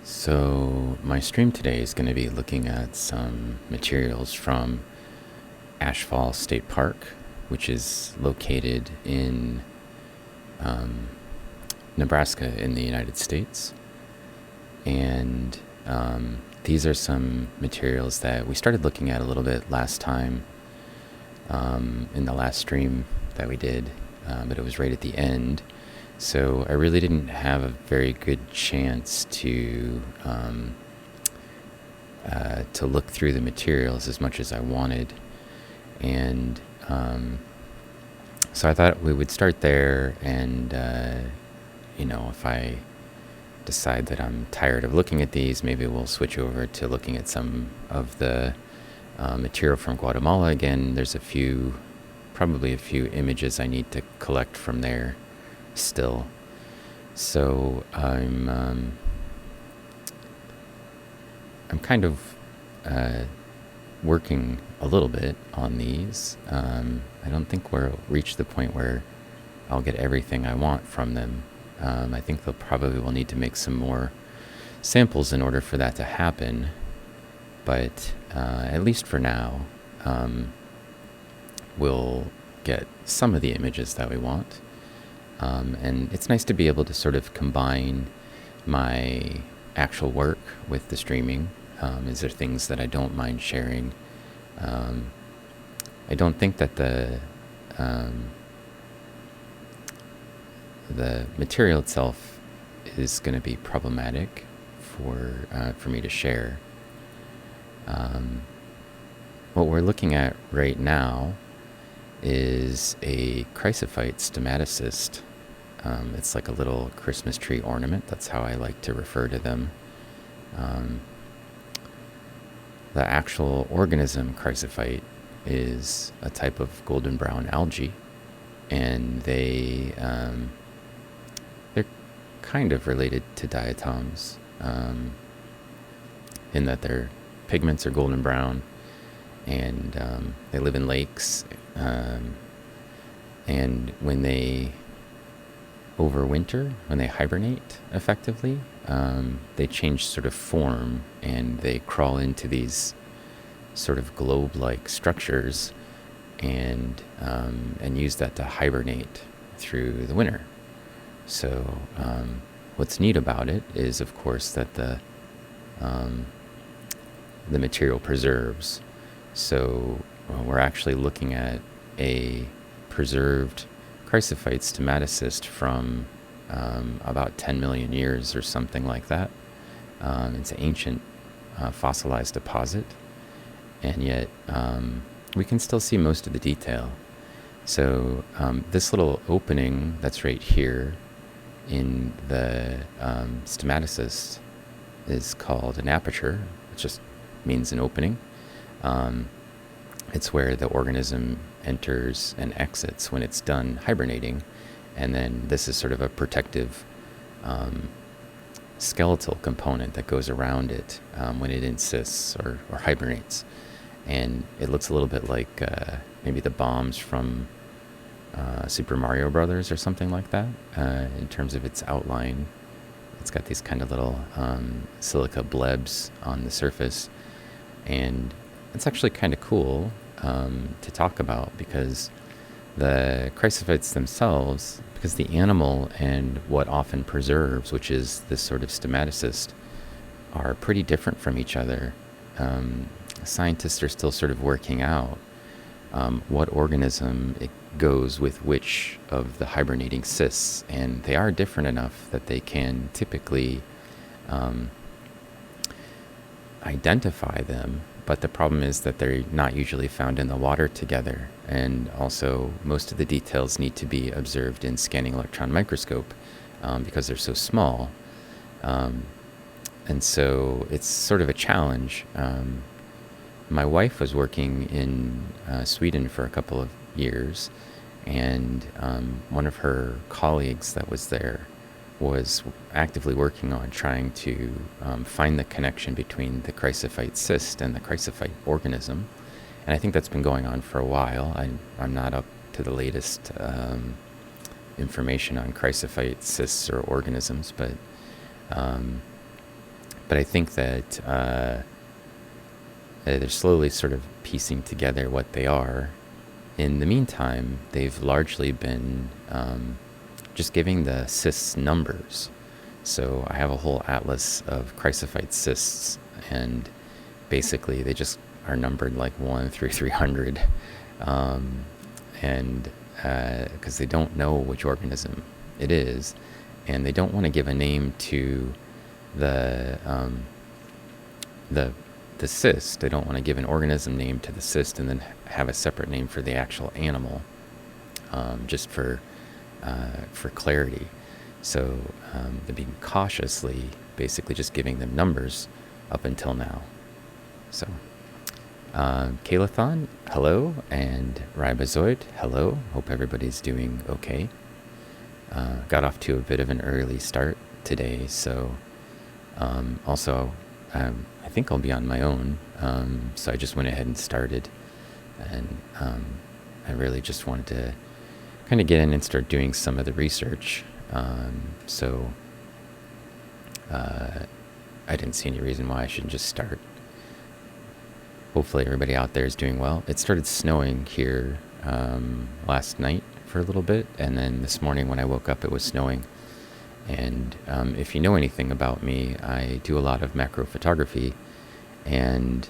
So, my stream today is going to be looking at some materials from Ashfall State Park, which is located in Nebraska in the United States. And these are some materials that we started looking at a little bit last time in the last stream that we did, but it was right at the end. So I really didn't have a very good chance to look through the materials as much as I wanted, and so I thought we would start there. And if I decide that I'm tired of looking at these, maybe we'll switch over to looking at some of the material from Guatemala again. There's probably a few images I need to collect from there still. So I'm kind of working a little bit on these. I don't think we'll reach the point where I'll get everything I want from them. I think they'll probably will need to make some more samples in order for that to happen. But at least for now, we'll get some of the images that we want. And it's nice to be able to sort of combine my actual work with the streaming. Is there things that I don't mind sharing? I don't think that the material itself is going to be problematic for me to share. What we're looking at right now is a chrysophyte stomatocyst. It's like a little Christmas tree ornament. That's how I like to refer to them. The actual organism chrysophyte is a type of golden brown algae, and they're kind of related to diatoms in that their pigments are golden brown, and they live in lakes. And when they overwinter, when they hibernate effectively, they change sort of form, and they crawl into these sort of globe-like structures and use that to hibernate through the winter. So what's neat about it is, of course, that the material preserves. So we're actually looking at a preserved chrysophyte stomatocyst from about 10 million years or something like that. It's an ancient fossilized deposit, and yet we can still see most of the detail. So this little opening that's right here in the stomatocyst is called an aperture. It just means an opening. It's where the organism enters and exits when it's done hibernating. And then this is sort of a protective skeletal component that goes around it when it insists or hibernates. And it looks a little bit like maybe the bombs from Super Mario Brothers or something like that in terms of its outline. It's got these kind of little silica blebs on the surface. And it's actually kind of cool to talk about, because the chrysophytes themselves, because the animal and what often preserves, which is this sort of stomatocyst, are pretty different from each other. Scientists are still sort of working out what organism it goes with which of the hibernating cysts, and they are different enough that they can typically identify them. But the problem is that they're not usually found in the water together, and also most of the details need to be observed in scanning electron microscope because they're so small. And so it's sort of a challenge. My wife was working in Sweden for a couple of years, and one of her colleagues that was there was actively working on trying to find the connection between the chrysophyte cyst and the chrysophyte organism. And I think that's been going on for a while. I'm not up to the latest information on chrysophyte cysts or organisms, but but I think that they're slowly sort of piecing together what they are. In the meantime, they've largely been just giving the cysts numbers. So I have a whole atlas of chrysophyte cysts, and basically they just are numbered like 1 through 300, and because they don't know which organism it is, and they don't want to give a name to the cyst. They don't want to give an organism name to the cyst and then have a separate name for the actual animal, just for clarity. So they're being cautiously, basically just giving them numbers up until now. So Kalathon, hello, and Ribozoid, hello. Hope everybody's doing okay. Got off to a bit of an early start today, so also I think I'll be on my own, so I just went ahead and started, and I really just wanted to kind of get in and start doing some of the research. So I didn't see any reason why I shouldn't just start. Hopefully everybody out there is doing well. It started snowing here last night for a little bit, and then this morning when I woke up it was snowing. And if you know anything about me, I do a lot of macro photography, and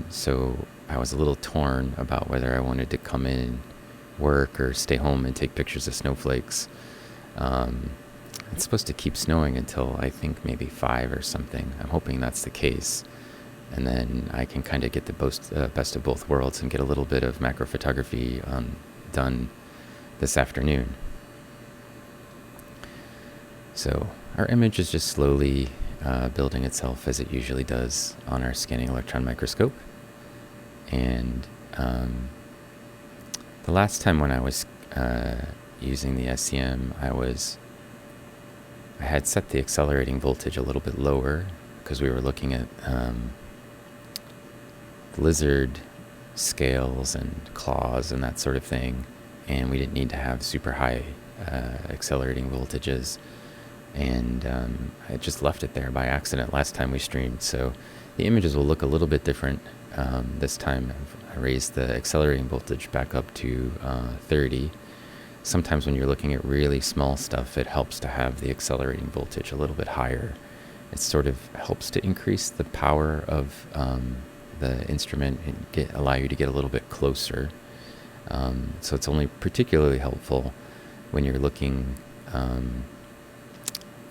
so I was a little torn about whether I wanted to come in and work or stay home and take pictures of snowflakes. It's supposed to keep snowing until I think maybe 5 or something. I'm hoping that's the case. And then I can kind of get the best of both worlds and get a little bit of macro photography done this afternoon. So our image is just slowly building itself as it usually does on our scanning electron microscope. And the last time when I was using the SEM, I had set the accelerating voltage a little bit lower because we were looking at lizard scales and claws and that sort of thing, and we didn't need to have super high accelerating voltages, and I just left it there by accident last time we streamed, so the images will look a little bit different this time. I raised the accelerating voltage back up to 30. Sometimes when you're looking at really small stuff, it helps to have the accelerating voltage a little bit higher. It sort of helps to increase the power of the instrument and allow you to get a little bit closer. So it's only particularly helpful when you're looking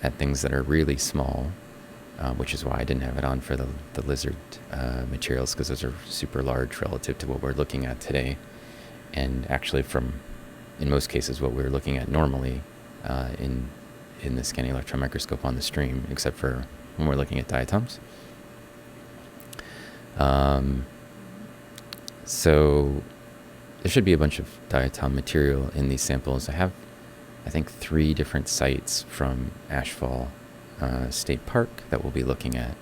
at things that are really small, which is why I didn't have it on for the lizard materials, because those are super large relative to what we're looking at today. And actually in most cases, what we're looking at normally in the scanning electron microscope on the stream, except for when we're looking at diatoms. So there should be a bunch of diatom material in these samples. I have, I think, 3 different sites from Ashfall State Park that we'll be looking at.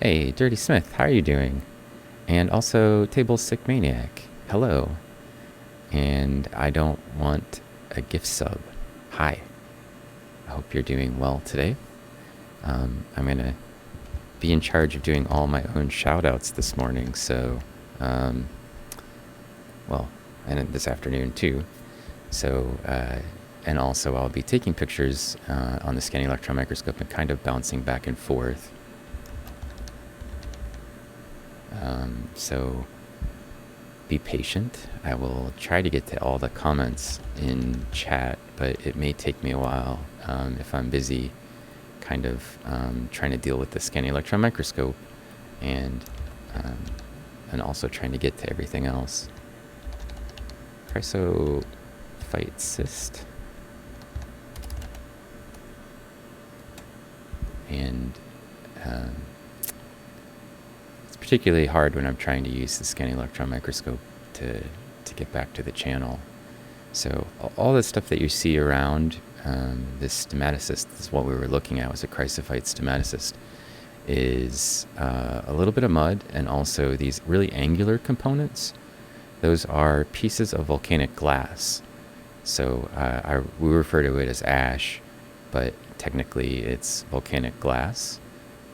Hey, Dirty Smith, how are you doing? And also, Table Sick Maniac, hello. And I don't want a gift sub. Hi. I hope you're doing well today. I'm going to be in charge of doing all my own shout-outs this morning, so, and this afternoon too. So, and also I'll be taking pictures on the scanning electron microscope and kind of bouncing back and forth. So be patient. I will try to get to all the comments in chat, but it may take me a while if I'm busy kind of trying to deal with the scanning electron microscope and also trying to get to everything else. Chrysophyte cyst. And it's particularly hard when I'm trying to use the scanning electron microscope to get back to the channel. So all the stuff that you see around this stomatocyst, this is what we were looking at, was a chrysophyte stomatocyst, is a little bit of mud and also these really angular components. Those are pieces of volcanic glass. So we refer to it as ash, but technically it's volcanic glass.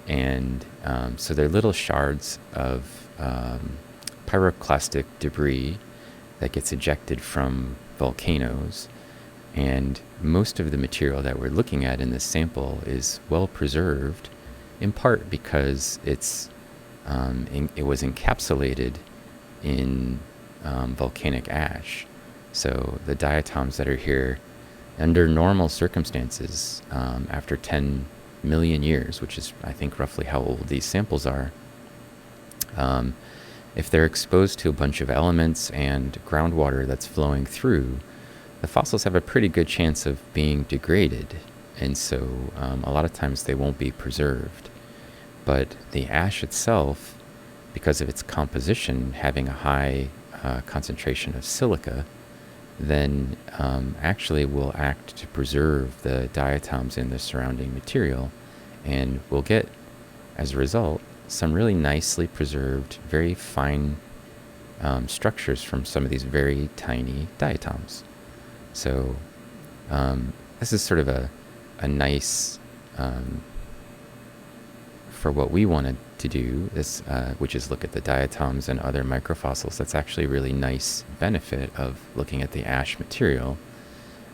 And so they're little shards of pyroclastic debris that gets ejected from volcanoes. And most of the material that we're looking at in this sample is well preserved, in part because it was encapsulated in volcanic ash. So the diatoms that are here, under normal circumstances, after 10 million years, which is, I think, roughly how old these samples are, if they're exposed to a bunch of elements and groundwater that's flowing through, the fossils have a pretty good chance of being degraded. And so a lot of times they won't be preserved. But the ash itself, because of its composition having a high concentration of silica, then actually will act to preserve the diatoms in the surrounding material. And we'll get, as a result, some really nicely preserved, very fine structures from some of these very tiny diatoms. So this is sort of a nice, for what we wanted to do, this, which is look at the diatoms and other microfossils. That's actually a really nice benefit of looking at the ash material.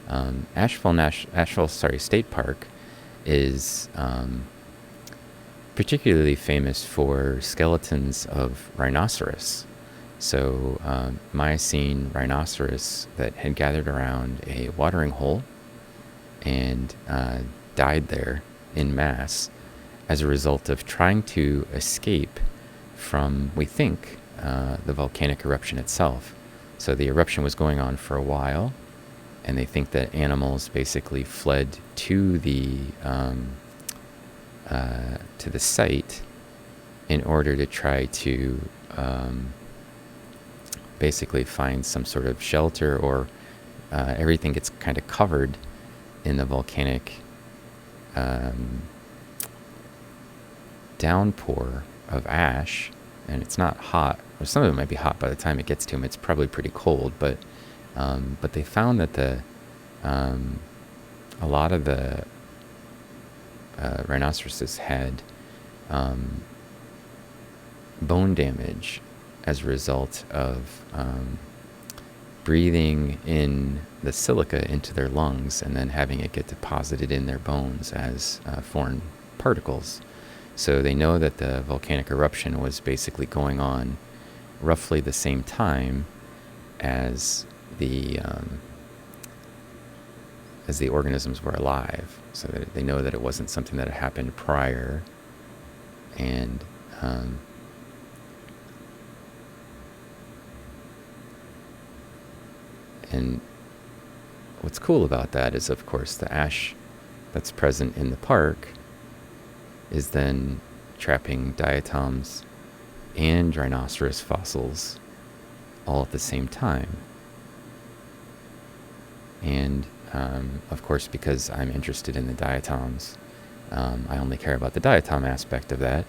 Ashfall State Park is particularly famous for skeletons of rhinoceros. So Miocene rhinoceros that had gathered around a watering hole and died there in mass as a result of trying to escape from, we think, the volcanic eruption itself. So the eruption was going on for a while, and they think that animals basically fled to the site in order to try to basically find some sort of shelter, or everything gets kind of covered in the volcanic downpour of ash, and it's not hot, or some of it might be hot by the time it gets to them. It's probably pretty cold, but they found that a lot of the rhinoceroses had bone damage as a result of breathing in the silica into their lungs and then having it get deposited in their bones as foreign particles. So they know that the volcanic eruption was basically going on roughly the same time as the organisms were alive. So that they know that it wasn't something that had happened prior. And what's cool about that is, of course, the ash that's present in the park is then trapping diatoms and rhinoceros fossils all at the same time. And of course, because I'm interested in the diatoms, I only care about the diatom aspect of that.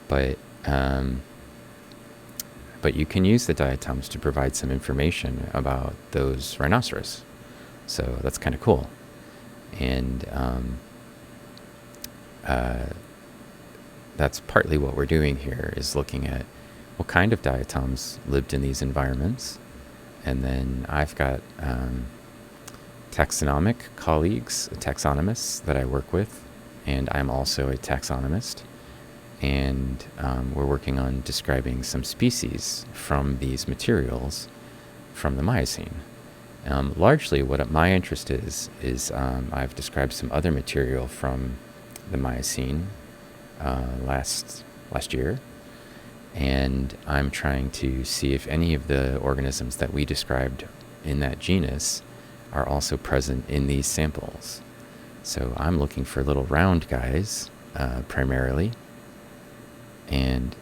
But you can use the diatoms to provide some information about those rhinoceros. So that's kind of cool. And that's partly what we're doing here, is looking at what kind of diatoms lived in these environments. And then I've got taxonomic colleagues, taxonomists that I work with, and I'm also a taxonomist. And we're working on describing some species from these materials from the Miocene. Largely what my interest is I've described some other material from the Miocene last year, and I'm trying to see if any of the organisms that we described in that genus are also present in these samples. So I'm looking for little round guys primarily, and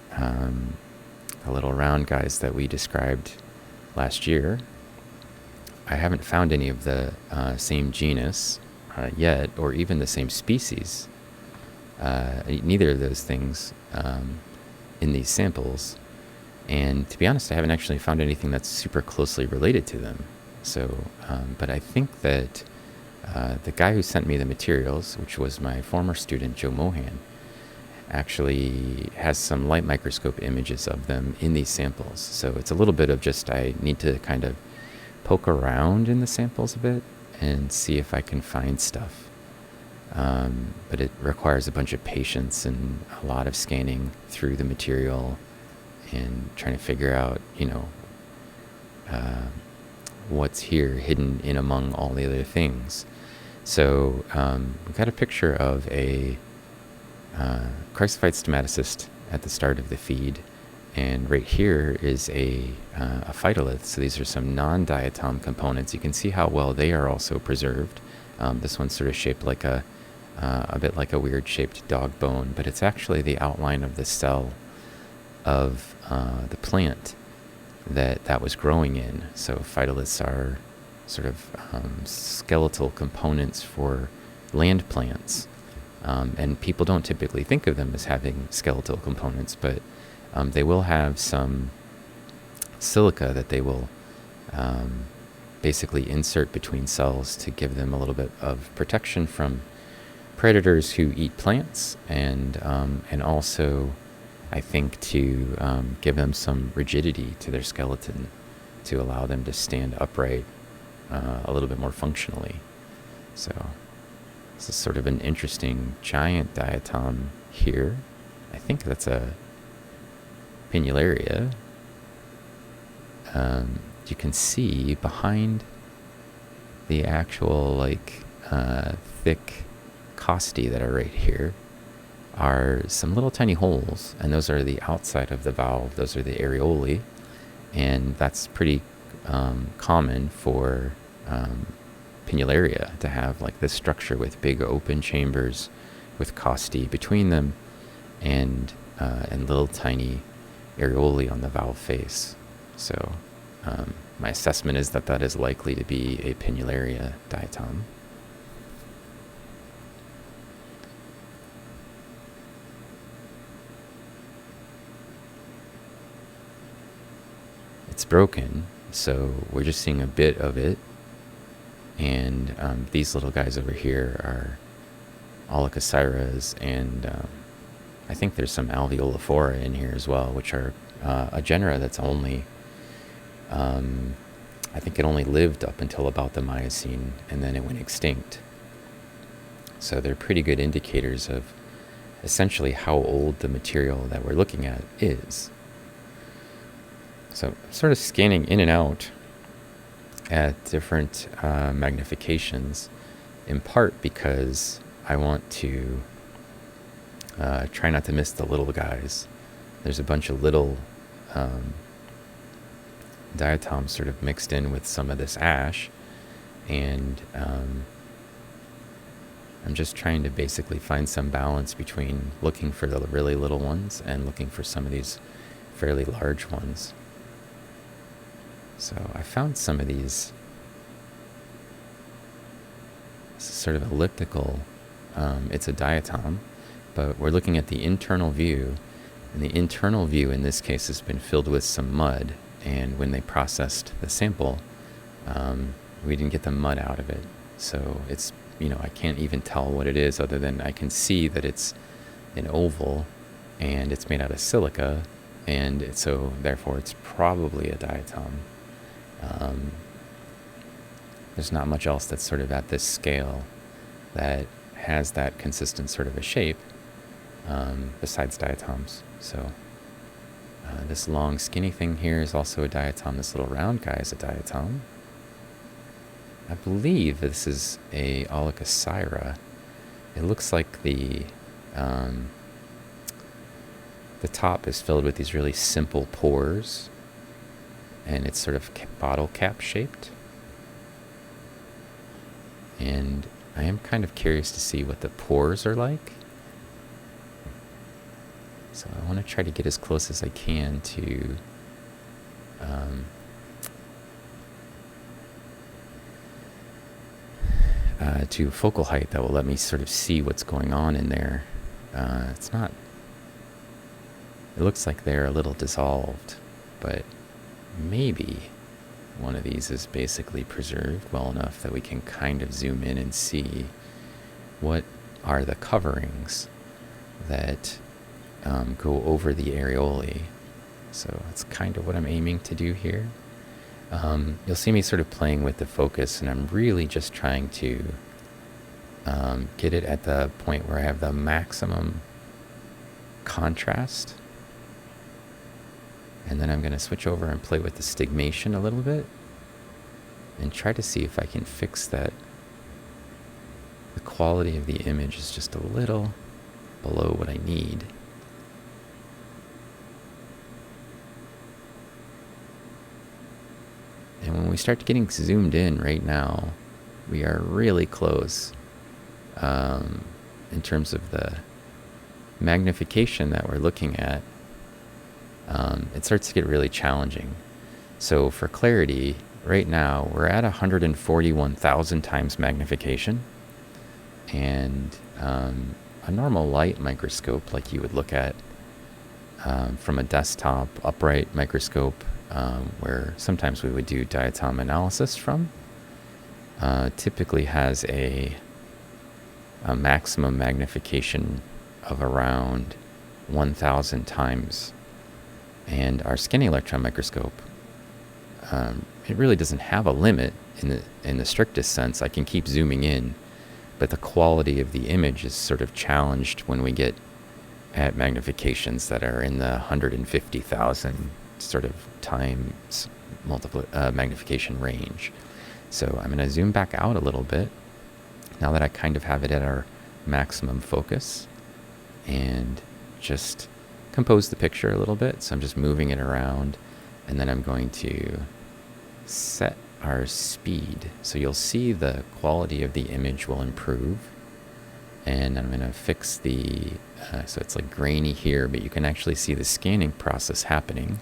the little round guys that we described last year. I haven't found any of the same genus yet, or even the same species. Neither of those things in these samples. And to be honest, I haven't actually found anything that's super closely related to them. So, but I think that The guy who sent me the materials, which was my former student, Joe Mohan, actually has some light microscope images of them in these samples. So it's a little bit of just, I need to kind of poke around in the samples a bit and see if I can find stuff. But it requires a bunch of patience and a lot of scanning through the material and trying to figure out, what's here hidden in among all the other things. So we've got a picture of a chrysophyte stomatocyst at the start of the feed, and right here is a phytolith. So these are some non-diatom components. You can see how well they are also preserved. This one's sort of shaped like a bit like a weird shaped dog bone, but it's actually the outline of the cell of the plant that was growing in. So phytoliths are sort of skeletal components for land plants. And people don't typically think of them as having skeletal components, but they will have some silica that they will basically insert between cells to give them a little bit of protection from predators who eat plants, and also, I think, to give them some rigidity to their skeleton to allow them to stand upright a little bit more functionally. So this is sort of an interesting giant diatom here. I think that's a Pinularia. You can see behind the actual thick costae that are right here are some little tiny holes, and those are the outside of the valve. Those are the areolae, and that's pretty common for Pinularia to have like this structure with big open chambers with costae between them, and little tiny areolae on the valve face. So my assessment is that is likely to be a Pinularia diatom. It's broken, so we're just seeing a bit of it. And these little guys over here are Olicocyras, and I think there's some Alveolophora in here as well, which are a genera that's only, I think it only lived up until about the Miocene, and then it went extinct. So they're pretty good indicators of essentially how old the material that we're looking at is. So sort of scanning in and out at different magnifications, in part because I want to try not to miss the little guys. There's a bunch of little diatoms sort of mixed in with some of this ash, and I'm just trying to basically find some balance between looking for the really little ones and looking for some of these fairly large ones. So I found some of these sort of elliptical, it's a diatom, but we're looking at the internal view, and the internal view in this case has been filled with some mud, and when they processed the sample, we didn't get the mud out of it. So it's, I can't even tell what it is other than I can see that it's an oval and it's made out of silica, and so therefore it's probably a diatom. There's not much else that's sort of at this scale that has that consistent sort of a shape besides diatoms. So this long skinny thing here is also a diatom. This little round guy is a diatom. I believe this is a Olicocyra. It looks like the top is filled with these really simple pores, and it's sort of bottle cap shaped. And I am kind of curious to see what the pores are like. So I want to try to get as close as I can to focal height that will let me sort of see what's going on in there. It's not, it looks like they're a little dissolved, but maybe one of these is basically preserved well enough that we can kind of zoom in and see what are the coverings that go over the areolae. So that's kind of what I'm aiming to do here. You'll see me sort of playing with the focus, and I'm really just trying to get it at the point where I have the maximum contrast. And then I'm going to switch over and play with the stigmation a little bit and try to see if I can fix that. The quality of the image is just a little below what I need. And when we start getting zoomed in right now, we are really close in terms of the magnification that we're looking at. It starts to get really challenging. So for clarity, right now we're at 141,000 times magnification. And a normal light microscope, like you would look at from a desktop upright microscope, where sometimes we would do diatom analysis from, typically has a maximum magnification of around 1,000 times. And our scanning electron microscope, it really doesn't have a limit in the strictest sense. I can keep zooming in, but the quality of the image is sort of challenged when we get at magnifications that are in the 150,000 sort of times magnification range. So I'm going to zoom back out a little bit now that I kind of have it at our maximum focus, and just compose the picture a little bit. So I'm just moving it around, and then I'm going to set our speed. So you'll see the quality of the image will improve. And I'm going to fix the, so it's like grainy here, but you can actually see the scanning process happening.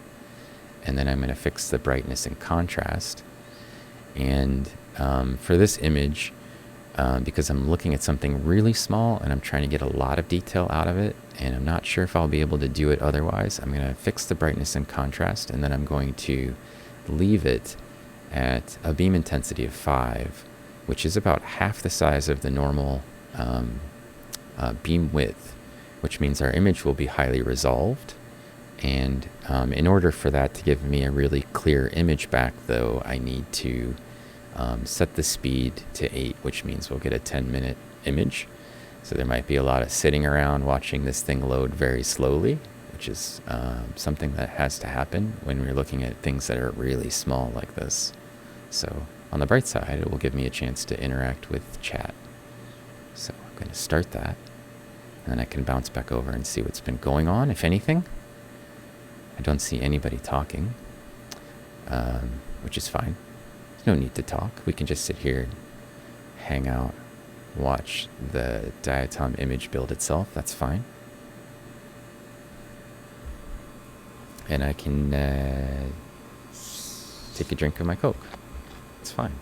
And then I'm going to fix the brightness and contrast. And for this image, because I'm looking at something really small and I'm trying to get a lot of detail out of it, and I'm not sure if I'll be able to do it otherwise, I'm going to fix the brightness and contrast, and then I'm going to leave it at a beam intensity of 5, which is about half the size of the normal beam width, which means our image will be highly resolved. And in order for that to give me a really clear image back, though, I need to set the speed to 8, which means we'll get a 10-minute image. So there might be a lot of sitting around watching this thing load very slowly, which is something that has to happen when we're looking at things that are really small like this. So on the bright side, it will give me a chance to interact with chat. So I'm going to start that, and then I can bounce back over and see what's been going on, if anything. I don't see anybody talking, which is fine. There's no need to talk. We can just sit here and hang out, watch the diatom image build itself. That's fine. And I can take a drink of my Coke. It's fine.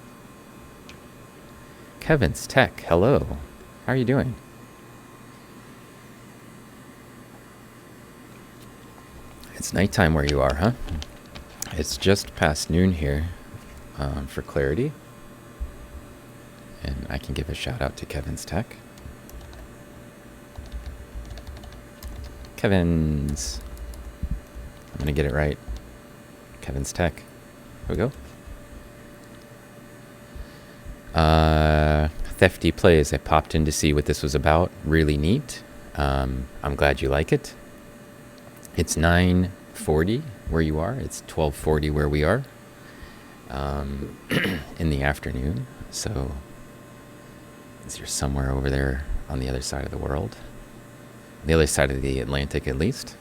Kevin's Tech, hello. How are you doing? It's nighttime where you are, huh? It's just past noon here, for clarity. And I can give a shout out to Kevin's Tech. Kevin's. I'm going to get it right. Kevin's Tech. Here we go. Thefty Plays. I popped in to see what this was about. Really neat. I'm glad you like it. It's 9:40 where you are. It's 12:40 where we are in the afternoon. So you're somewhere over there on the other side of the world, the other side of the Atlantic at least.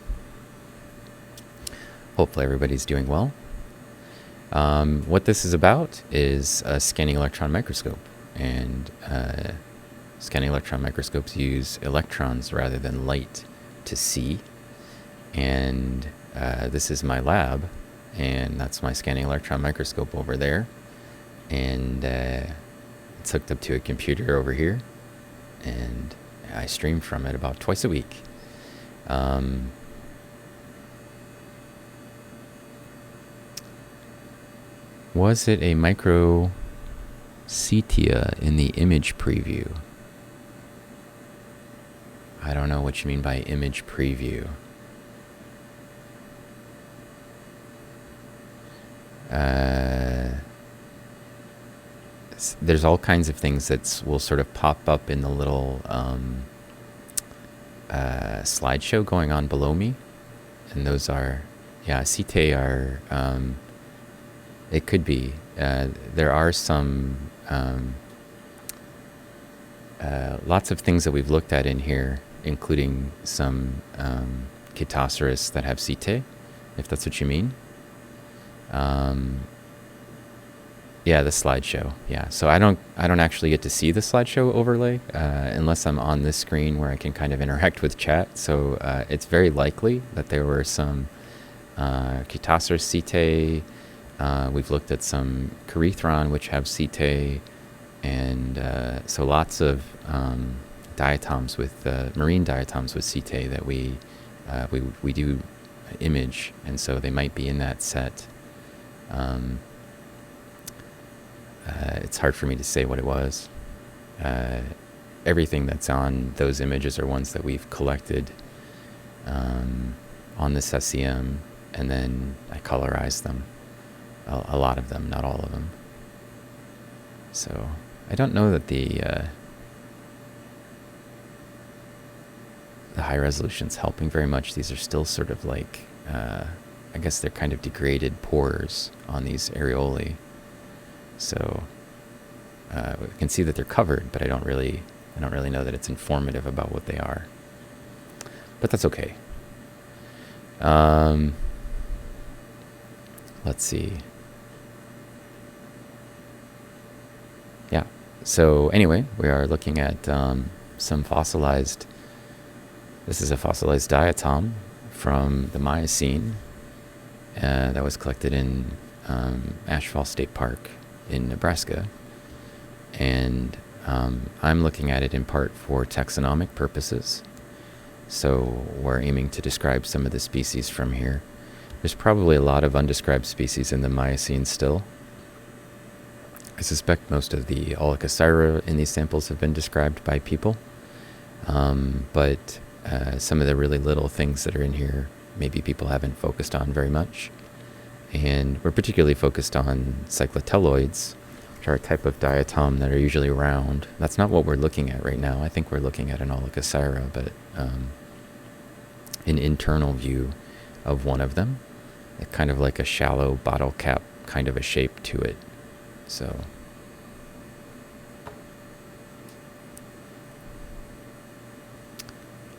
Hopefully everybody's doing well. What this is about is a scanning electron microscope, and scanning electron microscopes use electrons rather than light to see. And this is my lab, and that's my scanning electron microscope over there, and it's hooked up to a computer over here, and I stream from it about twice a week. Was it a micro sepia in the image preview? I don't know what you mean by image preview. There's all kinds of things that will sort of pop up in the little slideshow going on below me. And those are, yeah, setae are, it could be. There are some, lots of things that we've looked at in here, including some Chaetoceros that have setae, if that's what you mean. Yeah, the slideshow. Yeah, so I don't actually get to see the slideshow overlay unless I'm on this screen where I can kind of interact with chat. So it's very likely that there were some Chaetoceros setae. We've looked at some Corythron which have setae, and so lots of diatoms with marine diatoms with setae that we do image, and so they might be in that set. It's hard for me to say what it was. Everything that's on those images are ones that we've collected on this SEM, and then I colorized them. A lot of them, not all of them. So I don't know that the high resolution's helping very much. These are still sort of like, I guess they're kind of degraded pores on these areolae. So we can see that they're covered, but I don't really know that it's informative about what they are. But that's okay. Let's see. Yeah. So anyway, we are looking at some fossilized. This is a fossilized diatom from the Miocene that was collected in Ashfall State Park in Nebraska, and I'm looking at it in part for taxonomic purposes. So we're aiming to describe some of the species from here. There's probably a lot of undescribed species in the Miocene still. I suspect most of the Olichocyra in these samples have been described by people, but some of the really little things that are in here maybe people haven't focused on very much. And we're particularly focused on cycloteloids, which are a type of diatom that are usually round. That's not what we're looking at right now. I think we're looking at an Olichocyra, but an internal view of one of them, kind of like a shallow bottle cap kind of a shape to it. So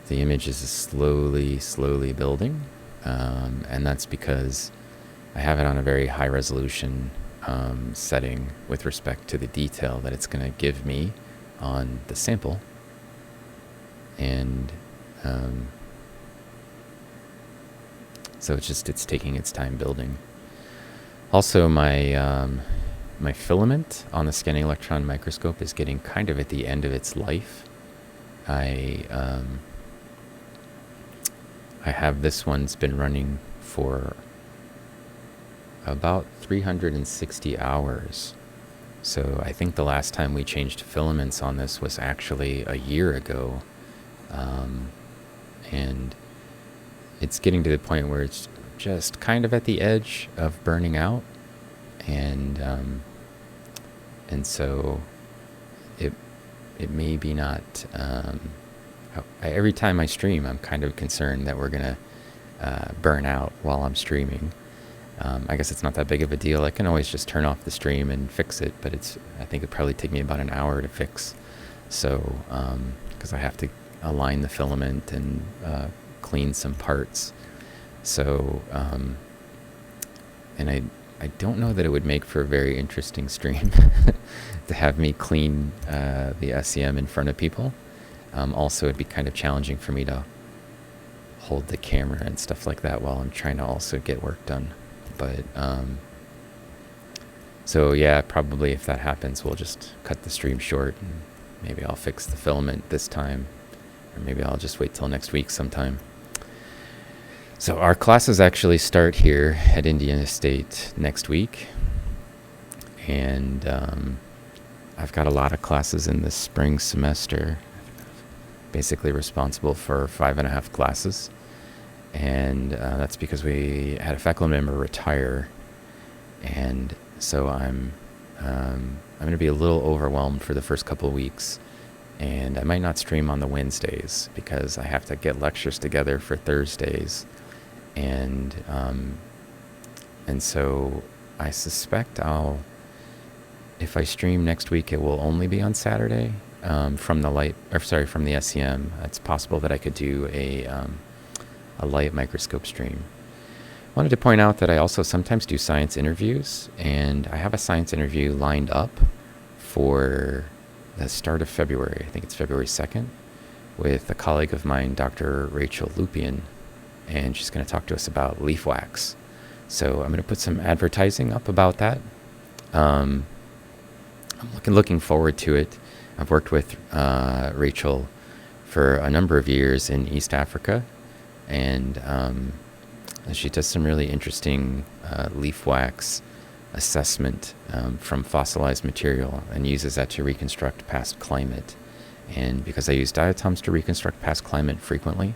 the image is slowly building, and that's because I have it on a very high resolution setting with respect to the detail that it's going to give me on the sample. And so it's taking its time building. Also, my filament on the scanning electron microscope is getting kind of at the end of its life. I have this one's been running for about 360 hours. So I think the last time we changed filaments on this was actually a year ago. And it's getting to the point where it's just kind of at the edge of burning out. And so it may be not, every time I stream, I'm kind of concerned that we're going to burn out while I'm streaming. I guess it's not that big of a deal. I can always just turn off the stream and fix it, but I think it'd probably take me about an hour to fix. So, because I have to align the filament and clean some parts. So, and I don't know that it would make for a very interesting stream to have me clean the SEM in front of people. Also, it'd be kind of challenging for me to hold the camera and stuff like that while I'm trying to also get work done. But so yeah, probably if that happens, we'll just cut the stream short, and maybe I'll fix the filament this time, or maybe I'll just wait till next week sometime. So our classes actually start here at Indiana State next week. And I've got a lot of classes in this spring semester, basically responsible for 5.5 classes. And that's because we had a faculty member retire. And so I'm going to be a little overwhelmed for the first couple of weeks. And I might not stream on the Wednesdays because I have to get lectures together for Thursdays. And so I suspect if I stream next week, it will only be on Saturday from the SEM. It's possible that I could do a light microscope stream. I wanted to point out that I also sometimes do science interviews, and I have a science interview lined up for the start of February. I think it's February 2nd, with a colleague of mine, Dr. Rachel Lupian, and she's going to talk to us about leaf wax. So I'm going to put some advertising up about that. I'm looking forward to it. I've worked with Rachel for a number of years in East Africa, and she does some really interesting leaf wax assessment from fossilized material and uses that to reconstruct past climate. And because I use diatoms to reconstruct past climate frequently,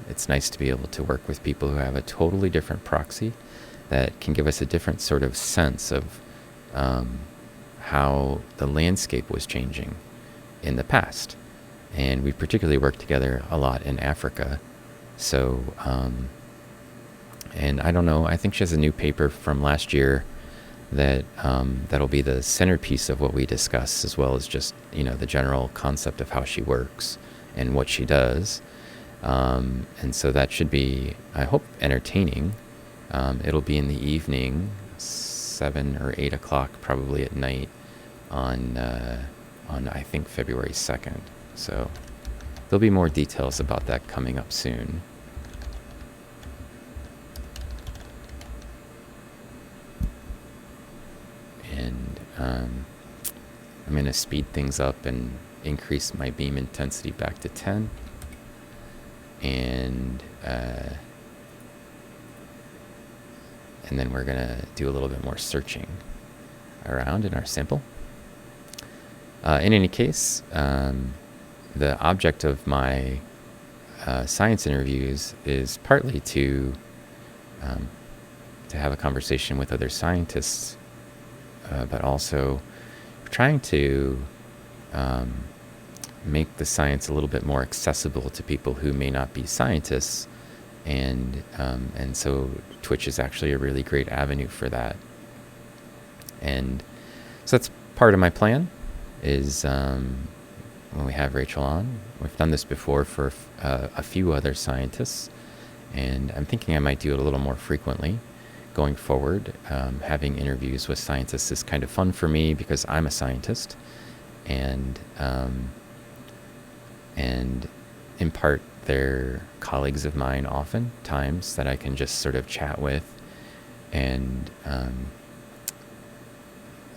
it's nice to be able to work with people who have a totally different proxy that can give us a different sort of sense of how the landscape was changing in the past. And we particularly worked together a lot in Africa. So, and I don't know, I think she has a new paper from last year that'll be the centerpiece of what we discuss, as well as just, the general concept of how she works and what she does. And so that should be, I hope, entertaining. It'll be in the evening, 7 or 8 o'clock, probably at night, on I think February 2nd. So there'll be more details about that coming up soon. And I'm going to speed things up and increase my beam intensity back to 10. And then we're going to do a little bit more searching around in our sample. In any case, the object of my science interviews is partly to have a conversation with other scientists, but also trying to make the science a little bit more accessible to people who may not be scientists, and so Twitch is actually a really great avenue for that. And so that's part of my plan. Is when we have Rachel on. We've done this before for a few other scientists, and I'm thinking I might do it a little more frequently going forward. Having interviews with scientists is kind of fun for me because I'm a scientist, and in part they're colleagues of mine oftentimes that I can just sort of chat with, and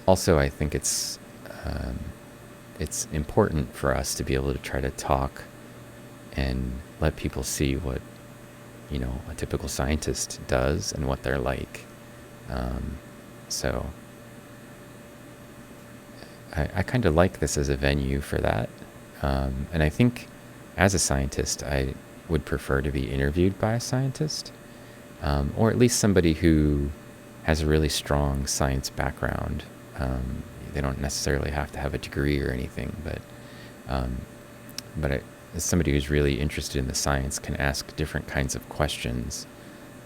also I think it's important for us to be able to try to talk and let people see what, a typical scientist does and what they're like. So I kind of like this as a venue for that. And I think as a scientist, I would prefer to be interviewed by a scientist, or at least somebody who has a really strong science background. They don't necessarily have to have a degree or anything, but as somebody who's really interested in the science can ask different kinds of questions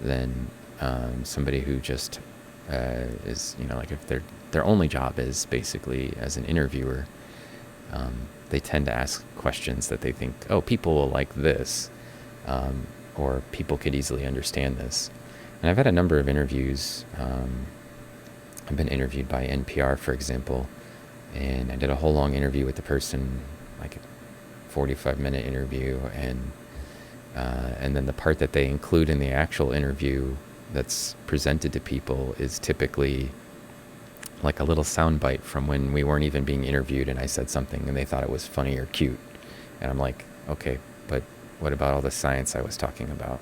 than somebody who just is, like if their only job is basically as an interviewer, they tend to ask questions that they think, oh, people will like this, or people could easily understand this. And I've had a number of interviews. I've been interviewed by NPR, for example, and I did a whole long interview with the person, like a 45-minute interview, and then the part that they include in the actual interview that's presented to people is typically like a little soundbite from when we weren't even being interviewed and I said something and they thought it was funny or cute. And I'm like, okay, but what about all the science I was talking about?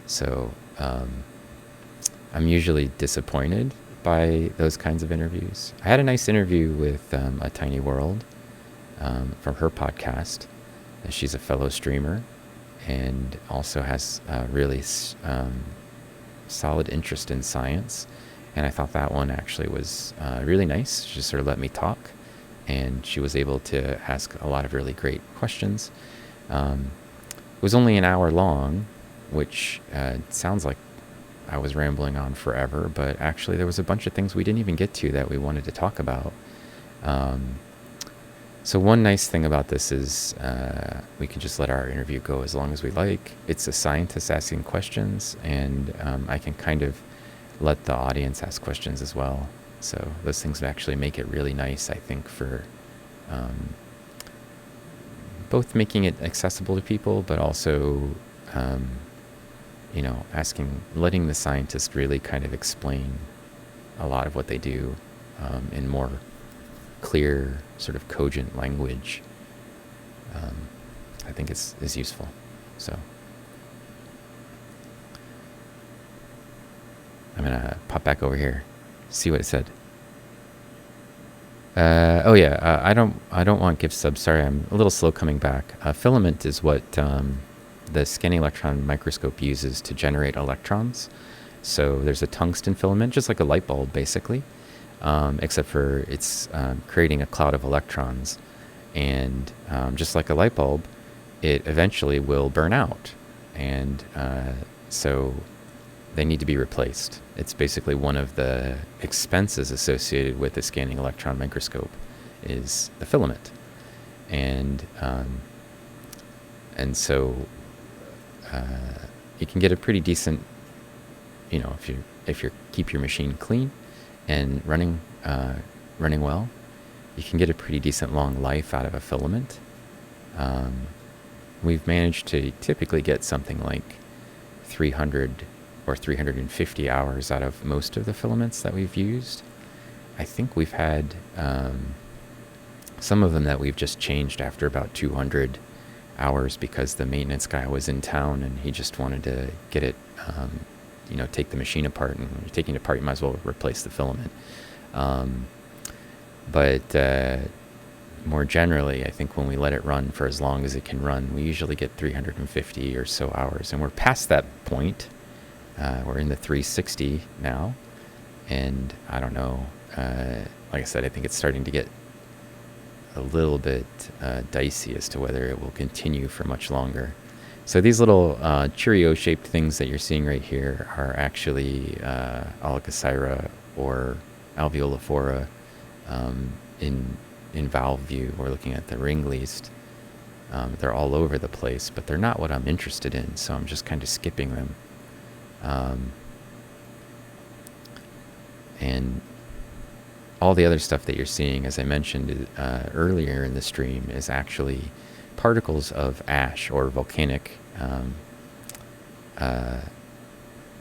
So I'm usually disappointed by those kinds of interviews. I had a nice interview with A Tiny World from her podcast. She's a fellow streamer and also has a really solid interest in science. And I thought that one actually was really nice. She just sort of let me talk, and she was able to ask a lot of really great questions. It was only an hour long, which sounds like I was rambling on forever, but actually there was a bunch of things we didn't even get to that we wanted to talk about. So one nice thing about this is we can just let our interview go as long as we like. It's a scientist asking questions, and I can kind of let the audience ask questions as well. So those things actually make it really nice, I think, for both making it accessible to people, but also, letting the scientist really kind of explain a lot of what they do in more clear, sort of cogent language. I think is useful. So I'm gonna pop back over here, see what it said. I don't want gift subs. Sorry, I'm a little slow coming back. Filament is what the scanning electron microscope uses to generate electrons. So there's a tungsten filament, just like a light bulb, basically, except for it's creating a cloud of electrons. And just like a light bulb, it eventually will burn out. And so they need to be replaced. It's basically one of the expenses associated with the scanning electron microscope is the filament. And so you can get a pretty decent, if you keep your machine clean and running well, you can get a pretty decent long life out of a filament. We've managed to typically get something like 300 or 350 hours out of most of the filaments that we've used. I think we've had some of them that we've just changed after about 200 hours because the maintenance guy was in town and he just wanted to get it, take the machine apart, and when you're taking it apart, you might as well replace the filament. But more generally, I think when we let it run for as long as it can run, we usually get 350 or so hours, and we're past that point. We're in the 360 now, and I don't know, like I said, I think it's starting to get a little bit dicey as to whether it will continue for much longer. So these little Cheerio-shaped things that you're seeing right here are actually Oligosyra or alveolophora in valve view. We're looking at the ring least. They're all over the place, but they're not what I'm interested in, so I'm just kind of skipping them. And all the other stuff that you're seeing, as I mentioned earlier in the stream, is actually particles of ash or volcanic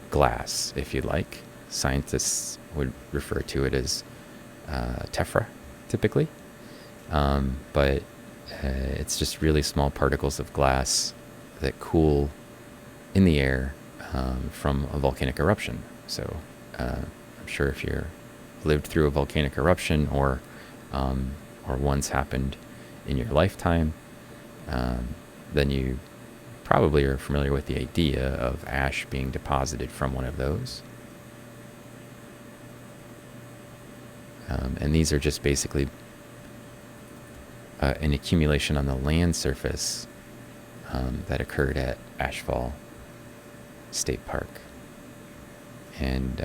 glass, if you like. Scientists would refer to it as tephra, typically. But it's just really small particles of glass that cool in the air from a volcanic eruption. So I'm sure if you're lived through a volcanic eruption or one's happened in your lifetime, then you probably are familiar with the idea of ash being deposited from one of those. And these are just basically an accumulation on the land surface that occurred at Ashfall State Park. And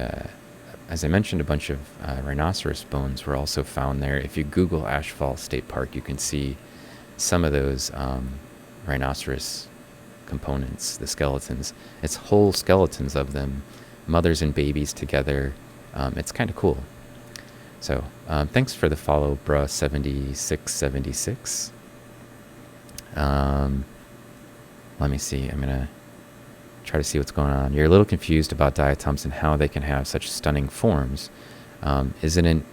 as I mentioned, a bunch of rhinoceros bones were also found there. If you Google Ashfall State Park, you can see some of those rhinoceros components, the skeletons. It's whole skeletons of them, mothers and babies together. It's kind of cool. So thanks for the follow, bruh7676. Let me see. I'm going to try to see what's going on. You're a little confused about diatoms and how they can have such stunning forms. Isn't an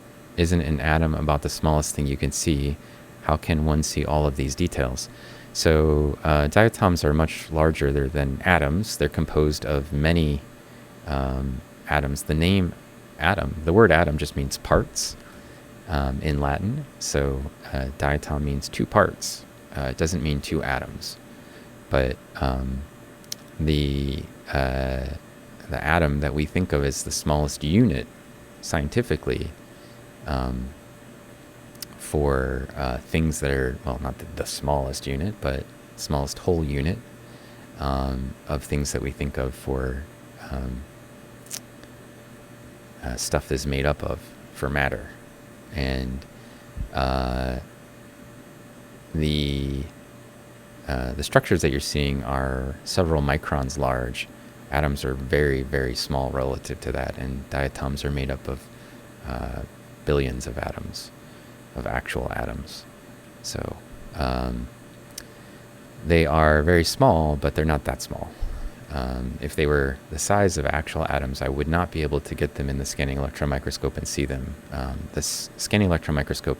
atom about the smallest thing you can see? How can one see all of these details? So diatoms are much larger than atoms. They're composed of many atoms. The name atom. The word atom just means parts in Latin. So diatom means two parts. It doesn't mean two atoms. But the atom that we think of as the smallest unit scientifically for things that are, well, not the smallest unit, but smallest whole unit of things that we think of for stuff is made up of for matter. And the structures that you're seeing are several microns large. Atoms are very, very small relative to that, and diatoms are made up of billions of atoms, of actual atoms. So they are very small, but they're not that small. If they were the size of actual atoms, I would not be able to get them in the scanning electron microscope and see them. The scanning electron microscope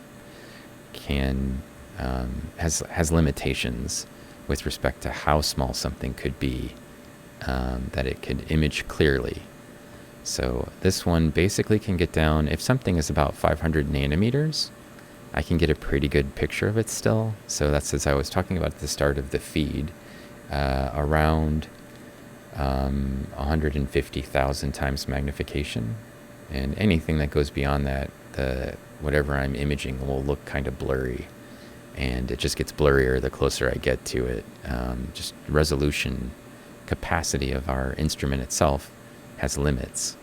has limitations with respect to how small something could be that it could image clearly. So this one basically can get down, if something is about 500 nanometers, I can get a pretty good picture of it still. So that's, as I was talking about at the start of the feed, around 150,000 times magnification. And anything that goes beyond that, whatever I'm imaging will look kind of blurry. And it just gets blurrier the closer I get to it. Just resolution capacity of our instrument itself has limits.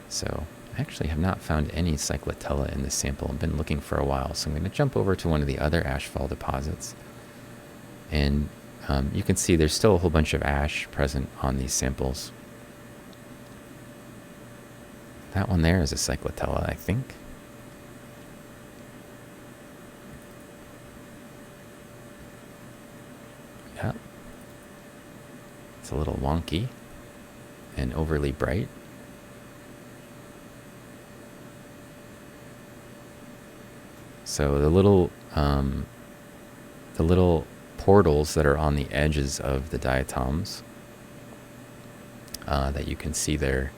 So I actually have not found any cyclotella in this sample. I've been looking for a while, so I'm going to jump over to one of the other ashfall deposits. And you can see there's still a whole bunch of ash present on these samples. That one there is a cyclotella, I think. Yeah. It's a little wonky and overly bright. So the little portals that are on the edges of the diatoms that you can see there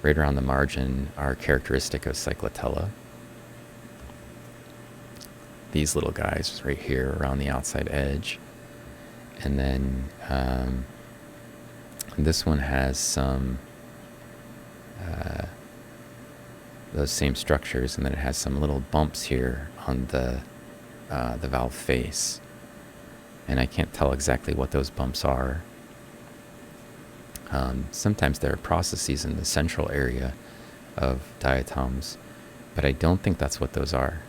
right around the margin are characteristic of cyclotella. These little guys right here around the outside edge. And then this one has some those same structures, and then it has some little bumps here on the valve face. And I can't tell exactly what those bumps are. Sometimes there are processes in the central area of diatoms, but I don't think that's what those are.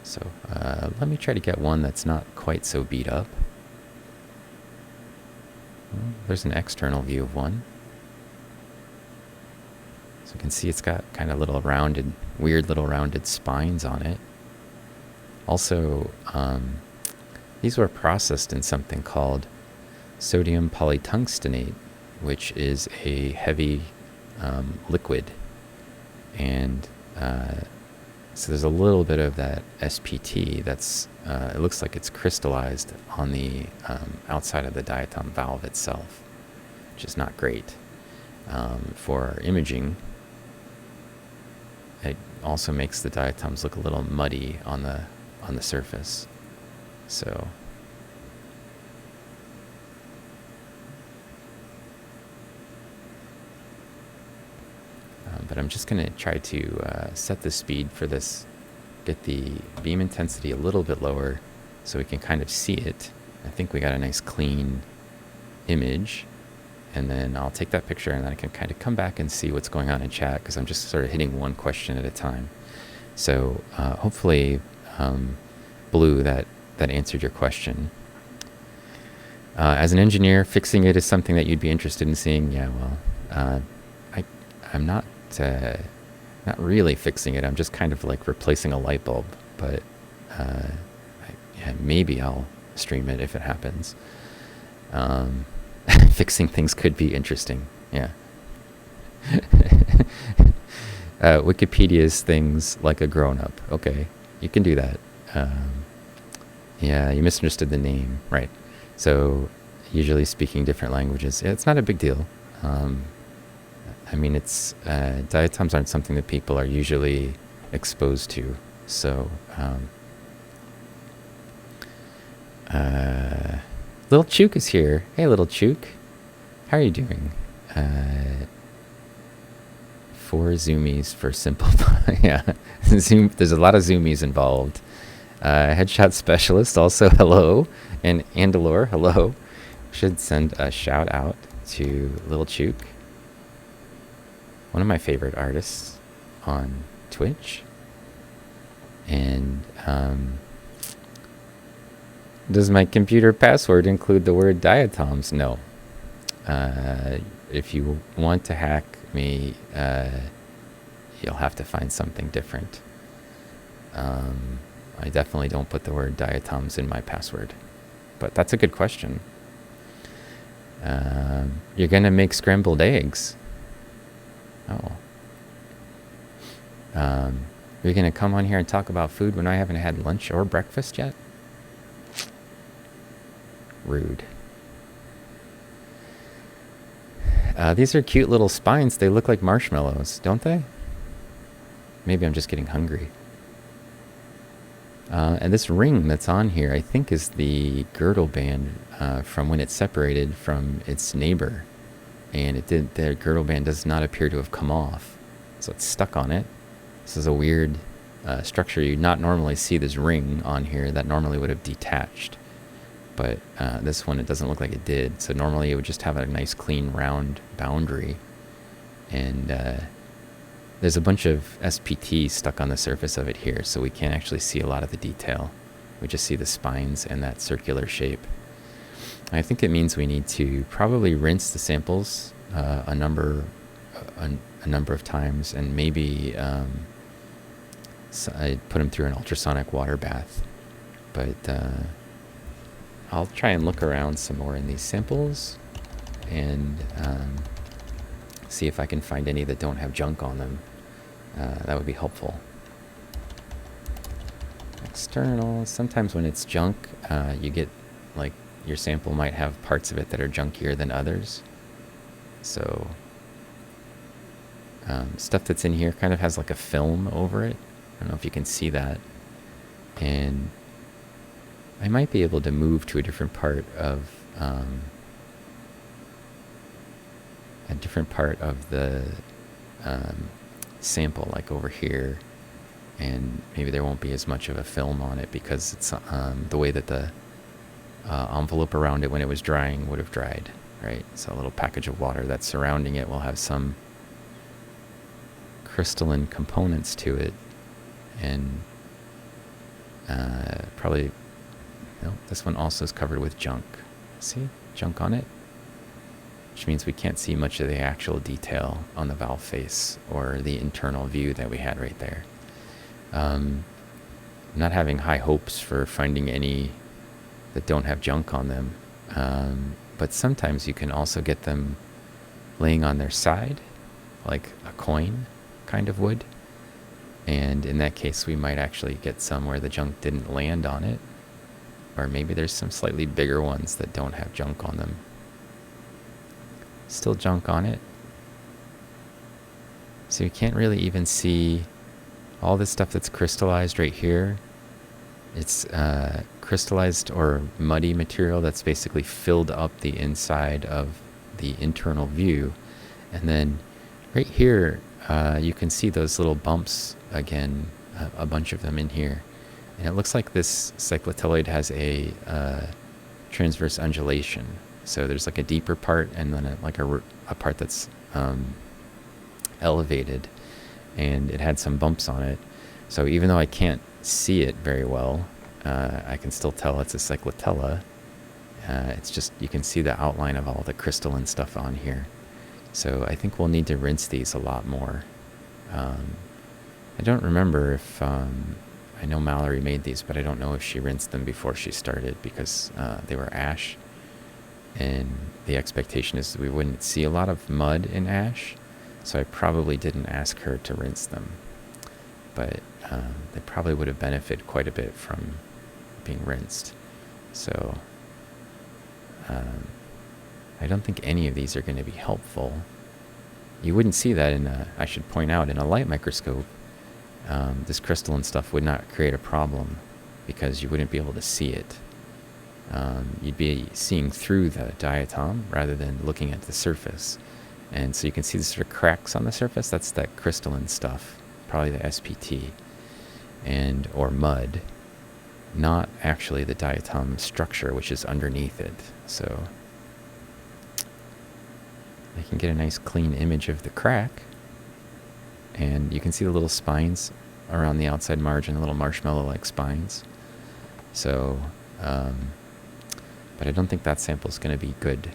So let me try to get one that's not quite so beat up. Well, there's an external view of one. So you can see it's got kind of weird little rounded spines on it. Also, these were processed in something called sodium polytungstonate, which is a heavy liquid. And so there's a little bit of that SPT that's, it looks like it's crystallized on the outside of the diatom valve itself, which is not great. For our imaging, it also makes the diatoms look a little muddy on the surface. So but I'm just going to try to set the speed for this, get the beam intensity a little bit lower so we can kind of see it. I think we got a nice clean image, and then I'll take that picture and then I can kind of come back and see what's going on in chat, because I'm just sort of hitting one question at a time. So hopefully Blue, that answered your question. As an engineer, fixing it is something that you'd be interested in seeing. Yeah, well, I'm not really fixing it. I'm just kind of like replacing a light bulb, but yeah, maybe I'll stream it if it happens. Fixing things could be interesting. Yeah. Wikipedia's things like a grown-up. Okay, you can do that. Yeah, you misunderstood the name, right? So usually speaking different languages. Yeah, it's not a big deal. I mean, it's diatoms aren't something that people are usually exposed to. So, Little Chook is here. Hey, Little Chook. How are you doing? 4 zoomies for simple. Yeah, there's a lot of zoomies involved. Headshot specialist also, hello. And Andalore, hello. Should send a shout out to Little Chook, one of my favorite artists on Twitch. And does my computer password include the word diatoms? No. If you want to hack me, you'll have to find something different. I definitely don't put the word diatoms in my password. But that's a good question. You're going to make scrambled eggs. Oh. You're going to come on here and talk about food when I haven't had lunch or breakfast yet? Rude. These are cute little spines. They look like marshmallows, don't they? Maybe I'm just getting hungry. And this ring that's on here, I think, is the girdle band from when it separated from its neighbor. And the girdle band does not appear to have come off. So it's stuck on it. This is a weird structure. You'd not normally see this ring on here. That normally would have detached. But this one, it doesn't look like it did. So normally it would just have a nice clean round boundary. And there's a bunch of SPT stuck on the surface of it here, so we can't actually see a lot of the detail. We just see the spines and that circular shape. I think it means we need to probably rinse the samples a number of times, and maybe I put them through an ultrasonic water bath. But I'll try and look around some more in these samples and see if I can find any that don't have junk on them. That would be helpful. External. Sometimes when it's junk, you get, like, your sample might have parts of it that are junkier than others. So stuff that's in here kind of has like a film over it. I don't know if you can see that. And I might be able to move to a different part of the sample, like over here, and maybe there won't be as much of a film on it because it's the way that the envelope around it when it was drying would have dried, right? So a little package of water that's surrounding it will have some crystalline components to it, and probably, no, this one also is covered with junk. See? Junk on it? Which means we can't see much of the actual detail on the valve face or the internal view that we had right there. I'm not having high hopes for finding any that don't have junk on them, but sometimes you can also get them laying on their side, like a coin kind of would, and in that case we might actually get some where the junk didn't land on it, or maybe there's some slightly bigger ones that don't have junk on them. Still junk on it. So you can't really even see all this stuff that's crystallized right here. It's crystallized or muddy material that's basically filled up the inside of the internal view. And then right here, you can see those little bumps again, a bunch of them in here. And it looks like this cyclotelloid has a transverse undulation. So there's like a deeper part and then a part that's elevated, and it had some bumps on it. So even though I can't see it very well, I can still tell it's a cyclotella. It's just, you can see the outline of all the crystalline stuff on here. So I think we'll need to rinse these a lot more. I don't remember if, I know Mallory made these, but I don't know if she rinsed them before she started, because they were ash. And the expectation is that we wouldn't see a lot of mud in ash, so I probably didn't ask her to rinse them. But they probably would have benefited quite a bit from being rinsed. So I don't think any of these are going to be helpful. you wouldn't see that I should point out, in a light microscope, this crystalline stuff would not create a problem because you wouldn't be able to see it. You'd be seeing through the diatom rather than looking at the surface. And so you can see the sort of cracks on the surface. That's that crystalline stuff, probably the SPT or mud, not actually the diatom structure, which is underneath it. So I can get a nice clean image of the crack, and you can see the little spines around the outside margin, the little marshmallow-like spines. So, but I don't think that sample is going to be good.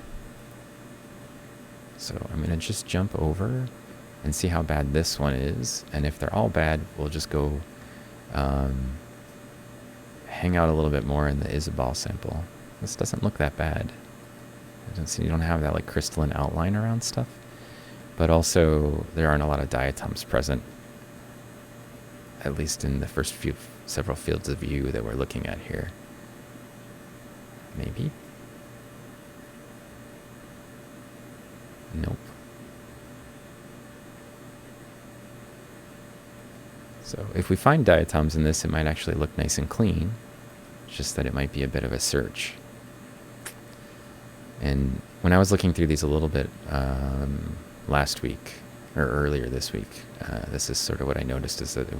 So I'm going to just jump over and see how bad this one is. And if they're all bad, we'll just go hang out a little bit more in the Isabelle sample. This doesn't look that bad. You don't have that like crystalline outline around stuff. But also, there aren't a lot of diatoms present, at least in the first several fields of view that we're looking at here. Maybe? Nope. So if we find diatoms in this, it might actually look nice and clean. It's just that it might be a bit of a search. And when I was looking through these a little bit last week, or earlier this week, this is sort of what I noticed, is that there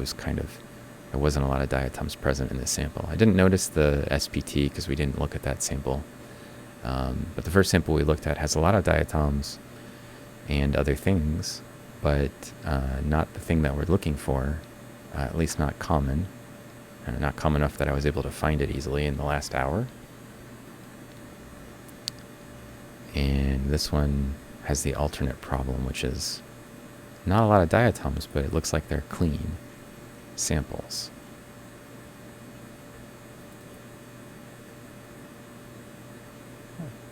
wasn't a lot of diatoms present in this sample. I didn't notice the SPT because we didn't look at that sample. But the first sample we looked at has a lot of diatoms and other things, but not the thing that we're looking for, at least not common. Not common enough that I was able to find it easily in the last hour. And this one has the alternate problem, which is not a lot of diatoms, but it looks like they're clean samples.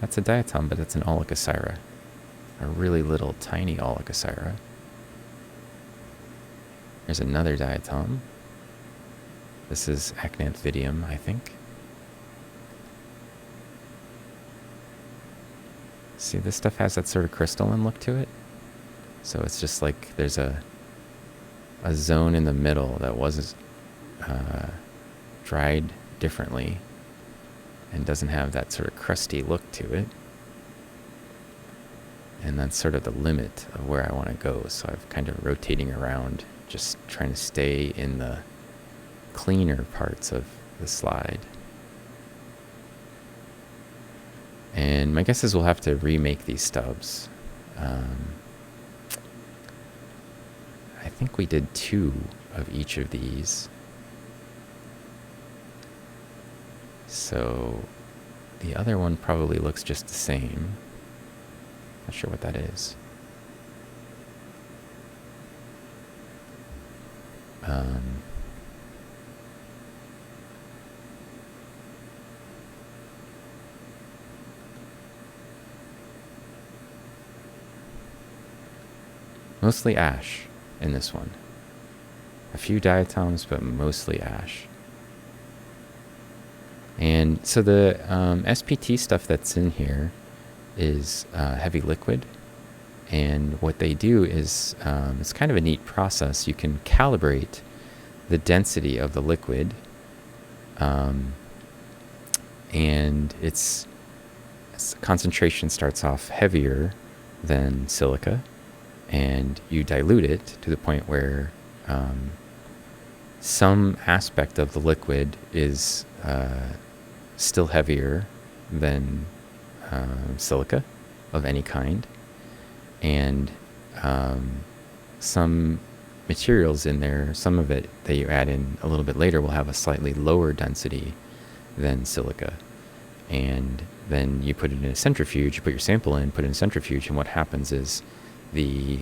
That's a diatom, but it's an Oligosyra. A really little, tiny Oligosyra. There's another diatom. This is Acanthidium, I think. See, this stuff has that sort of crystalline look to it. So it's just like there's a zone in the middle that was dried differently and doesn't have that sort of crusty look to it. And that's sort of the limit of where I want to go. So I'm kind of rotating around, just trying to stay in the cleaner parts of the slide. And my guess is we'll have to remake these stubs. I think we did 2 of each of these. So the other one probably looks just the same. Not sure what that is. Mostly ash in this one. A few diatoms, but mostly ash. And so the SPT stuff that's in here is heavy liquid. And what they do is, it's kind of a neat process. You can calibrate the density of the liquid. And its concentration starts off heavier than silica. And you dilute it to the point where some aspect of the liquid is still heavier than silica of any kind. And some materials in there, some of it that you add in a little bit later will have a slightly lower density than silica. And then you put it in a centrifuge, you put your sample in, put it in a centrifuge, and what happens is the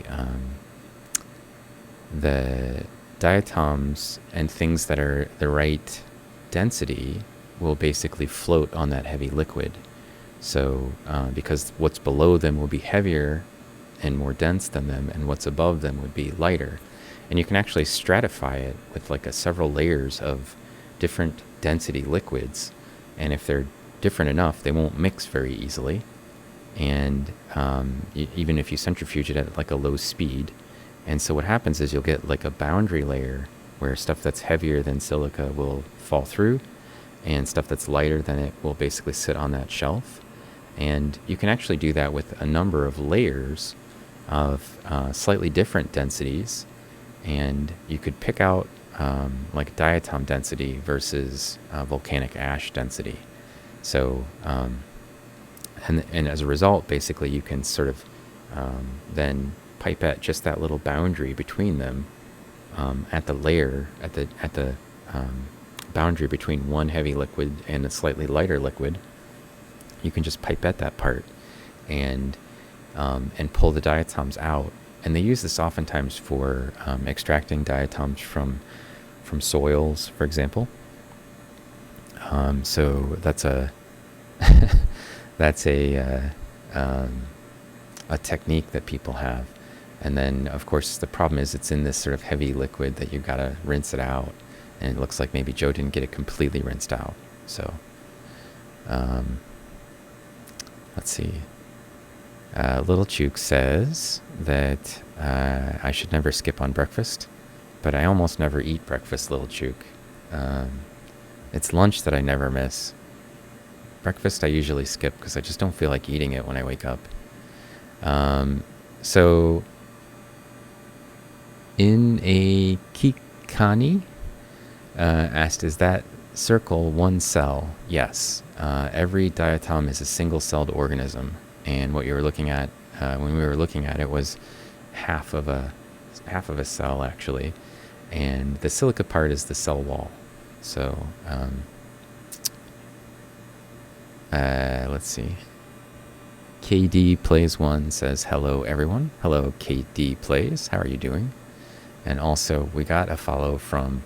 diatoms and things that are the right density will basically float on that heavy liquid. So because what's below them will be heavier and more dense than them, and what's above them would be lighter. And you can actually stratify it with like several layers of different density liquids. And if they're different enough, they won't mix very easily. and even if you centrifuge it at like a low speed. And so what happens is you'll get like a boundary layer where stuff that's heavier than silica will fall through, and stuff that's lighter than it will basically sit on that shelf. And you can actually do that with a number of layers of slightly different densities, and you could pick out like diatom density versus volcanic ash density. So and as a result, basically you can sort of then pipette just that little boundary between them at the layer, at the boundary between one heavy liquid and a slightly lighter liquid. You can just pipette that part and pull the diatoms out. And they use this oftentimes for extracting diatoms from soils, for example. So that's a that's a technique that people have. And then, of course, the problem is it's in this sort of heavy liquid that you've got to rinse it out. And it looks like maybe Joe didn't get it completely rinsed out. So, let's see. Little Chook says that I should never skip on breakfast, but I almost never eat breakfast, Little Chook. It's lunch that I never miss. Breakfast I usually skip because I just don't feel like eating it when I wake up. So, in a Kikani asked, is that circle one cell? Yes. Every diatom is a single-celled organism, and what you were looking at when we were looking at it was half of a cell actually, and the silica part is the cell wall. So let's see. KD Plays 1 says, hello everyone. Hello KD Plays, how are you doing? And also we got a follow from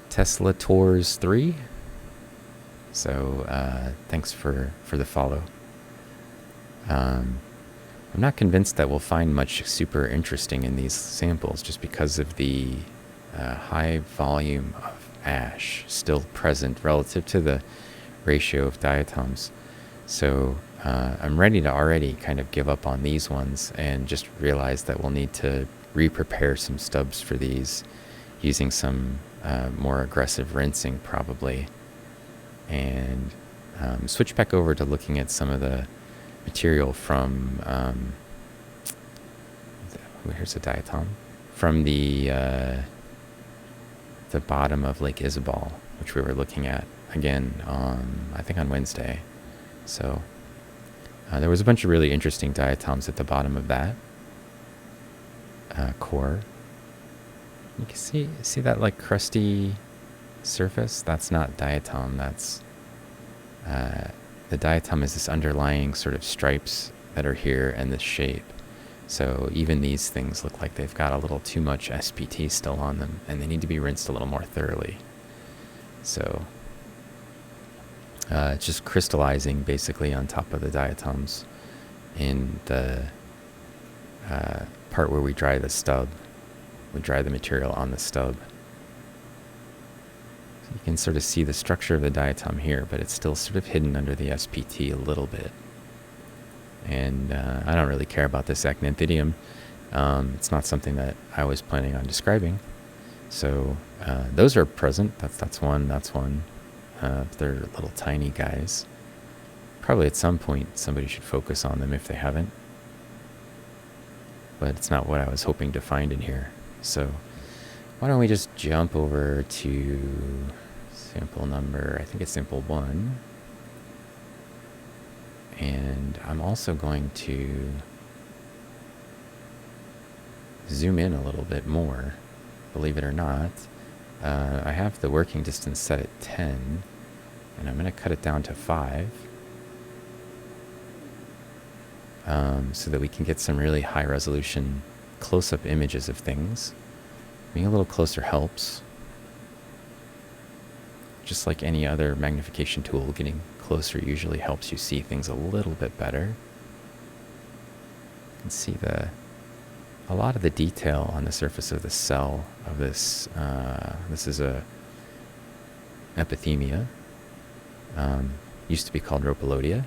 Tesla Tours 3. So thanks for the follow. I'm not convinced that we'll find much super interesting in these samples just because of the high volume of ash still present relative to the ratio of diatoms. So I'm ready to already kind of give up on these ones and just realize that we'll need to re-prepare some stubs for these using some more aggressive rinsing probably, and switch back over to looking at some of the material from here's a diatom from the bottom of Lake Isabel, which we were looking at again on, I think, on Wednesday. So there was a bunch of really interesting diatoms at the bottom of that core. You can see that like crusty surface. That's not diatom. That's the diatom is this underlying sort of stripes that are here and this shape. So even these things look like they've got a little too much SPT still on them, and they need to be rinsed a little more thoroughly. So it's just crystallizing basically on top of the diatoms in the part where we dry the stub. We dry the material on the stub. So you can sort of see the structure of the diatom here, but it's still sort of hidden under the SPT a little bit. And I don't really care about this acanthidium. It's not something that I was planning on describing. So those are present. That's one. They're little tiny guys. Probably at some point somebody should focus on them if they haven't. But it's not what I was hoping to find in here. So why don't we just jump over to sample number, I think it's sample 1. And I'm also going to zoom in a little bit more, believe it or not. I have the working distance set at 10, and I'm going to cut it down to 5 so that we can get some really high resolution close-up images of things. Being a little closer helps. Just like any other magnification tool, getting closer usually helps you see things a little bit better. You can see a lot of the detail on the surface of the cell of this. This is a epithemia. Used to be called Rhopalodia.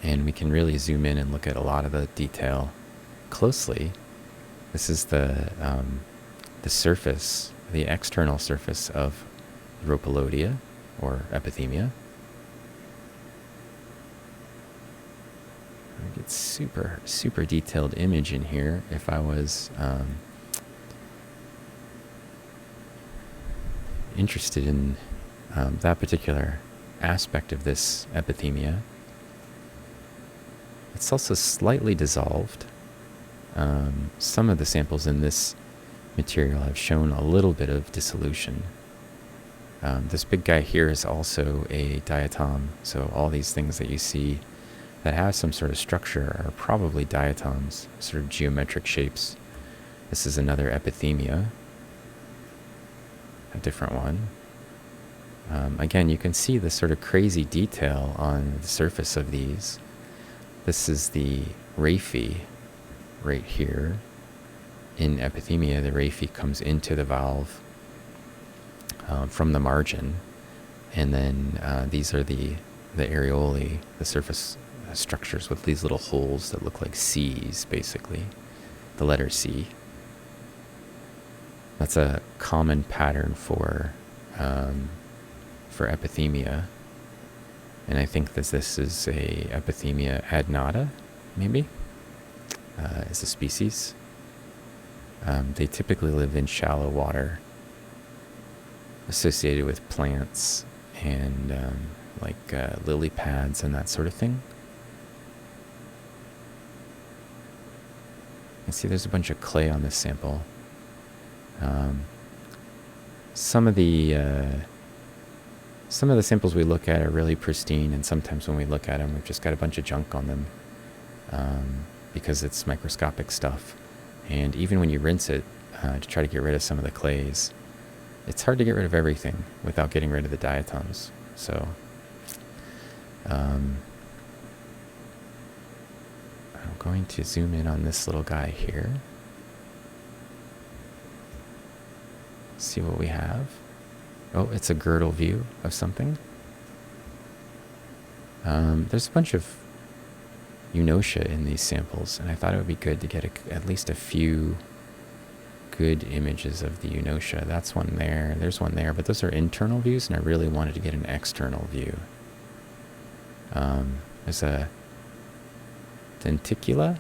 And we can really zoom in and look at a lot of the detail closely. This is the surface, the external surface of Rhopalodia, or epithemia. I get super, super detailed image in here. If I was interested in that particular aspect of this epithemia. It's also slightly dissolved. Some of the samples in this material have shown a little bit of dissolution. This big guy here is also a diatom, so all these things that you see that have some sort of structure are probably diatoms, sort of geometric shapes. This is another epithemia, a different one. Again, you can see the sort of crazy detail on the surface of these. This is the raphe right here. In epithemia, the raphe comes into the valve from the margin, and then these are the areolae, the surface structures with these little holes that look like C's, basically, the letter C. That's a common pattern for epithemia, and I think that this is a epithemia adnata, maybe, is a species. They typically live in shallow water, associated with plants and like lily pads and that sort of thing. You can see there's a bunch of clay on this sample. Some of the samples we look at are really pristine, and sometimes when we look at them, we've just got a bunch of junk on them because it's microscopic stuff. And even when you rinse it to try to get rid of some of the clays, it's hard to get rid of everything without getting rid of the diatoms. So I'm going to zoom in on this little guy here. See what we have. Oh, it's a girdle view of something. There's a bunch of eunocia in these samples, and I thought it would be good to get at least a few good images of the eunocia. That's one there, there's one there, but those are internal views, and I really wanted to get an external view. There's a denticula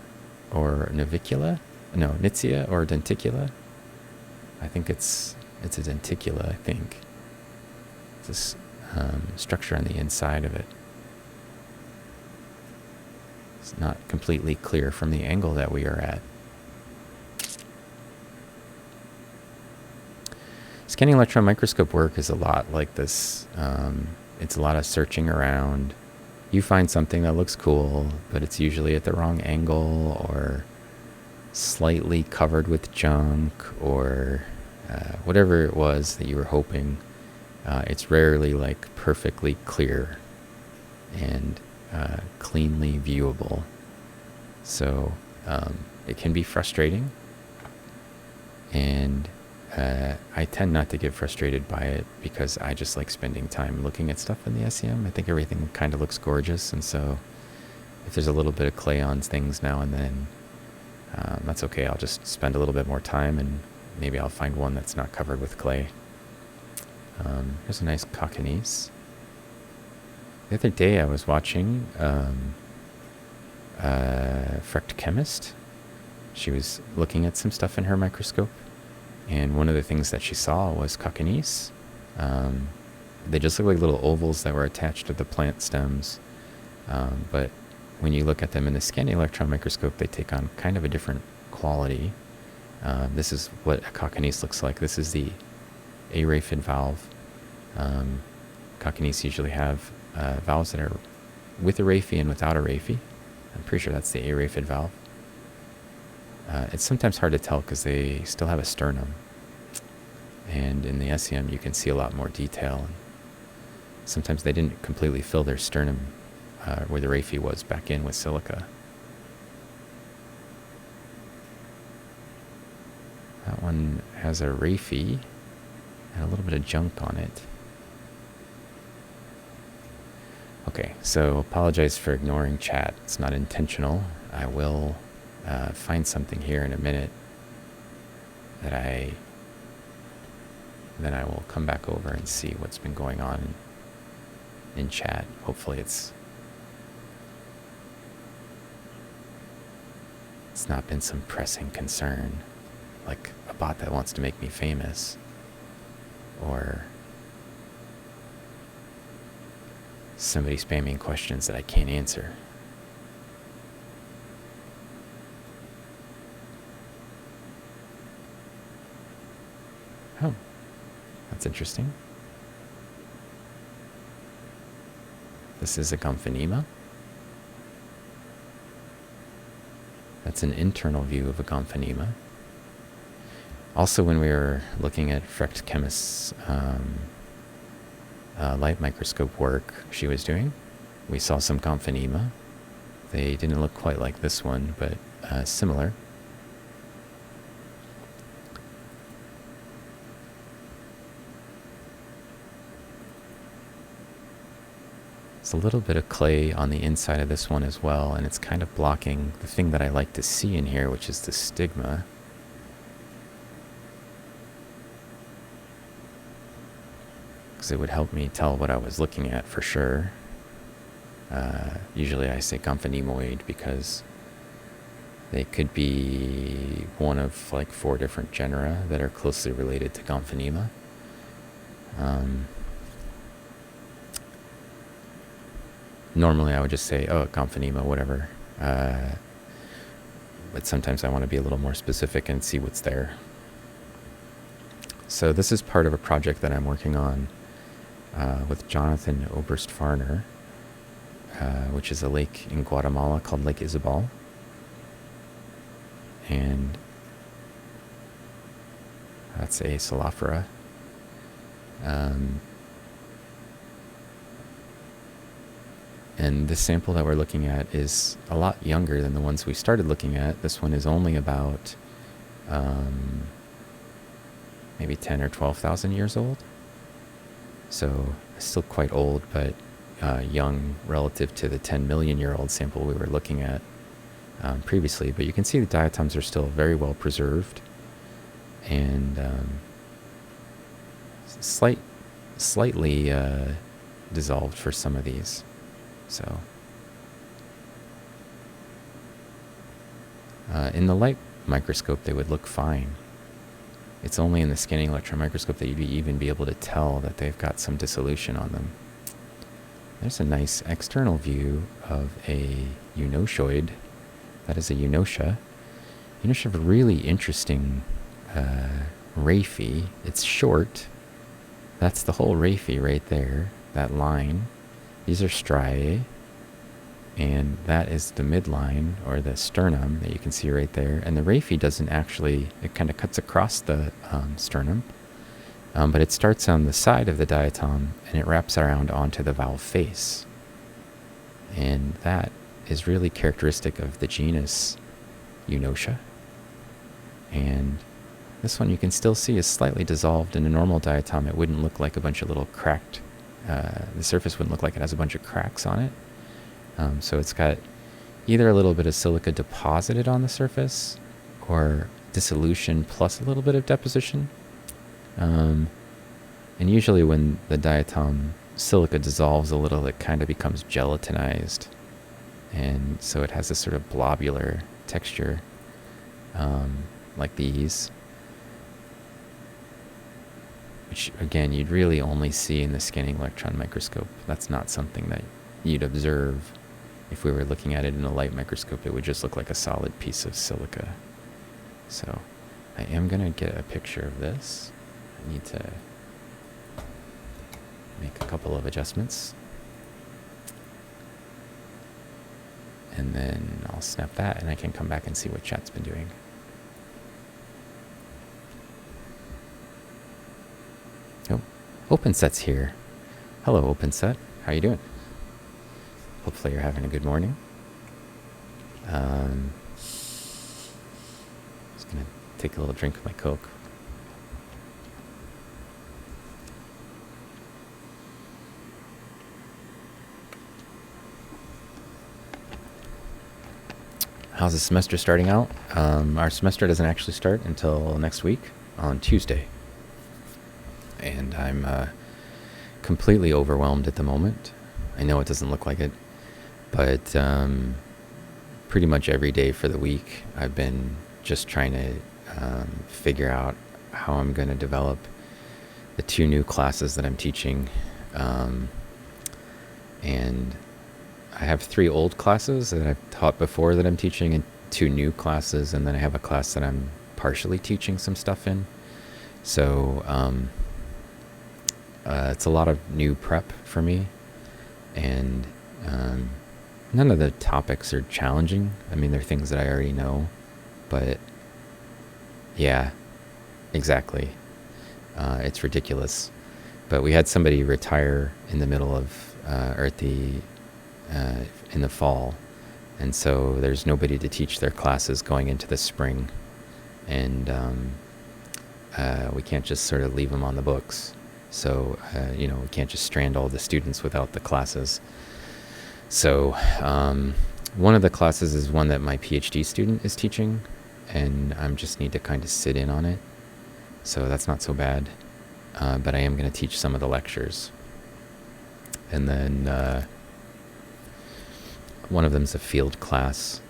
or navicula, no, nitzia or denticula. I think it's a denticula, I think. It's this structure on the inside of it. It's not completely clear from the angle that we are at. Scanning electron microscope work is a lot like this. It's a lot of searching around. You find something that looks cool, but it's usually at the wrong angle or slightly covered with junk or whatever it was that you were hoping. It's rarely like perfectly clear and cleanly viewable. So it can be frustrating, and I tend not to get frustrated by it because I just like spending time looking at stuff in the SEM. I think everything kind of looks gorgeous, and so if there's a little bit of clay on things now and then, that's okay. I'll just spend a little bit more time, and maybe I'll find one that's not covered with clay. Here's a nice cockanice. The other day I was watching Frecht Chemist. She was looking at some stuff in her microscope, and one of the things that she saw was cockanice. They just look like little ovals that were attached to the plant stems, but when you look at them in the scanning electron microscope, they take on kind of a different quality. This is what a cockanice looks like. This is the araphid valve. Cockanice usually have valves that are with a raphe and without a raphe. I'm pretty sure that's the araphid valve. It's sometimes hard to tell because they still have a sternum. And in the SEM, you can see a lot more detail. Sometimes they didn't completely fill their sternum where the raphe was back in with silica. That one has a raphe and a little bit of junk on it. Okay, so apologize for ignoring chat. It's not intentional. I will find something here in a minute that then I will come back over and see what's been going on in chat. Hopefully it's not been some pressing concern, like a bot that wants to make me famous, or somebody spamming questions that I can't answer. Oh, that's interesting. This is a Gomphanema. That's an internal view of a Gomphanema. Also, when we were looking at Frecht Chemist's light microscope work she was doing, we saw some Gomphanema. They didn't look quite like this one, but similar. There's a little bit of clay on the inside of this one as well, and it's kind of blocking the thing that I like to see in here, which is the stigma. Because it would help me tell what I was looking at for sure. Usually I say Gomphanemoid because they could be one of like 4 different genera that are closely related to Gomphanema. Normally I would just say, oh, Gomphanema, whatever. But sometimes I want to be a little more specific and see what's there. So this is part of a project that I'm working on with Jonathan Oberst-Farner, which is a lake in Guatemala called Lake Isabel. And that's a Salafra. And this sample that we're looking at is a lot younger than the ones we started looking at. This one is only about maybe 10 or 12,000 years old. So still quite old, but young relative to the 10 million year old sample we were looking at previously. But you can see the diatoms are still very well preserved and slightly dissolved for some of these. So in the light microscope, they would look fine. It's only in the scanning electron microscope that you'd even be able to tell that they've got some dissolution on them. There's a nice external view of a eunochoid. That is a eunotia. Eunotia have a really interesting raphe. It's short. That's the whole raphe right there, that line. These are striae, and that is the midline, or the sternum, that you can see right there. And the raphe doesn't actually, it kind of cuts across the sternum, but it starts on the side of the diatom, and it wraps around onto the valve face. And that is really characteristic of the genus Eunotia. And this one you can still see is slightly dissolved. In a normal diatom, it wouldn't look like a bunch of little cracked, the surface wouldn't look like it has a bunch of cracks on it. So it's got either a little bit of silica deposited on the surface or dissolution plus a little bit of deposition. And usually when the diatom silica dissolves a little, it kind of becomes gelatinized. And so it has this sort of blobular texture, like these, which again, you'd really only see in the scanning electron microscope. That's not something that you'd observe. If we were looking at it in a light microscope, it would just look like a solid piece of silica. So I am going to get a picture of this. I need to make a couple of adjustments. And then I'll snap that and I can come back and see what chat's been doing. Oh, OpenSet's here. Hello, OpenSet. How you doing? Hopefully you're having a good morning. Just gonna take a little drink of my Coke. How's the semester starting out? Our semester doesn't actually start until next week on Tuesday. And I'm completely overwhelmed at the moment. I know it doesn't look like it, but pretty much every day for the week, I've been just trying to figure out how I'm going to develop the 2 new classes that I'm teaching. And I have 3 old classes that I've taught before that I'm teaching, and 2 new classes, and then I have a class that I'm partially teaching some stuff in. So it's a lot of new prep for me, and none of the topics are challenging. I mean, they're things that I already know, but yeah, exactly. It's ridiculous. But we had somebody retire in the middle of, or at the, in the fall. And so there's nobody to teach their classes going into the spring. And we can't just sort of leave them on the books. So, we can't just strand all the students without the classes. So one of the classes is one that my PhD student is teaching, and I just need to kind of sit in on it. So that's not so bad. But I am going to teach some of the lectures. And then one of them's a field class.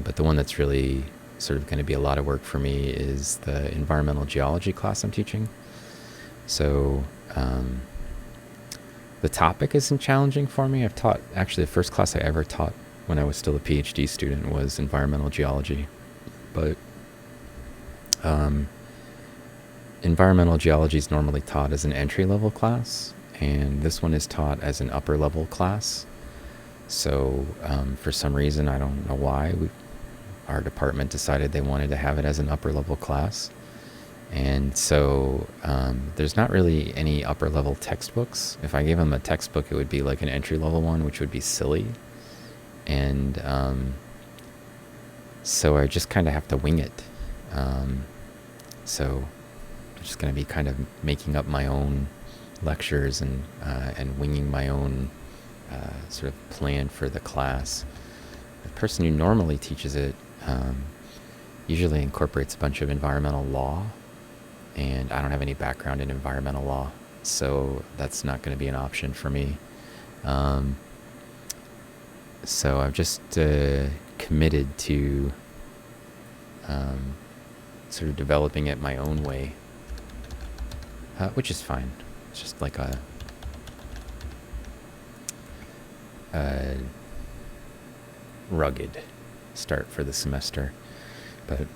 But the one that's really sort of going to be a lot of work for me is the environmental geology class I'm teaching. So the topic isn't challenging for me. I've taught, actually the first class I ever taught when I was still a PhD student was environmental geology. But environmental geology is normally taught as an entry-level class, and this one is taught as an upper-level class. So for some reason, I don't know why, our department decided they wanted to have it as an upper-level class. And so there's not really any upper-level textbooks. If I gave them a textbook, it would be like an entry-level one, which would be silly. And so I just kind of have to wing it. So I'm just going to be kind of making up my own lectures and winging my own sort of plan for the class. The person who normally teaches it usually incorporates a bunch of environmental law, and I don't have any background in environmental law, so that's not going to be an option for me. So I've just committed to sort of developing it my own way, which is fine. It's just like a rugged start for the semester. But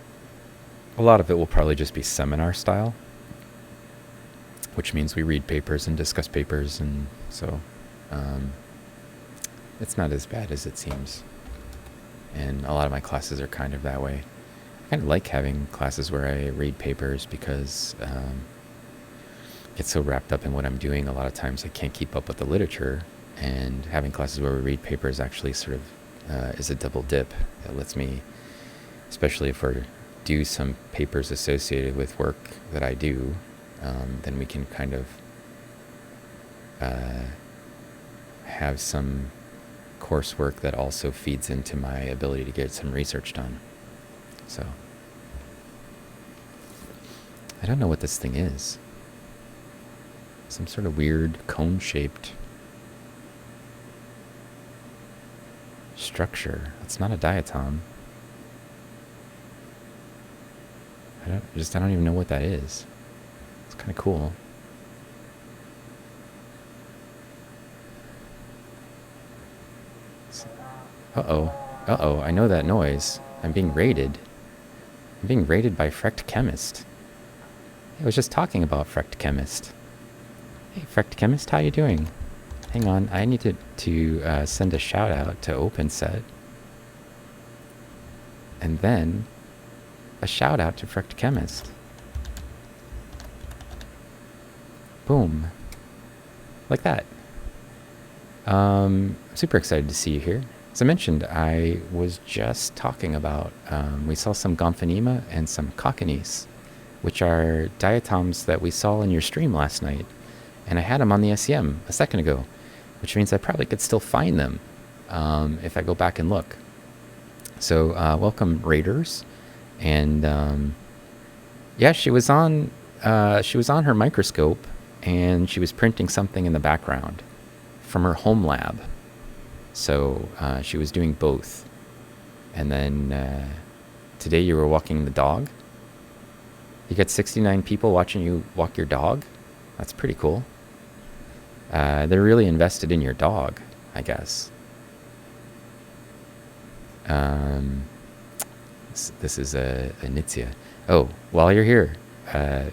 a lot of it will probably just be seminar style, which means we read papers and discuss papers, and so it's not as bad as it seems. And a lot of my classes are kind of that way. I kind of like having classes where I read papers because I get so wrapped up in what I'm doing, a lot of times I can't keep up with the literature, and having classes where we read papers actually sort of is a double dip. It lets me, especially if we're do some papers associated with work that I do, then we can kind of have some coursework that also feeds into my ability to get some research done. So I don't know what this thing is. Some sort of weird cone-shaped structure. It's not a diatom. I don't even know what that is. It's kind of cool. Uh-oh, I know that noise. I'm being raided. I'm being raided by Frecht Chemist. I was just talking about Frecht Chemist. Hey, Frecht Chemist, how you doing? Hang on, I need to send a shout out to OpenSet. And then a shout out to Frecht Chemist. Boom. Like that. I'm super excited to see you here. As I mentioned, I was just talking about, we saw some Gomphanema and some Cockanies, which are diatoms that we saw in your stream last night. And I had them on the SEM a second ago, which means I probably could still find them if I go back and look. So welcome, Raiders. And yeah, she was on her microscope, and she was printing something in the background from her home lab. So she was doing both. And then today you were walking the dog. You got 69 people watching you walk your dog. That's pretty cool. They're really invested in your dog, I guess. Um, this is a Nitzia. Oh, while you're here,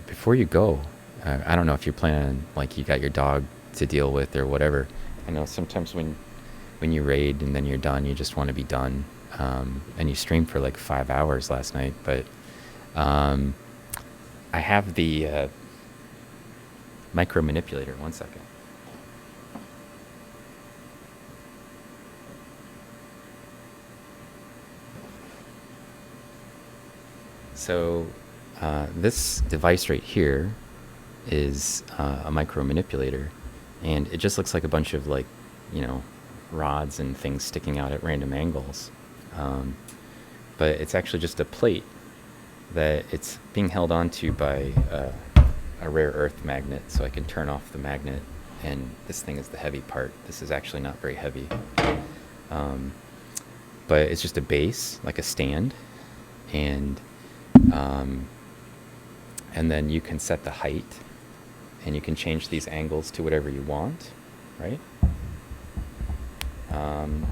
before you go, I don't know if you're planning, like, you got your dog to deal with or whatever. I know sometimes when you raid and then you're done, you just want to be done. And you streamed for like 5 hours last night, but um, I have the micro manipulator. 1 second. So this device right here is a micro manipulator, and it just looks like a bunch of, like, you know, rods and things sticking out at random angles. Um, but it's actually just a plate that it's being held onto by a rare earth magnet, so I can turn off the magnet, and this thing is the heavy part. This is actually not very heavy. Um, but it's just a base, like a stand, and um, and then you can set the height, and you can change these angles to whatever you want, right? Um,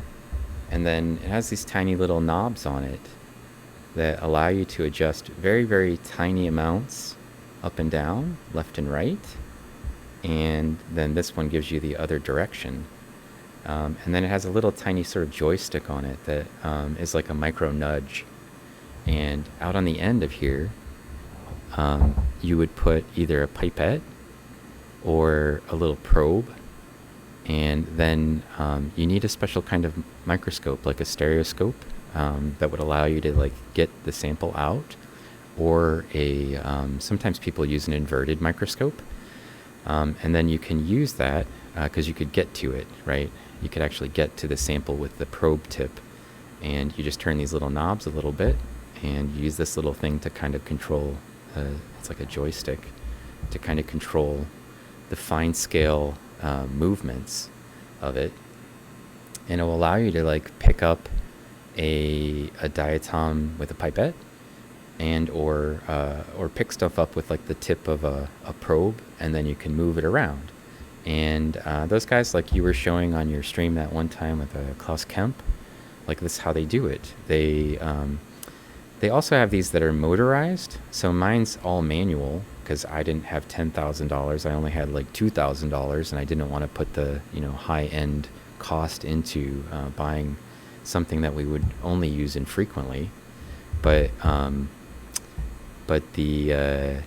and then it has these tiny little knobs on it that allow you to adjust very, very tiny amounts up and down, left and right. And then this one gives you the other direction. And then it has a little tiny sort of joystick on it that is like a micro nudge. And out on the end of here, you would put either a pipette or a little probe. And then you need a special kind of microscope, like a stereoscope, that would allow you to, like, get the sample out, or a sometimes people use an inverted microscope, and then you can use that because you could get to it, right? You could actually get to the sample with the probe tip, and you just turn these little knobs a little bit, and you use this little thing to kind of control. It's like a joystick to kind of control the fine scale movements of it, and it will allow you to, like, pick up a diatom with a pipette, and or pick stuff up with, like, the tip of a probe, and then you can move it around. And those guys, like you were showing on your stream that one time with Klaus Kemp, like, this is how they do it. They also have these that are motorized. So mine's all manual because I didn't have $10,000. I only had like $2,000, and I didn't want to put the, you know, high-end cost into buying something that we would only use infrequently. But the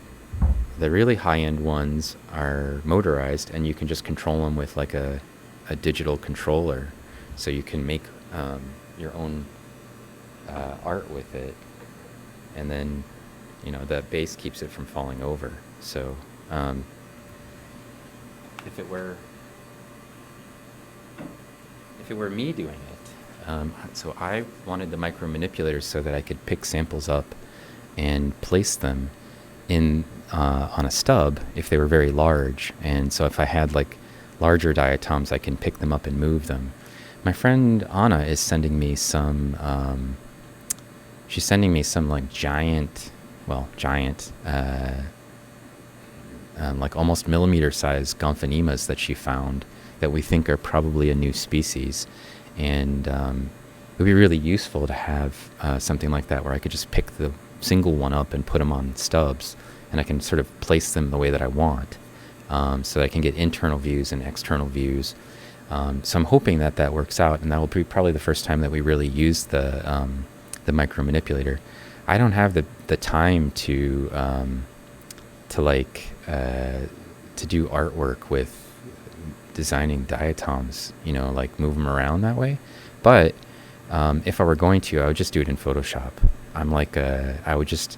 really high-end ones are motorized, and you can just control them with, like, a digital controller, so you can make your own art with it, and then, you know, the base keeps it from falling over. So if it were me doing it, so I wanted the micro manipulators so that I could pick samples up and place them in on a stub if they were very large. And so if I had, like, larger diatoms, I can pick them up and move them. My friend Anna is sending me some she's sending me some, like, giant, like almost millimeter sized gomphonemas that she found that we think are probably a new species. And it would be really useful to have something like that where I could just pick the single one up and put them on stubs, and I can sort of place them the way that I want, so that I can get internal views and external views. So I'm hoping that that works out, and that will be probably the first time that we really use the micro manipulator. I don't have the time to do artwork with designing diatoms, you know, like, move them around that way. But if I were going to, I would just do it in Photoshop. I'm like, I would just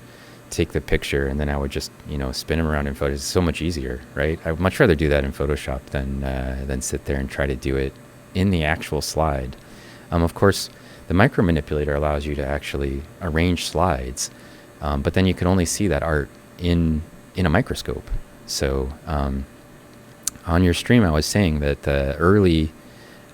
take the picture, and then I would just, you know, spin them around in Photoshop. It's so much easier, right? I would much rather do that in Photoshop than sit there and try to do it in the actual slide. Of course, The micro manipulator allows you to actually arrange slides, but then you can only see that art in a microscope. So on your stream, I was saying that the early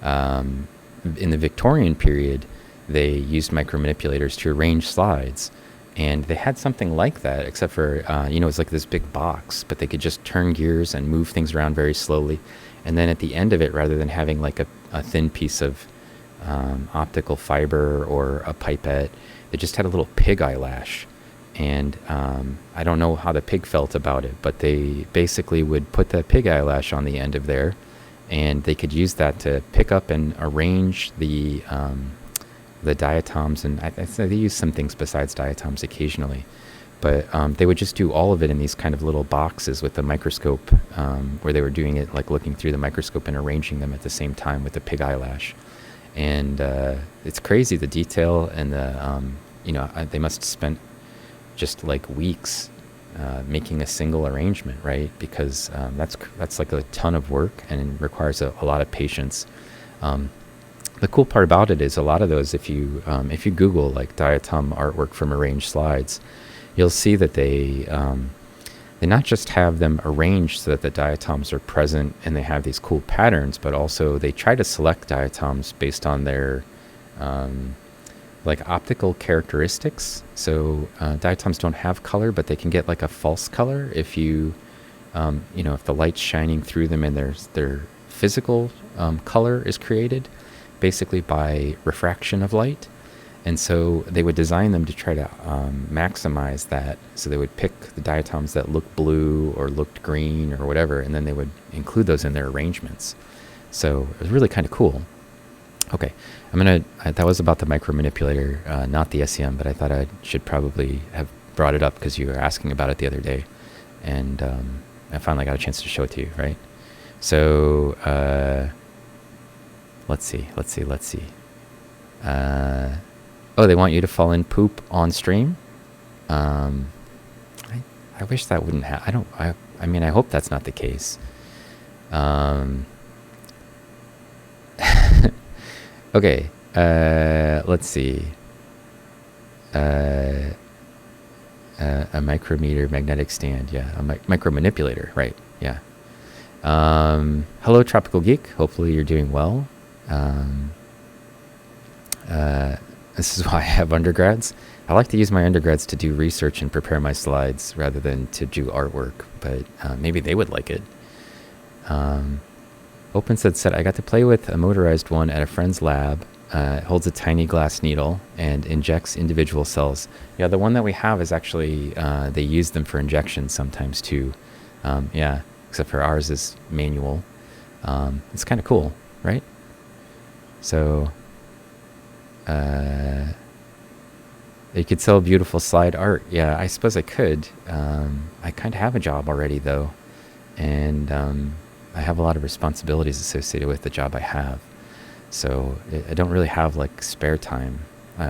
in the Victorian period, they used micro manipulators to arrange slides, and they had something like that, except for it's like this big box, but they could just turn gears and move things around very slowly. And then at the end of it, rather than having like a thin piece of optical fiber or a pipette, they just had a little pig eyelash. And I don't know how the pig felt about it, but they basically would put the pig eyelash on the end of there, and they could use that to pick up and arrange the diatoms. And I they use some things besides diatoms occasionally, but they would just do all of it in these kind of little boxes with the microscope, where they were doing it like looking through the microscope and arranging them at the same time with the pig eyelash. And it's crazy, the detail and the they must have spent just like weeks making a single arrangement, right? Because that's like a ton of work and requires a lot of patience. The cool part about it is a lot of those, if you Google like diatom artwork from arranged slides, you'll see that they not just have them arranged so that the diatoms are present and they have these cool patterns, but also they try to select diatoms based on their like optical characteristics. So diatoms don't have color, but they can get like a false color if if the light's shining through them and their physical color is created basically by refraction of light. And so they would design them to try to maximize that. So they would pick the diatoms that looked blue or looked green or whatever, and then they would include those in their arrangements. So it was really kind of cool. Okay, that was about the micro manipulator, not the SEM, but I thought I should probably have brought it up because you were asking about it the other day, and I finally got a chance to show it to you, right? So let's see. Oh, they want you to fall in poop on stream. I wish that wouldn't happen. I mean, I hope that's not the case. Okay, let's see. A micrometer magnetic stand, yeah. A micro manipulator, right, yeah. Hello, Tropical Geek. Hopefully you're doing well. This is why I have undergrads. I like to use my undergrads to do research and prepare my slides rather than to do artwork, but maybe they would like it. OpenSet said, I got to play with a motorized one at a friend's lab. It holds a tiny glass needle and injects individual cells. Yeah, the one that we have is actually, they use them for injections sometimes too. Yeah, except for ours is manual. It's kind of cool, right? So, you could sell beautiful slide art. Yeah, I suppose I could. I kind of have a job already though. And I have a lot of responsibilities associated with the job I have. So I don't really have like spare time.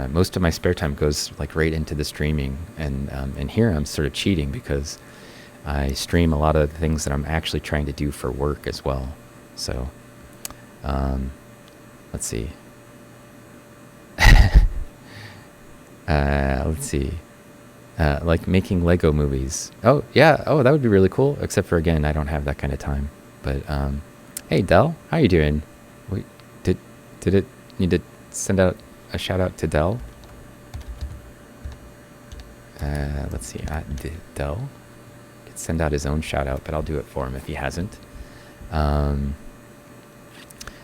Most of my spare time goes like right into the streaming. And here I'm sort of cheating because I stream a lot of the things that I'm actually trying to do for work as well. So let's see. Let's see. Like making Lego movies. Oh, yeah. Oh, that would be really cool. Except for, again, I don't have that kind of time. But, hey, Dell, how you doing? Wait, did it need to send out a shout out to Dell? Let's see. Dell could send out his own shout out, but I'll do it for him if he hasn't.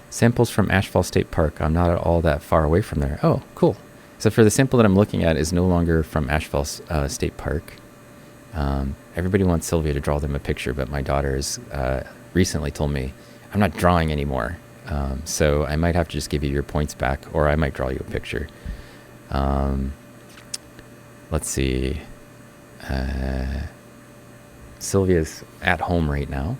Samples from Ashfall State Park. I'm not at all that far away from there. Oh, cool. So for the sample that I'm looking at is no longer from Ashfall State Park. Everybody wants Sylvia to draw them a picture, but my daughter has recently told me I'm not drawing anymore. So I might have to just give you your points back, or I might draw you a picture. Let's see. Sylvia's at home right now.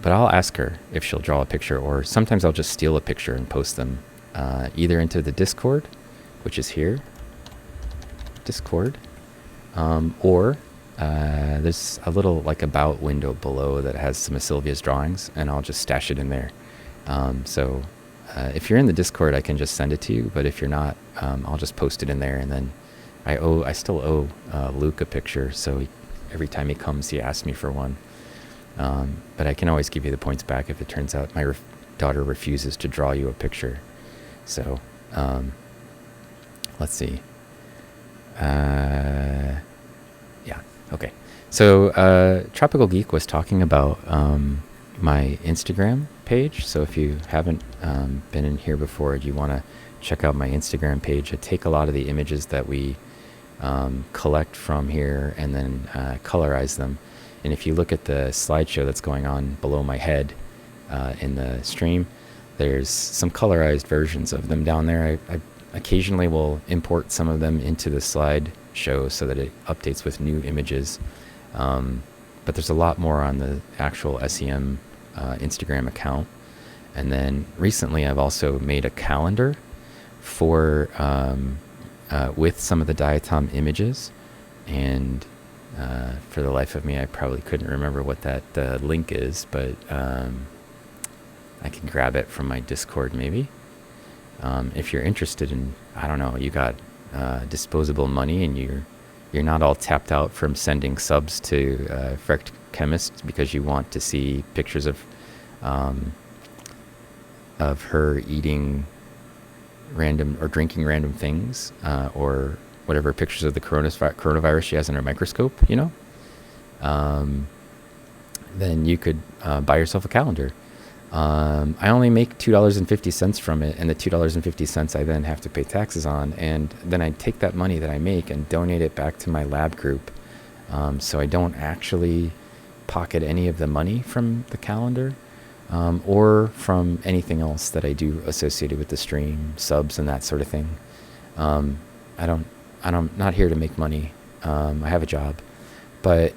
But I'll ask her if she'll draw a picture, or sometimes I'll just steal a picture and post them either into the Discord, which is here, Discord, or there's a little like about window below that has some of Sylvia's drawings, and I'll just stash it in there. So If you're in the Discord, I can just send it to you. But if you're not, I'll just post it in there. And then I still owe Luke a picture. So every time he comes, he asks me for one. But I can always give you the points back if it turns out my daughter refuses to draw you a picture. So let's see. Yeah. Okay. So Tropical Geek was talking about my Instagram page. So if you haven't been in here before, you want to check out my Instagram page. I take a lot of the images that we collect from here and then colorize them. And if you look at the slideshow that's going on below my head in the stream, there's some colorized versions of them down there. I occasionally will import some of them into the slideshow so that it updates with new images. But there's a lot more on the actual SEM Instagram account. And then recently I've also made a calendar for with some of the diatom images. And for the life of me, I probably couldn't remember what that link is, but I can grab it from my Discord maybe. If you're interested in, I don't know, you got disposable money and you're not all tapped out from sending subs to Frecht Chemist because you want to see pictures of her eating random or drinking random things, or whatever pictures of the coronavirus she has in her microscope, you know, then you could buy yourself a calendar. I only make $2.50 from it, and the $2.50 I then have to pay taxes on, and then I take that money that I make and donate it back to my lab group. So I don't actually pocket any of the money from the calendar, or from anything else that I do associated with the stream, subs and that sort of thing. I'm not here to make money. I have a job, but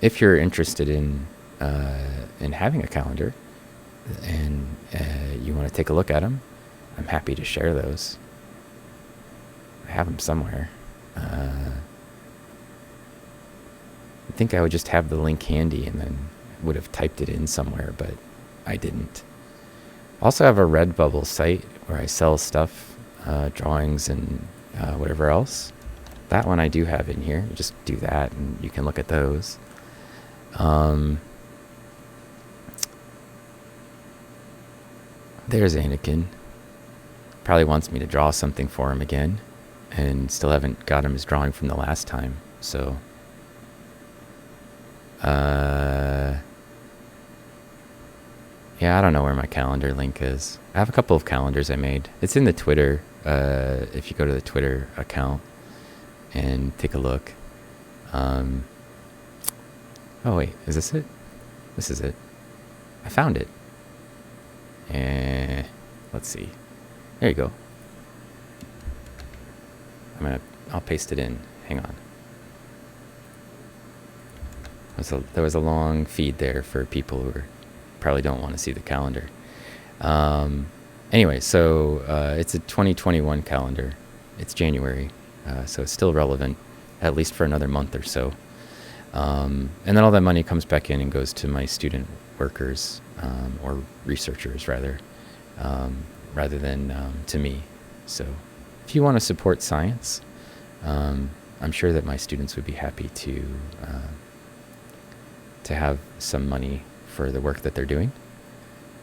if you're interested in having a calendar and you want to take a look at them, I'm happy to share those. I have them somewhere. I think I would just have the link handy and then would have typed it in somewhere, but I didn't. Also have a Redbubble site where I sell stuff, drawings and whatever else. That one I do have in here. You just do that and you can look at those. There's Anakin. Probably wants me to draw something for him again, and still haven't got him his drawing from the last time. So, yeah, I don't know where my calendar link is. I have a couple of calendars I made. It's in the Twitter. If you go to the Twitter account and take a look. Oh wait, is this it? This is it. I found it. Let's see. There you go. I'll paste it in. Hang on. There was a long feed there for people who probably don't want to see the calendar. Anyway, so it's a 2021 calendar. It's January, so it's still relevant, at least for another month or so. And then all that money comes back in and goes to my student workers, or researchers rather than to me. So if you want to support science, I'm sure that my students would be happy to have some money for the work that they're doing,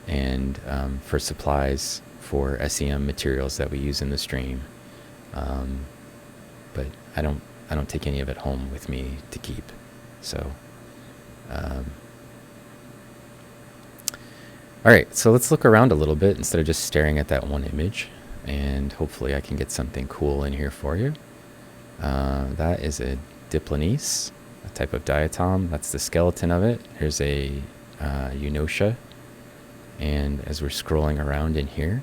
and for supplies for SEM materials that we use in the stream. But I don't take any of it home with me to keep. So, all right, so let's look around a little bit instead of just staring at that one image, and hopefully I can get something cool in here for you. That is a Diplonis, a type of diatom. That's the skeleton of it. Here's a Eunotia, and as we're scrolling around in here,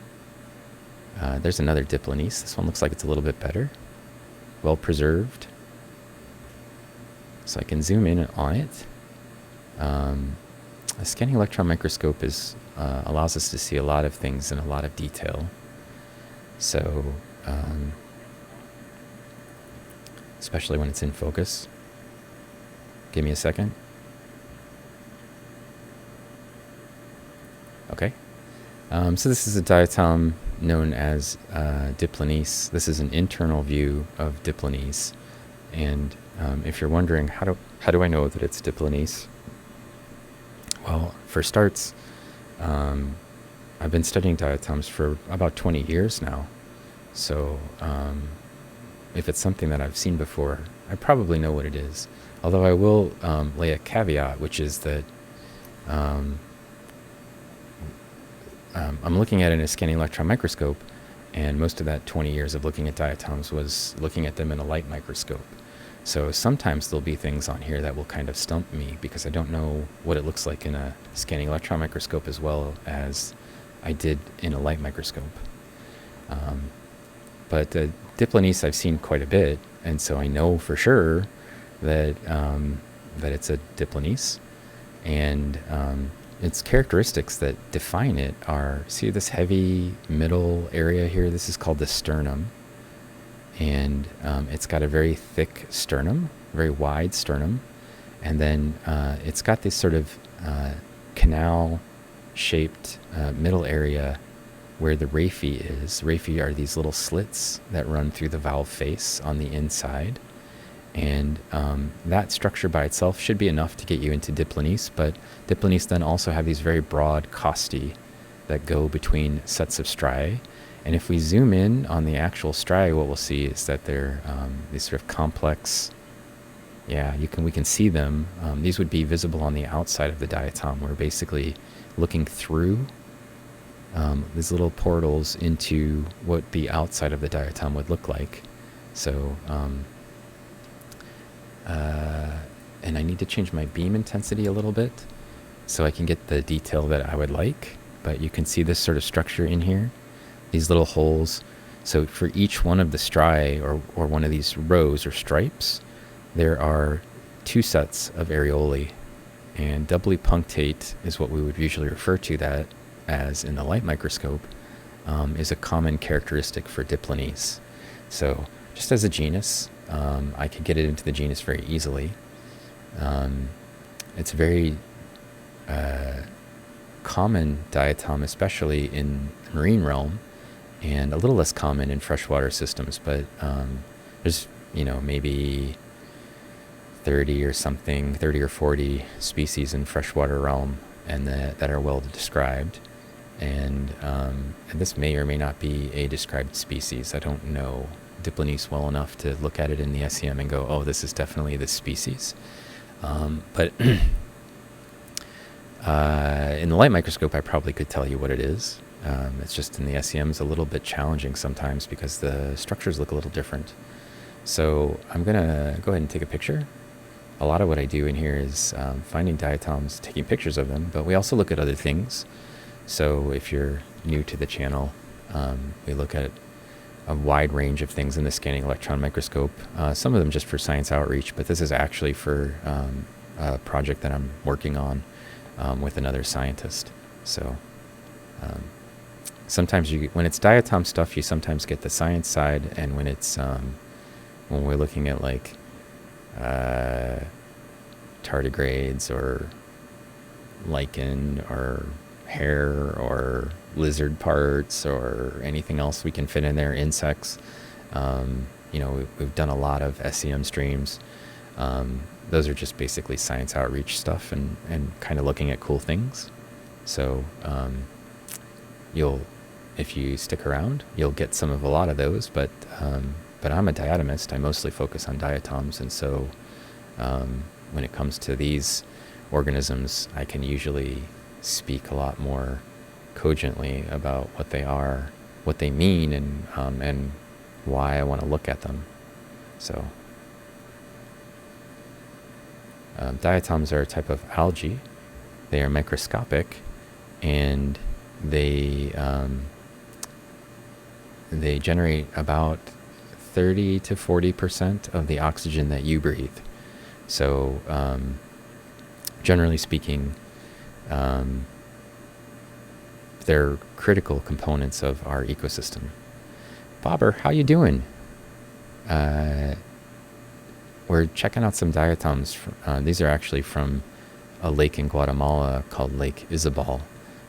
there's another Diplonis. This one looks like it's a little bit better, well preserved. So I can zoom in on it. A scanning electron microscope allows us to see a lot of things in a lot of detail. So, especially when it's in focus. Give me a second. So this is a diatom known as Diplanese. This is an internal view of Diplanese. And if you're wondering, how do I know that it's Diplanese? Well, for starts, I've been studying diatoms for about 20 years now. So if it's something that I've seen before, I probably know what it is. Although I will lay a caveat, which is that I'm looking at it in a scanning electron microscope, and most of that 20 years of looking at diatoms was looking at them in a light microscope. So sometimes there'll be things on here that will kind of stump me because I don't know what it looks like in a scanning electron microscope as well as I did in a light microscope. But Diplanese I've seen quite a bit, and so I know for sure that that it's a Diplanese, and its characteristics that define it are, see this heavy middle area here? This is called the sternum, and it's got a very thick sternum, very wide sternum, and then it's got this sort of canal-shaped middle area where the raphe is. Raphe are these little slits that run through the valve face on the inside. And that structure by itself should be enough to get you into Diplanese, but Diplanese then also have these very broad costae that go between sets of striae. And if we zoom in on the actual striae, what we'll see is that they're these sort of complex, we can see them. These would be visible on the outside of the diatom. We're basically looking through these little portals into what the outside of the diatom would look like. So, and I need to change my beam intensity a little bit so I can get the detail that I would like. But you can see this sort of structure in here, these little holes. So for each one of the striae or one of these rows or stripes, there are 2 sets of areolae, and doubly punctate is what we would usually refer to that as in the light microscope, is a common characteristic for Diplanese. So just as a genus, I could get it into the genus very easily. It's very common diatom, especially in the marine realm, and a little less common in freshwater systems, but there's, maybe 30 or 40 species in freshwater realm and that are well described. And this may or may not be a described species. I don't know Diplanese well enough to look at it in the SEM and go, oh, this is definitely this species. But in the light microscope, I probably could tell you what it is. It's just in the SEM is a little bit challenging sometimes because the structures look a little different. So I'm going to go ahead and take a picture. A lot of what I do in here is finding diatoms, taking pictures of them, but we also look at other things. So if you're new to the channel, we look at a wide range of things in the scanning electron microscope, some of them just for science outreach, but this is actually for a project that I'm working on with another scientist. So sometimes when it's diatom stuff, you sometimes get the science side, and when it's when we're looking at like tardigrades or lichen or hair or lizard parts or anything else we can fit in there, insects. We've done a lot of SEM streams. Those are just basically science outreach stuff and kind of looking at cool things. So if you stick around, you'll get some of a lot of those, but I'm a diatomist. I mostly focus on diatoms, and so when it comes to these organisms, I can usually speak a lot more cogently about what they are, what they mean, and why I want to look at them. So diatoms are a type of algae. They are microscopic, and they generate about 30 to 40% of the oxygen that you breathe. So generally speaking, they're critical components of our ecosystem. Bobber, how you doing? We're checking out some diatoms. These are actually from a lake in Guatemala called Lake Izabal.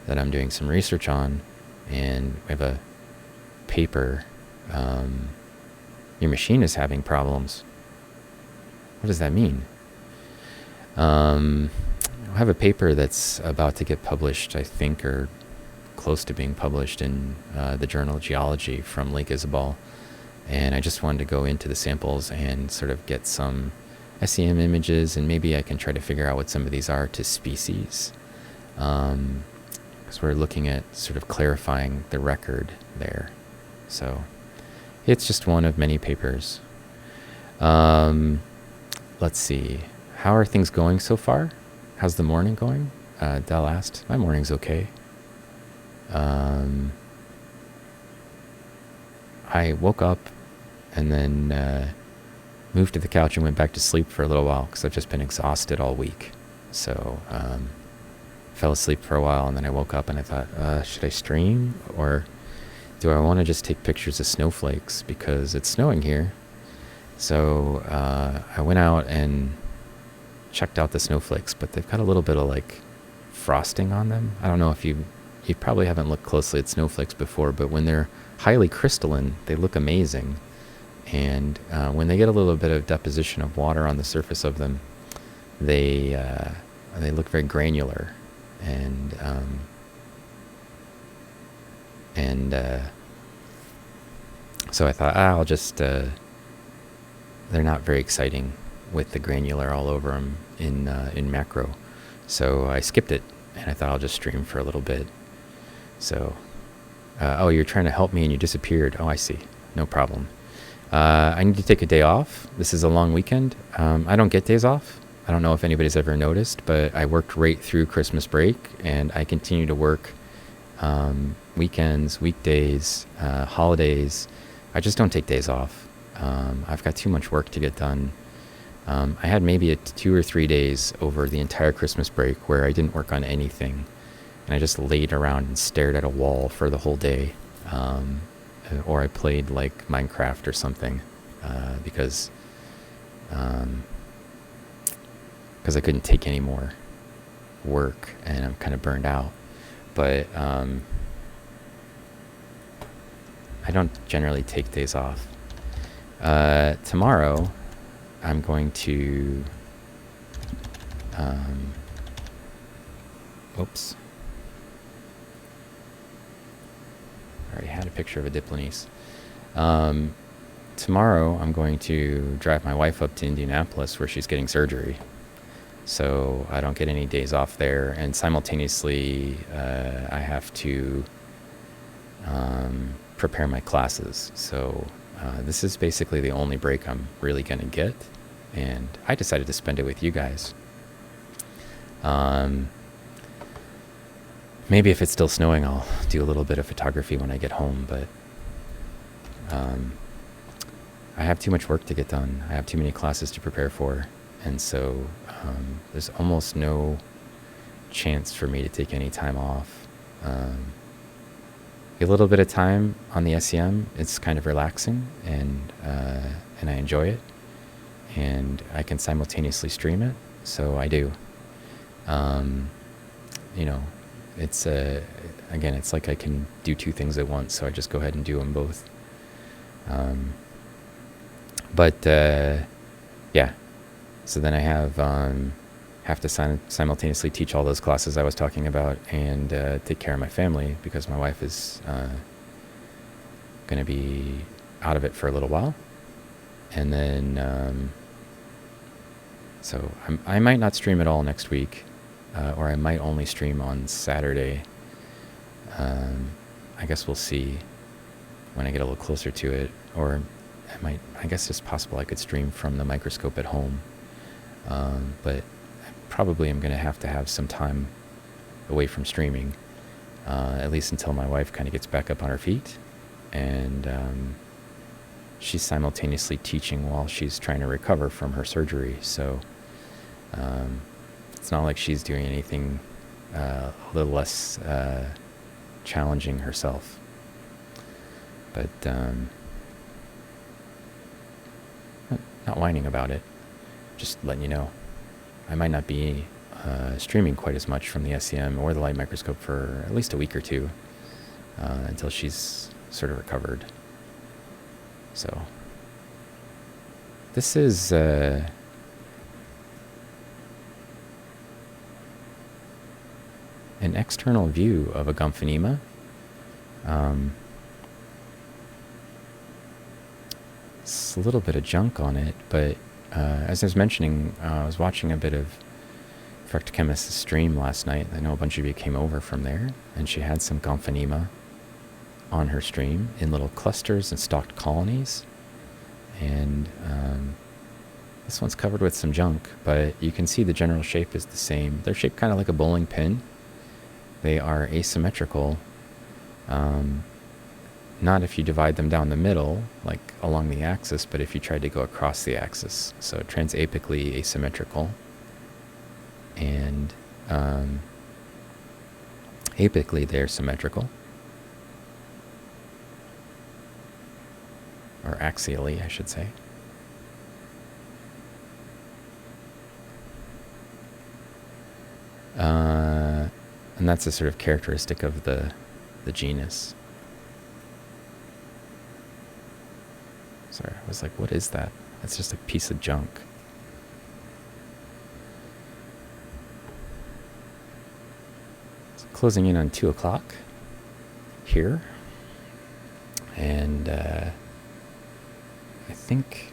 that I'm doing some research on, and we have a paper. Your machine is having problems. What does that mean? I have a paper that's about to get published, I think, or close to being published in the Journal of Geology from Lake Isabel. And I just wanted to go into the samples and sort of get some SEM images, and maybe I can try to figure out what some of these are to species. Because we're looking at sort of clarifying the record there. So it's just one of many papers. Let's see. How are things going so far? How's the morning going? Dell asked. My morning's okay. I woke up and then moved to the couch and went back to sleep for a little while because I've just been exhausted all week. So fell asleep for a while, and then I woke up and I thought, should I stream, or do I want to just take pictures of snowflakes because it's snowing here? So I went out and checked out the snowflakes, but they've got a little bit of like frosting on them. I don't know if you probably haven't looked closely at snowflakes before, but when they're highly crystalline, they look amazing. And when they get a little bit of deposition of water on the surface of them, they look very granular. And so I thought, I'll just, they're not very exciting with the granular all over them in macro. So I skipped it, and I thought I'll just stream for a little bit. So, oh, you're trying to help me and you disappeared. Oh, I see. No problem. I need to take a day off. This is a long weekend. I don't get days off. I don't know if anybody's ever noticed, but I worked right through Christmas break, and I continue to work weekends, weekdays, holidays. I just don't take days off. I've got too much work to get done. I had maybe 2 or 3 days over the entire Christmas break where I didn't work on anything, and I just laid around and stared at a wall for the whole day. Or I played like Minecraft or something, because I couldn't take any more work, and I'm kind of burned out. But I don't generally take days off. Tomorrow, I'm going to, oops. I already had a picture of a Diplonis. Tomorrow, I'm going to drive my wife up to Indianapolis where she's getting surgery. So I don't get any days off there. And simultaneously, I have to prepare my classes. So this is basically the only break I'm really going to get. And I decided to spend it with you guys. Maybe if it's still snowing, I'll do a little bit of photography when I get home, but I have too much work to get done. I have too many classes to prepare for, and so there's almost no chance for me to take any time off. A little bit of time on the SEM, it's kind of relaxing, and I enjoy it, and I can simultaneously stream it, so I do. It's again, it's like I can do 2 things at once, so I just go ahead and do them both. Yeah. So then I have to simultaneously teach all those classes I was talking about, and take care of my family, because my wife is going to be out of it for a little while, and then so I might not stream at all next week. Or I might only stream on Saturday. I guess we'll see when I get a little closer to it. Or I guess it's possible I could stream from the microscope at home. But I probably am going to have some time away from streaming, at least until my wife kind of gets back up on her feet. And she's simultaneously teaching while she's trying to recover from her surgery. So it's not like she's doing anything a little less challenging herself. But not whining about it. Just letting you know. I might not be streaming quite as much from the SEM or the light microscope for at least a week or two until she's sort of recovered. So this is an external view of a Gumphonema. It's a little bit of junk on it, but as I was mentioning, I was watching a bit of Fructochemist's stream last night. I know a bunch of you came over from there, and she had some Gumphonema on her stream in little clusters and stalked colonies. And this one's covered with some junk, but you can see the general shape is the same. They're shaped kind of like a bowling pin. They are asymmetrical. Not if you divide them down the middle, like along the axis, but if you tried to go across the axis. So transapically asymmetrical. And apically they're symmetrical. Or axially, I should say. And that's a sort of characteristic of the genus. Sorry, I was like, what is that? That's just a piece of junk. It's closing in on 2 o'clock here. And I think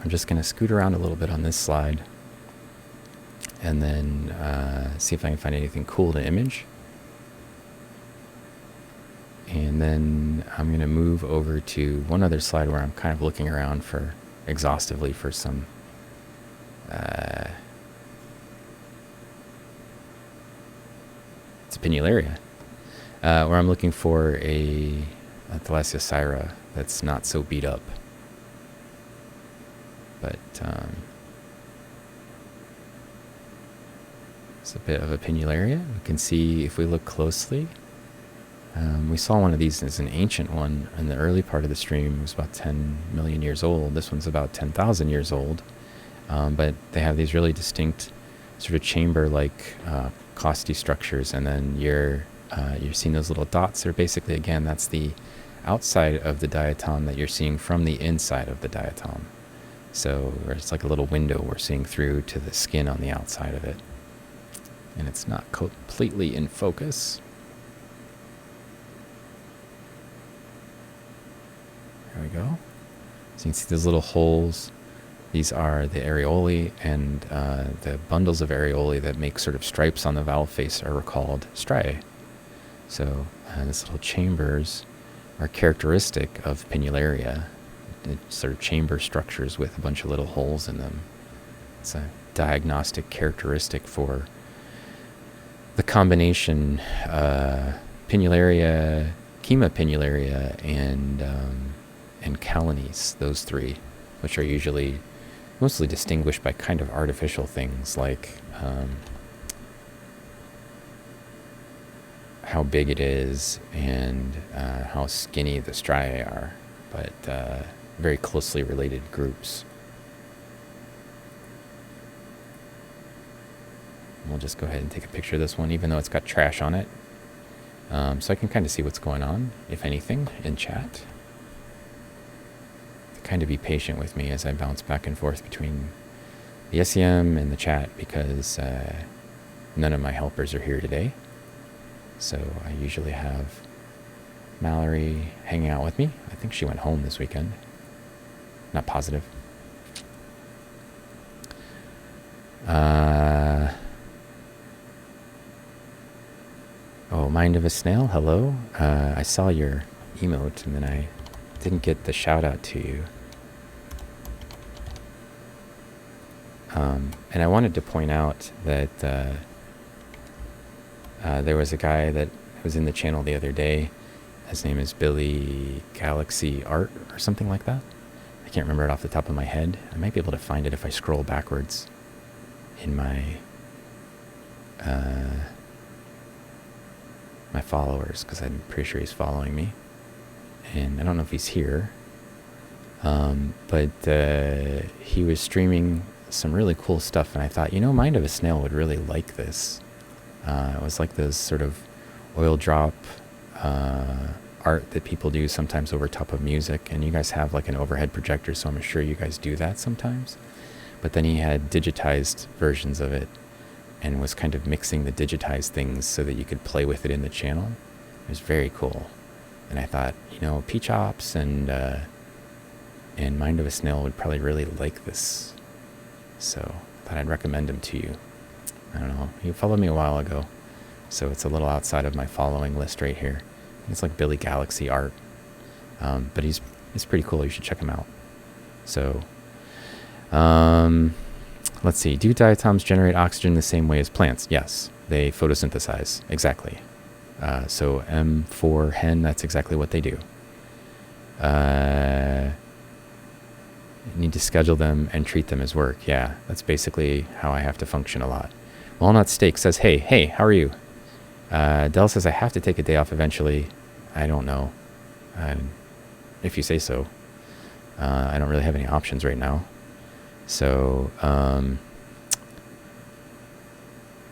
I'm just going to scoot around a little bit on this slide and then see if I can find anything cool to image. And then I'm going to move over to one other slide where I'm kind of looking around for exhaustively for some it's Pinularia, where I'm looking for a Thalassiocyra that's not so beat up. But it's a bit of a Pinularia. We can see if we look closely. We saw one of these as an ancient one in the early part of the stream. It was about 10 million years old. This one's about 10,000 years old. But they have these really distinct sort of chamber-like costy structures. And then you're seeing those little dots. They're basically, again, that's the outside of the diatom that you're seeing from the inside of the diatom. So it's like a little window we're seeing through to the skin on the outside of it. And it's not completely in focus. There we go. So you can see those little holes. These are the areolae, and the bundles of areolae that make sort of stripes on the valve face are called striae. So these little chambers are characteristic of Pinularia. It's sort of chamber structures with a bunch of little holes in them. It's a diagnostic characteristic for the combination Pinularia, Chemopinularia, and Calanies, those three, which are usually mostly distinguished by kind of artificial things like how big it is and how skinny the striae are, but very closely related groups. We'll just go ahead and take a picture of this one, even though it's got trash on it. So I can kind of see what's going on, if anything, in chat. Kind of be patient with me as I bounce back and forth between the SEM and the chat because none of my helpers are here today. So I usually have Mallory hanging out with me. I think she went home this weekend. Not positive. Oh, Mind of a Snail, hello. I saw your emote and then I didn't get the shout out to you. And I wanted to point out that there was a guy that was in the channel the other day. His name is Billy Galaxy Art or something like that. I can't remember it off the top of my head. I might be able to find it if I scroll backwards in my my followers, because I'm pretty sure he's following me. And I don't know if he's here, but he was streaming some really cool stuff, and I thought, Mind of a Snail would really like this. It was like those sort of oil drop art that people do sometimes over top of music, and you guys have like an overhead projector, so I'm sure you guys do that sometimes. But then he had digitized versions of it and was kind of mixing the digitized things so that you could play with it in the channel. It was very cool. And I thought, P-Chops and Mind of a Snail would probably really like this. So I thought I'd recommend him to you. I don't know. He followed me a while ago, so it's a little outside of my following list right here. It's like Billy Galaxy art. But he's pretty cool. You should check him out. So, let's see. Do diatoms generate oxygen the same way as plants? Yes. They photosynthesize. Exactly. So M4 hen, that's exactly what they do. You need to schedule them and treat them as work. Yeah, that's basically how I have to function a lot. Walnut Steak says, hey, how are you? Dell says, I have to take a day off eventually. I don't know. If you say so. I don't really have any options right now. So,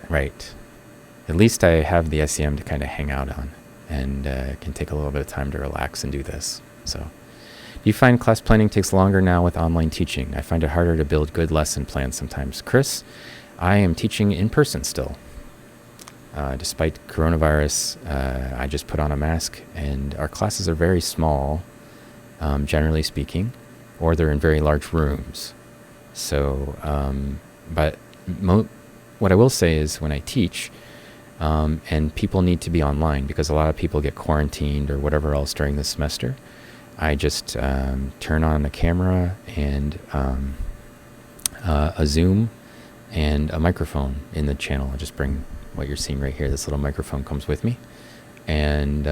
right. At least I have the SEM to kind of hang out on, and can take a little bit of time to relax and do this. So, do you find class planning takes longer now with online teaching? I find it harder to build good lesson plans sometimes. Chris, I am teaching in person still. Despite coronavirus, I just put on a mask, and our classes are very small, generally speaking, or they're in very large rooms. So, but what I will say is when I teach, and people need to be online because a lot of people get quarantined or whatever else during the semester, I just turn on a camera and a Zoom and a microphone in the channel. I just bring what you're seeing right here. This little microphone comes with me, and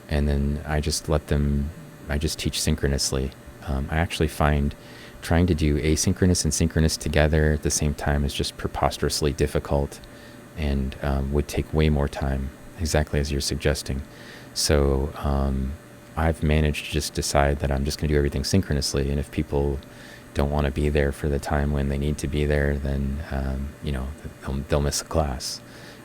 then I just teach synchronously. I actually find trying to do asynchronous and synchronous together at the same time is just preposterously difficult, and would take way more time, exactly as you're suggesting. So I've managed to just decide that I'm just going to do everything synchronously, and if people don't want to be there for the time when they need to be there, then they'll miss a class.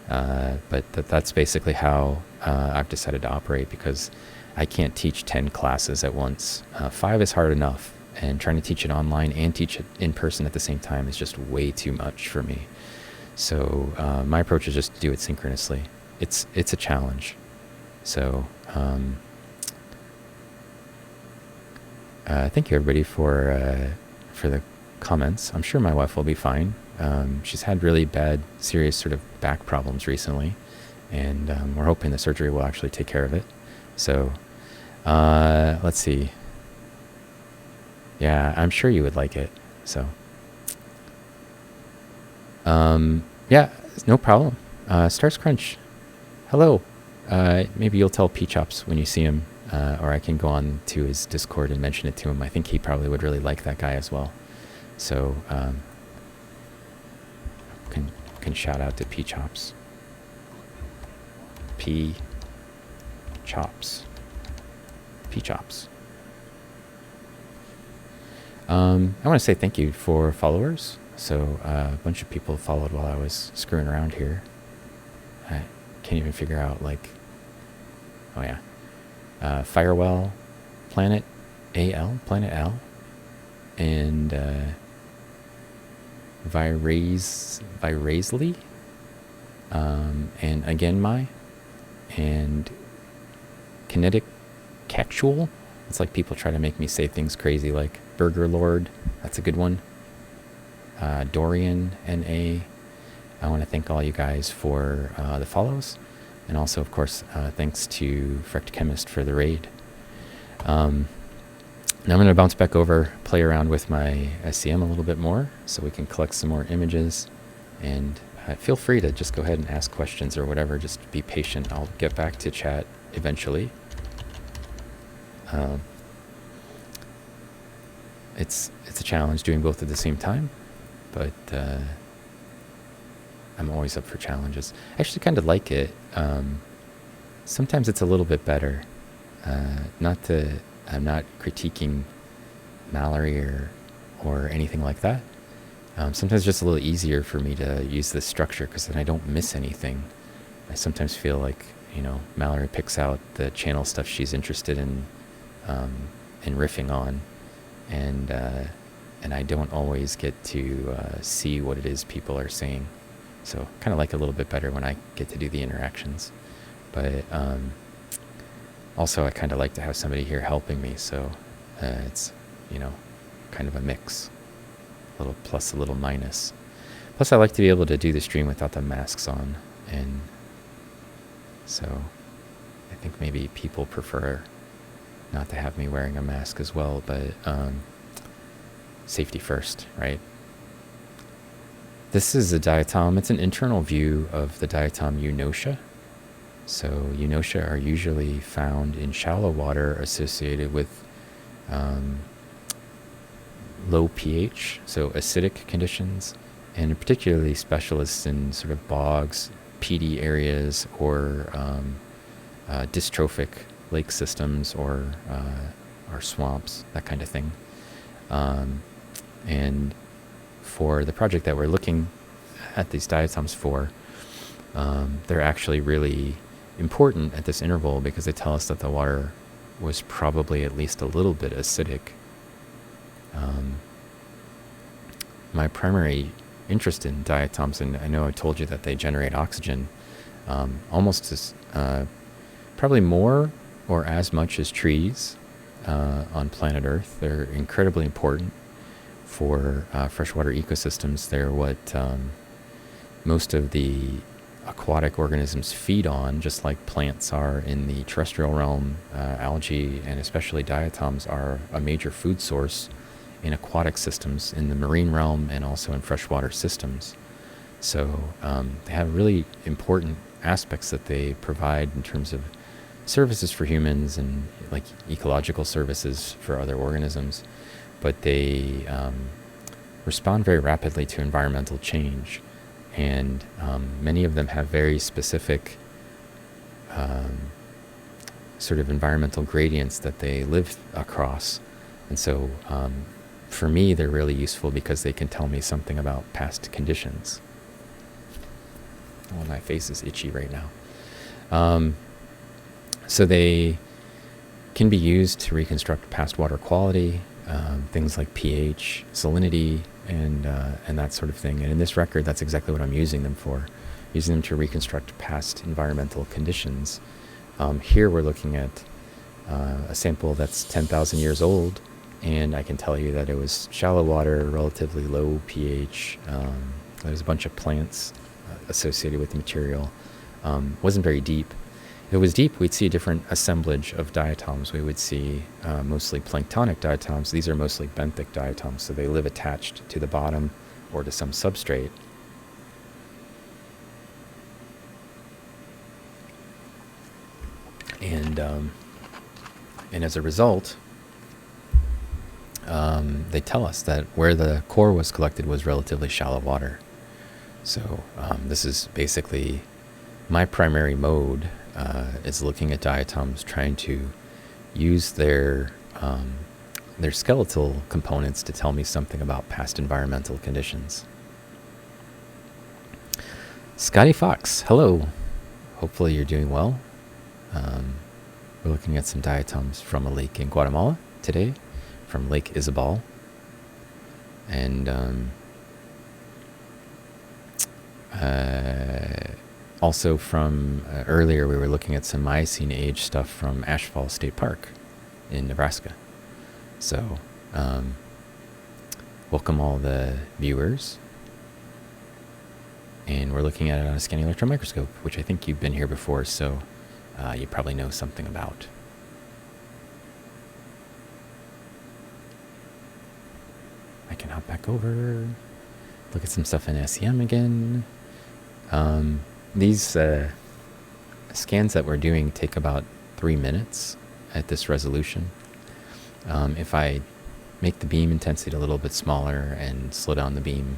But that's basically how I've decided to operate, because I can't teach 10 classes at once. 5 is hard enough, and trying to teach it online and teach it in person at the same time is just way too much for me. So my approach is just to do it synchronously. It's a challenge. So thank you everybody for the comments. I'm sure my wife will be fine. She's had really bad, serious sort of back problems recently, and we're hoping the surgery will actually take care of it. So let's see. Yeah, I'm sure you would like it. So yeah, no problem. Stars Crunch, hello. Maybe you'll tell P-Chops when you see him, or I can go on to his Discord and mention it to him. I think he probably would really like that guy as well. So can shout out to P-Chops. P-Chops. P-Chops. I want to say thank you for followers. So a bunch of people followed while I was screwing around here. I can't even figure out, like, oh yeah, Firewell, Planet Al, and Virasely, and again and Kinetic Cactual. It's like people try to make me say things crazy, like Burger Lord. That's a good one. Dorian N.A. I want to thank all you guys for the follows. And also, of course, thanks to Frecht Chemist for the raid. Now I'm going to bounce back over, play around with my SEM a little bit more so we can collect some more images. And feel free to just go ahead and ask questions or whatever. Just be patient. I'll get back to chat eventually. It's a challenge doing both at the same time, but I'm always up for challenges. I actually kind of like it. Sometimes it's a little bit better. I'm not critiquing Mallory or anything like that, Sometimes just a little easier for me to use this structure because then I don't miss anything. I sometimes feel like, Mallory picks out the channel stuff she's interested um, in riffing on, and I don't always get to see what it is people are saying. So kind of like a little bit better when I get to do the interactions. But also I kind of like to have somebody here helping me. So it's, kind of a mix. A little plus, a little minus. Plus I like to be able to do the stream without the masks on. And so I think maybe people prefer not to have me wearing a mask as well, but safety first, right? This is a diatom. It's an internal view of the diatom Eunotia. So Eunotia are usually found in shallow water associated with low pH, so acidic conditions, and particularly specialists in sort of bogs, peaty areas, or dystrophic lake systems, or swamps, that kind of thing. And for the project that we're looking at these diatoms for, they're actually really important at this interval because they tell us that the water was probably at least a little bit acidic. My primary interest in diatoms, and I know I told you that they generate oxygen, almost as probably more or as much as trees on planet Earth. They're incredibly important for freshwater ecosystems. They're what most of the aquatic organisms feed on, just like plants are in the terrestrial realm. Algae, and especially diatoms, are a major food source in aquatic systems, in the marine realm, and also in freshwater systems. So they have really important aspects that they provide in terms of services for humans and like ecological services for other organisms. But they respond very rapidly to environmental change. And many of them have very specific sort of environmental gradients that they live across. And so for me, they're really useful because they can tell me something about past conditions. Oh, my face is itchy right now. So they can be used to reconstruct past water quality, things like pH, salinity, and that sort of thing. And in this record, that's exactly what I'm using them for, using them to reconstruct past environmental conditions. Here we're looking at a sample that's 10,000 years old, and I can tell you that it was shallow water, relatively low pH. There's a bunch of plants associated with the material. Wasn't very deep. If it was deep, we'd see a different assemblage of diatoms. We would see mostly planktonic diatoms. These are mostly benthic diatoms, so they live attached to the bottom or to some substrate. And as a result, they tell us that where the core was collected was relatively shallow water. So this is basically my primary mode. Is looking at diatoms, trying to use their skeletal components to tell me something about past environmental conditions. Scotty Fox, hello. Hopefully you're doing well. We're looking at some diatoms from a lake in Guatemala today, from Lake Isabel. And also from earlier, we were looking at some Miocene-age stuff from Ashfall State Park in Nebraska. So welcome all the viewers. And we're looking at it on a scanning electron microscope, which I think you've been here before, so you probably know something about. I can hop back over, look at some stuff in SEM again. These scans that we're doing take about 3 minutes at this resolution. If I make the beam intensity a little bit smaller and slow down the beam,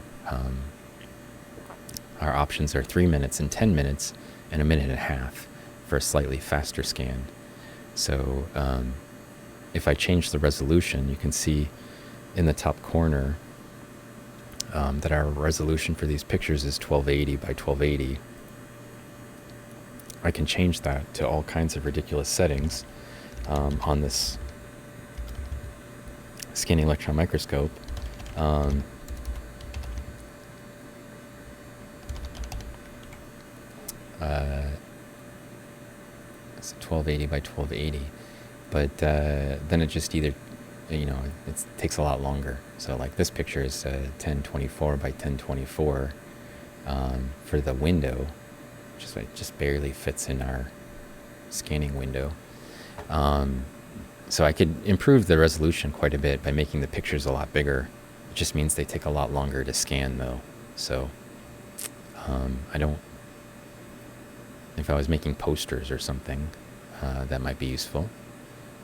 our options are 3 minutes and 10 minutes and 1.5 minutes for a slightly faster scan. So if I change the resolution, you can see in the top corner that our resolution for these pictures is 1280 by 1280, I can change that to all kinds of ridiculous settings on this scanning electron microscope. It's 1280 by 1280, but then it just either, it takes a lot longer. So like this picture is 1024 by 1024 for the window, just barely fits in our scanning window. So I could improve the resolution quite a bit by making the pictures a lot bigger. It just means they take a lot longer to scan though. So I don't, if I was making posters or something, that might be useful,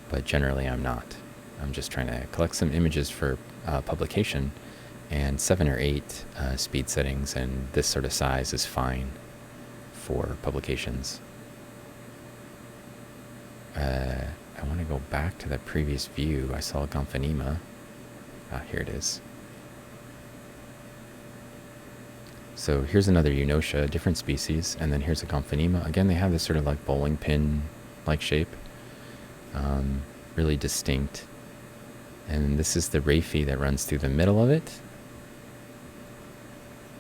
but generally I'm not. I'm just trying to collect some images for publication, and 7 or 8 speed settings and this sort of size is fine for publications. I want to go back to the previous view. I saw Gomphanema. Here it is. So here's another Eunotia, different species, and then here's a Gomphanema. Again, they have this sort of like bowling pin-like shape, really distinct. And this is the raphe that runs through the middle of it.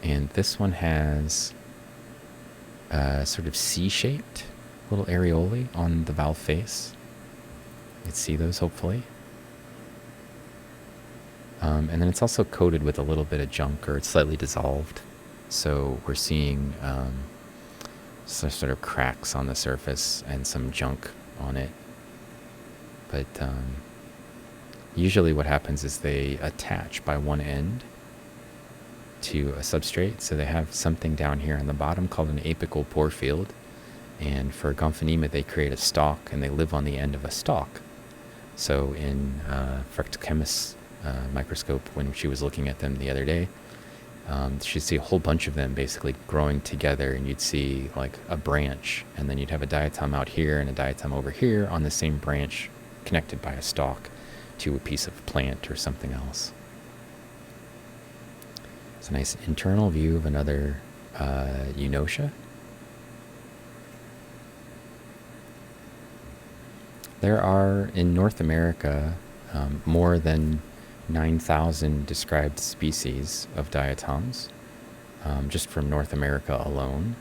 And this one has sort of C-shaped little areolae on the valve face. You can see those, hopefully. And then it's also coated with a little bit of junk, or it's slightly dissolved. So we're seeing some sort of cracks on the surface and some junk on it. But usually what happens is they attach by one end to a substrate. So they have something down here on the bottom called an apical pore field. And for Gomphanema, they create a stalk, and they live on the end of a stalk. So in Fructochemist's microscope, when she was looking at them the other day, she'd see a whole bunch of them basically growing together, and you'd see like a branch, and then you'd have a diatom out here and a diatom over here on the same branch, connected by a stalk to a piece of plant or something else. It's a nice internal view of another Eunotia. There are, in North America, more than 9,000 described species of diatoms, just from North America alone.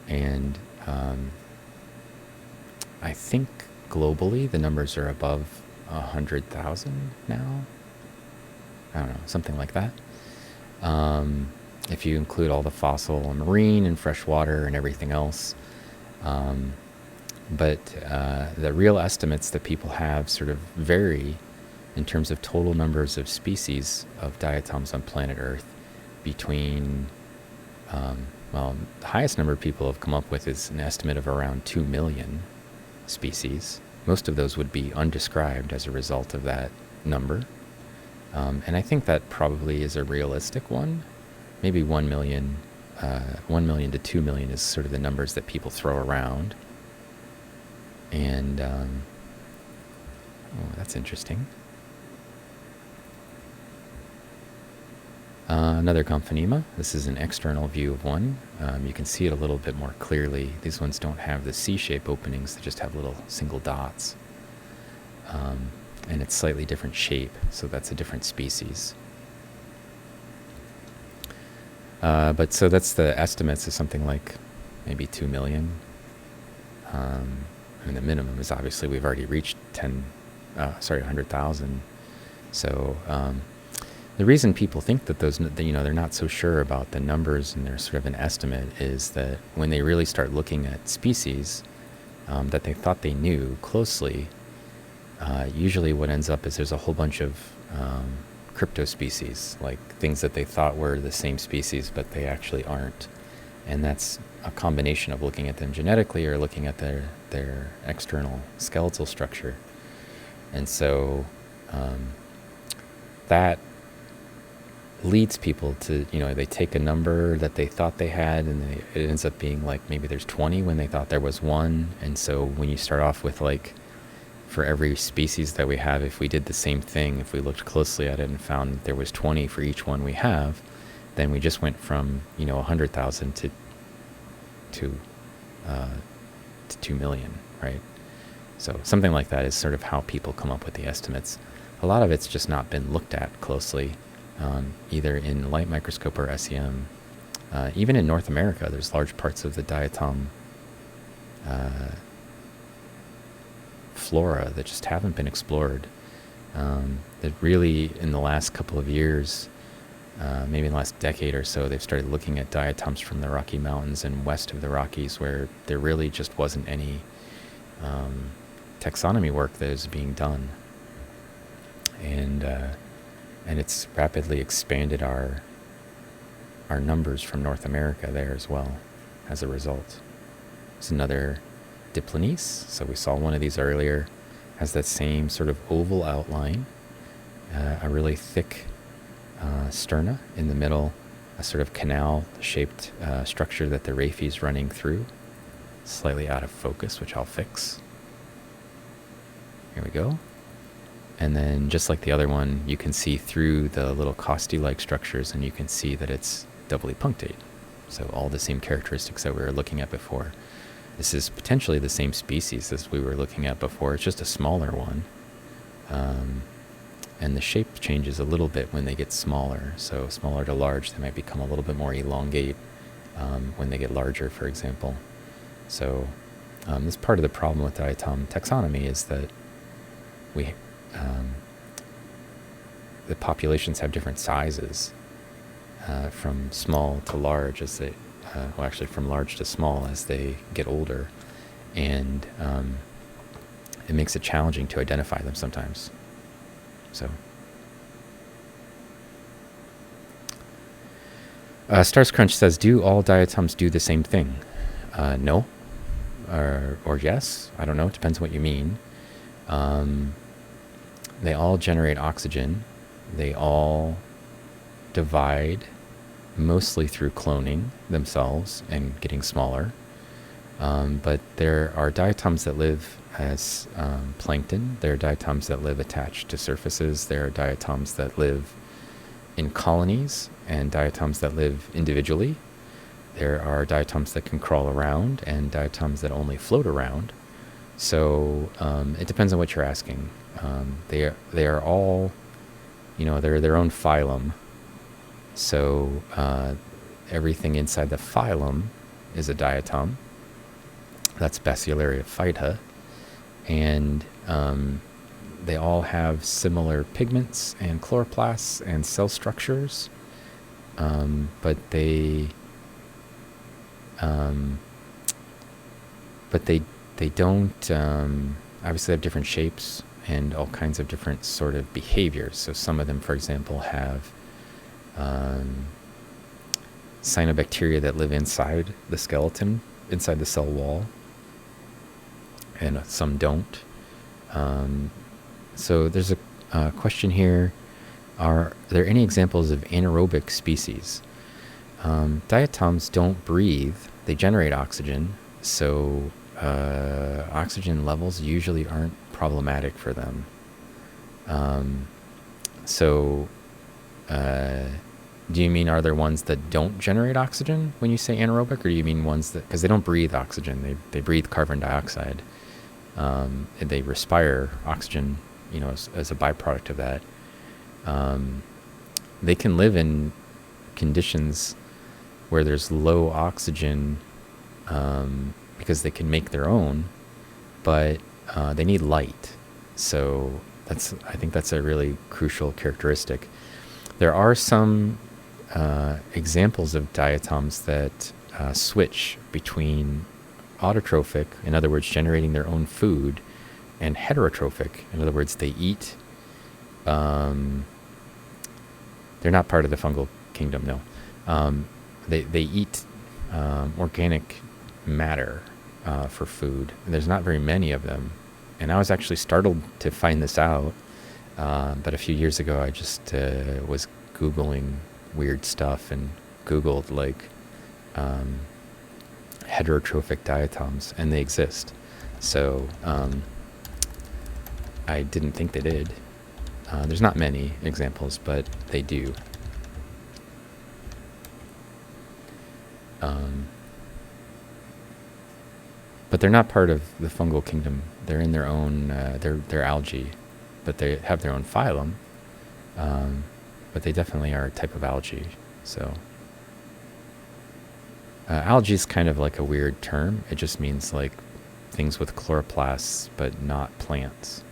And I think globally the numbers are above 100,000 now. I don't know, something like that. If you include all the fossil and marine and freshwater and everything else. But the real estimates that people have sort of vary in terms of total numbers of species of diatoms on planet Earth between, the highest number people have come up with is an estimate of around 2 million species. Most of those would be undescribed as a result of that number. And I think that probably is a realistic one. Maybe 1 million, 1 million to 2 million is sort of the numbers that people throw around. And, that's interesting. Another Gomphanema. This is an external view of one. You can see it a little bit more clearly. These ones don't have the C-shape openings. They just have little single dots. And it's slightly different shape, so that's a different species. But so that's the estimates of something like maybe 2 million. The minimum is obviously we've already reached 100,000. So the reason people think that those, they're not so sure about the numbers and they're sort of an estimate is that when they really start looking at species that they thought they knew closely, usually what ends up is there's a whole bunch of cryptospecies, like things that they thought were the same species, but they actually aren't. And that's a combination of looking at them genetically or looking at their external skeletal structure. And so that leads people to, they take a number that they thought they had and it ends up being like maybe there's 20 when they thought there was 1. And so when you start off with like, for every species that we have, if we did the same thing, if we looked closely at it and found that there was 20 for each one we have, then we just went from 100,000 to uh, to 2 million, right? So something like that is sort of how people come up with the estimates. A lot of it's just not been looked at closely, either in light microscope or SEM. Even in North America, there's large parts of the diatom flora that just haven't been explored. That really, in the last couple of years, maybe in the last decade or so, they've started looking at diatoms from the Rocky Mountains and west of the Rockies, where there really just wasn't any taxonomy work that is being done, and it's rapidly expanded our numbers from North America there as well. As a result, there's another Diplonis. So we saw one of these earlier. Has that same sort of oval outline, a really thick sterna in the middle, a sort of canal-shaped structure that the raphe's running through. Slightly out of focus, which I'll fix. Here we go. And then, just like the other one, you can see through the little costi-like structures, and you can see that it's doubly punctate. So all the same characteristics that we were looking at before. This is potentially the same species as we were looking at before. It's just a smaller one. And the shape changes a little bit when they get smaller. So smaller to large, they might become a little bit more elongate when they get larger, for example. So this part of the problem with diatom taxonomy is that the populations have different sizes, from small to large as they, well, actually from large to small as they get older, and it makes it challenging to identify them sometimes. So, Stars Crunch says, do all diatoms do the same thing? No, or yes. I don't know. It depends what you mean. They all generate oxygen. They all divide mostly through cloning themselves and getting smaller. But there are diatoms that live as plankton. There are diatoms that live attached to surfaces. There are diatoms that live in colonies and diatoms that live individually. There are diatoms that can crawl around and diatoms that only float around. So it depends on what you're asking. They are all, they're their own phylum. So everything inside the phylum is a diatom. That's Bacillularia phyta. And they all have similar pigments and chloroplasts and cell structures, but they don't obviously have different shapes and all kinds of different sort of behaviors. So some of them, for example, have cyanobacteria that live inside the skeleton, inside the cell wall, and some don't. So there's a question here. Are there any examples of anaerobic species? Diatoms don't breathe. They generate oxygen. So oxygen levels usually aren't problematic for them. Do you mean, are there ones that don't generate oxygen when you say anaerobic, or do you mean ones that, because they don't breathe oxygen, they breathe carbon dioxide, and they respire oxygen, as a byproduct of that. They can live in conditions where there's low oxygen, because they can make their own, but they need light. So I think that's a really crucial characteristic. There are some examples of diatoms that switch between autotrophic, in other words, generating their own food, and heterotrophic, in other words, they eat. They're not part of the fungal kingdom, no. They eat organic matter for food. There's not very many of them, and I was actually startled to find this out. But a few years ago, I just was Googling weird stuff and Googled heterotrophic diatoms, and they exist. So I didn't think they did. There's not many examples, but they do. Um, but they're not part of the fungal kingdom. They're in their own. They're algae, but they have their own phylum. But they definitely are a type of algae. So algae is kind of like a weird term. It just means like things with chloroplasts, but not plants,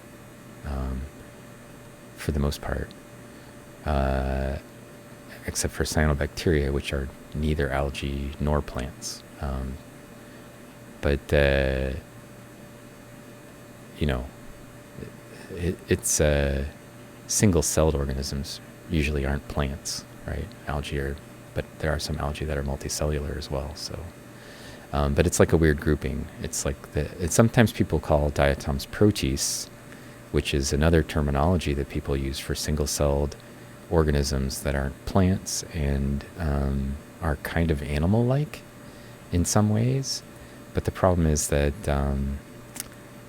for the most part. Except for cyanobacteria, which are neither algae nor plants. But you know, it's single-celled organisms usually aren't plants, right? Algae are, but there are some algae that are multicellular as well. So, but it's like a weird grouping. It's like it's sometimes people call diatoms protists, which is another terminology that people use for single-celled organisms that aren't plants and are kind of animal-like in some ways. But the problem is that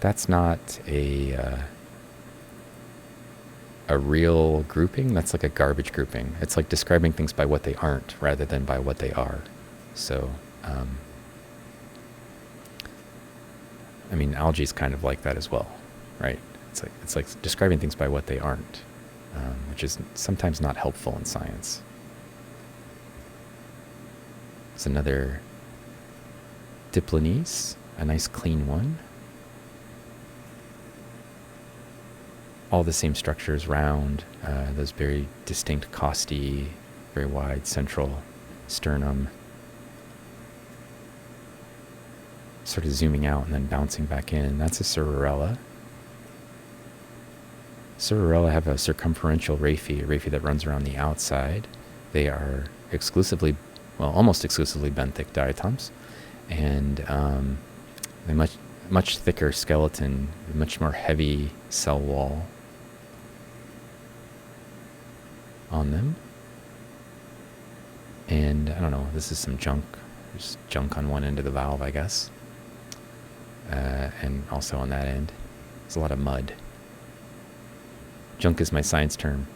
that's not a real grouping. That's like a garbage grouping. It's like describing things by what they aren't rather than by what they are. So, I mean, algae is kind of like that as well, right? It's like describing things by what they aren't, which is sometimes not helpful in science. It's another Diplanese, a nice clean one. All the same structures, round, those very distinct costae, very wide central sternum, sort of zooming out and then bouncing back in. That's a Cerarella. Cerarella have a circumferential raphe, a raphe that runs around the outside. They are exclusively, well, almost exclusively benthic diatoms, and they much thicker skeleton, much more heavy cell wall on them. And I don't know, this is some junk. There's junk on one end of the valve, I guess. And also on that end. There's a lot of mud. Junk is my science term.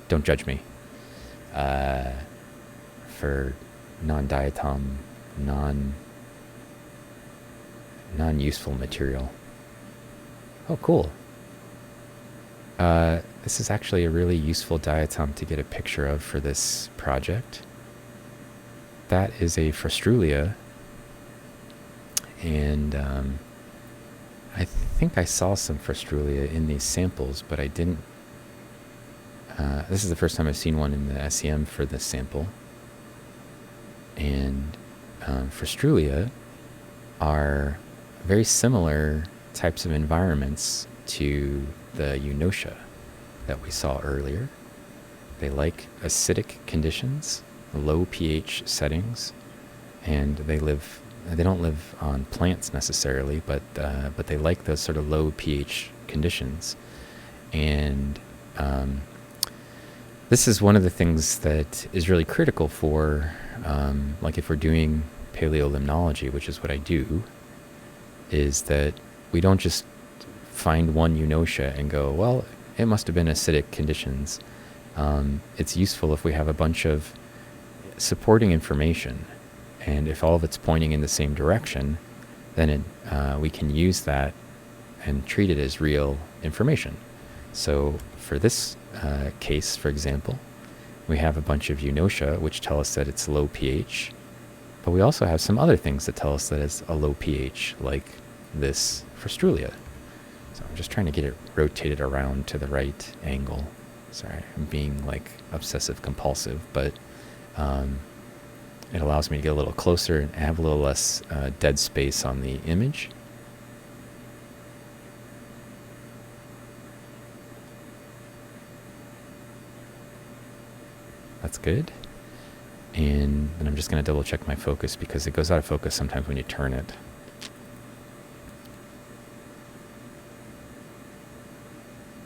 Don't judge me. For non-diatom, non-useful material. Oh, cool. This is actually a really useful diatom to get a picture of for this project. That is a Frustrulia, and I think I saw some Frustrulia in these samples, but I didn't. This is the first time I've seen one in the SEM for this sample. And Frustrulia are very similar types of environments to the Eunotia that we saw earlier. They like acidic conditions, low pH settings, and they don't live on plants necessarily, but they like those sort of low pH conditions. And this is one of the things that is really critical for, like if we're doing paleolimnology, which is what I do, is that we don't just find one Eunotia and go, well, it must have been acidic conditions. It's useful if we have a bunch of supporting information, and if all of it's pointing in the same direction, then we can use that and treat it as real information. So for this case, for example, we have a bunch of Eunotia which tell us that it's low pH, but we also have some other things that tell us that it's a low pH, like this Frustrulia. So I'm just trying to get it rotated around to the right angle. Sorry, I'm being like obsessive compulsive, but it allows me to get a little closer and have a little less dead space on the image. That's good. And then I'm just going to double check my focus because it goes out of focus sometimes when you turn it.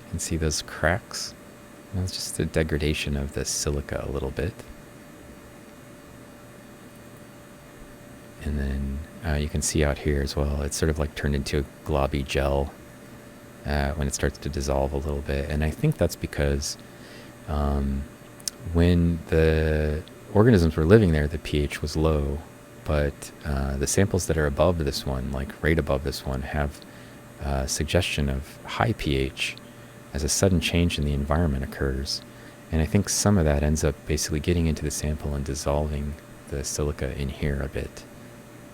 You can see those cracks. And it's just a degradation of the silica a little bit. And then you can see out here as well, it's sort of like turned into a globby gel when it starts to dissolve a little bit. And I think that's because when the organisms were living there, the pH was low, but the samples that are above this one, like right above this one, have a suggestion of high pH as a sudden change in the environment occurs. And I think some of that ends up basically getting into the sample and dissolving the silica in here a bit.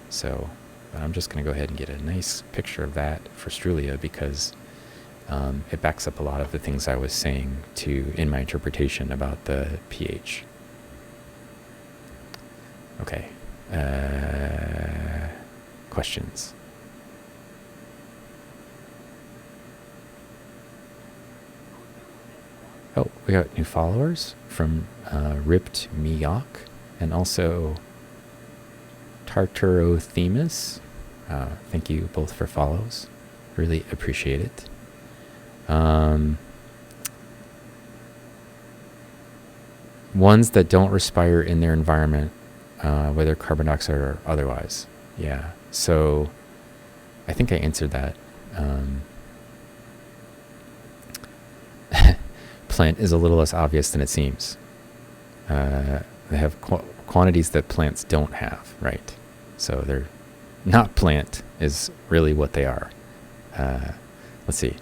So I'm just going to go ahead and get a nice picture of that for Strulia, because it backs up a lot of the things I was saying in my interpretation about the pH. Okay. Questions? Oh, we got new followers from Ripped Miyok, and also Tartarothemis. Thank you both for follows. Really appreciate it. Ones that don't respire in their environment, whether carbon dioxide or otherwise. Yeah, so I think I answered that. Plant is a little less obvious than it seems. They have quantities that plants don't have, right? So they're not plant is really what they are. Let's see.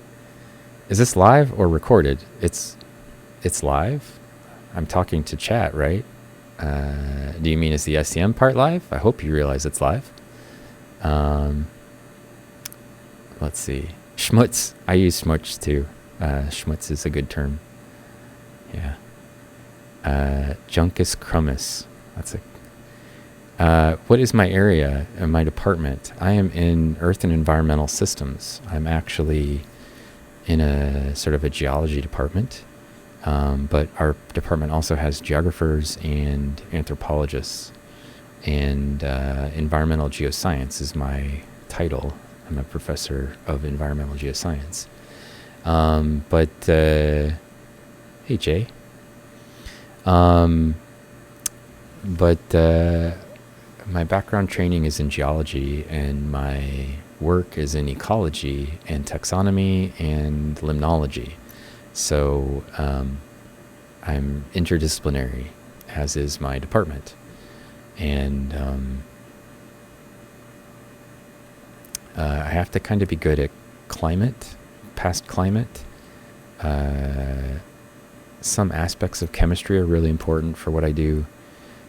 Is this live or recorded? It's live. I'm talking to chat, right? Do you mean is the SEM part live? I hope you realize it's live. Let's see. Schmutz. I use schmutz too. Schmutz is a good term. Yeah. Juncus crummus. That's what is my area in my department? I am in Earth and Environmental Systems. I'm actually in a sort of a geology department, but our department also has geographers and anthropologists, and environmental geoscience is my title. I'm a professor of environmental geoscience. Hey Jay. My background training is in geology, and my work is in ecology and taxonomy and limnology. So I'm interdisciplinary, as is my department. And I have to kind of be good at climate, past climate. Some aspects of chemistry are really important for what I do.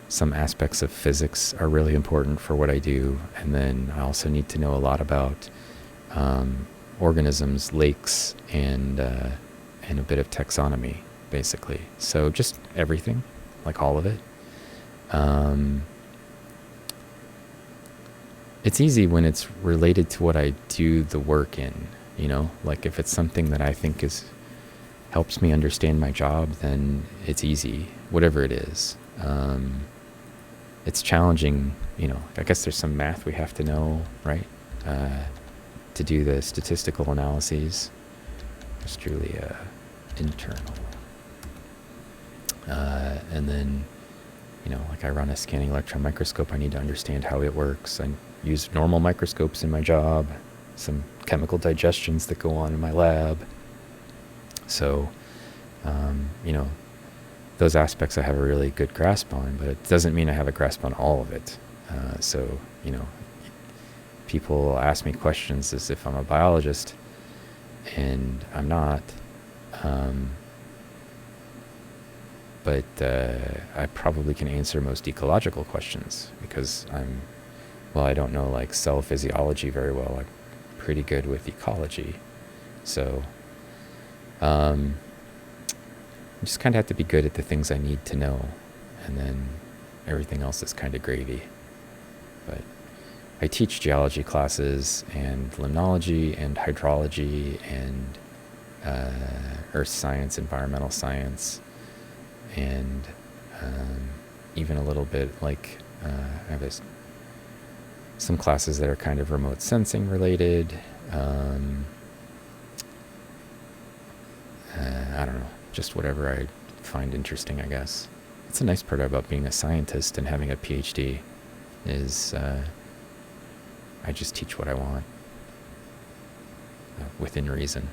Some aspects of physics are really important for what I do. And then I also need to know a lot about organisms, lakes, and a bit of taxonomy, basically. So just everything, like all of it. It's easy when it's related to what I do the work in, you know? Like if it's something that I think helps me understand my job, then it's easy, whatever it is. It's challenging, you know, I guess there's some math we have to know, right? To do the statistical analyses. It's truly internal. And then, you know, like I run a scanning electron microscope, I need to understand how it works. I use normal microscopes in my job, some chemical digestions that go on in my lab. So, you know, those aspects I have a really good grasp on, but it doesn't mean I have a grasp on all of it. So, you know, people ask me questions as if I'm a biologist, and I'm not. But I probably can answer most ecological questions because I don't know like cell physiology very well. I'm pretty good with ecology. So, I just kind of have to be good at the things I need to know, and then everything else is kind of gravy. But I teach geology classes and limnology and hydrology and earth science, environmental science, and even a little bit like I have some classes that are kind of remote sensing related. I don't know, just whatever I find interesting, I guess. It's a nice part about being a scientist and having a PhD is I just teach what I want within reason.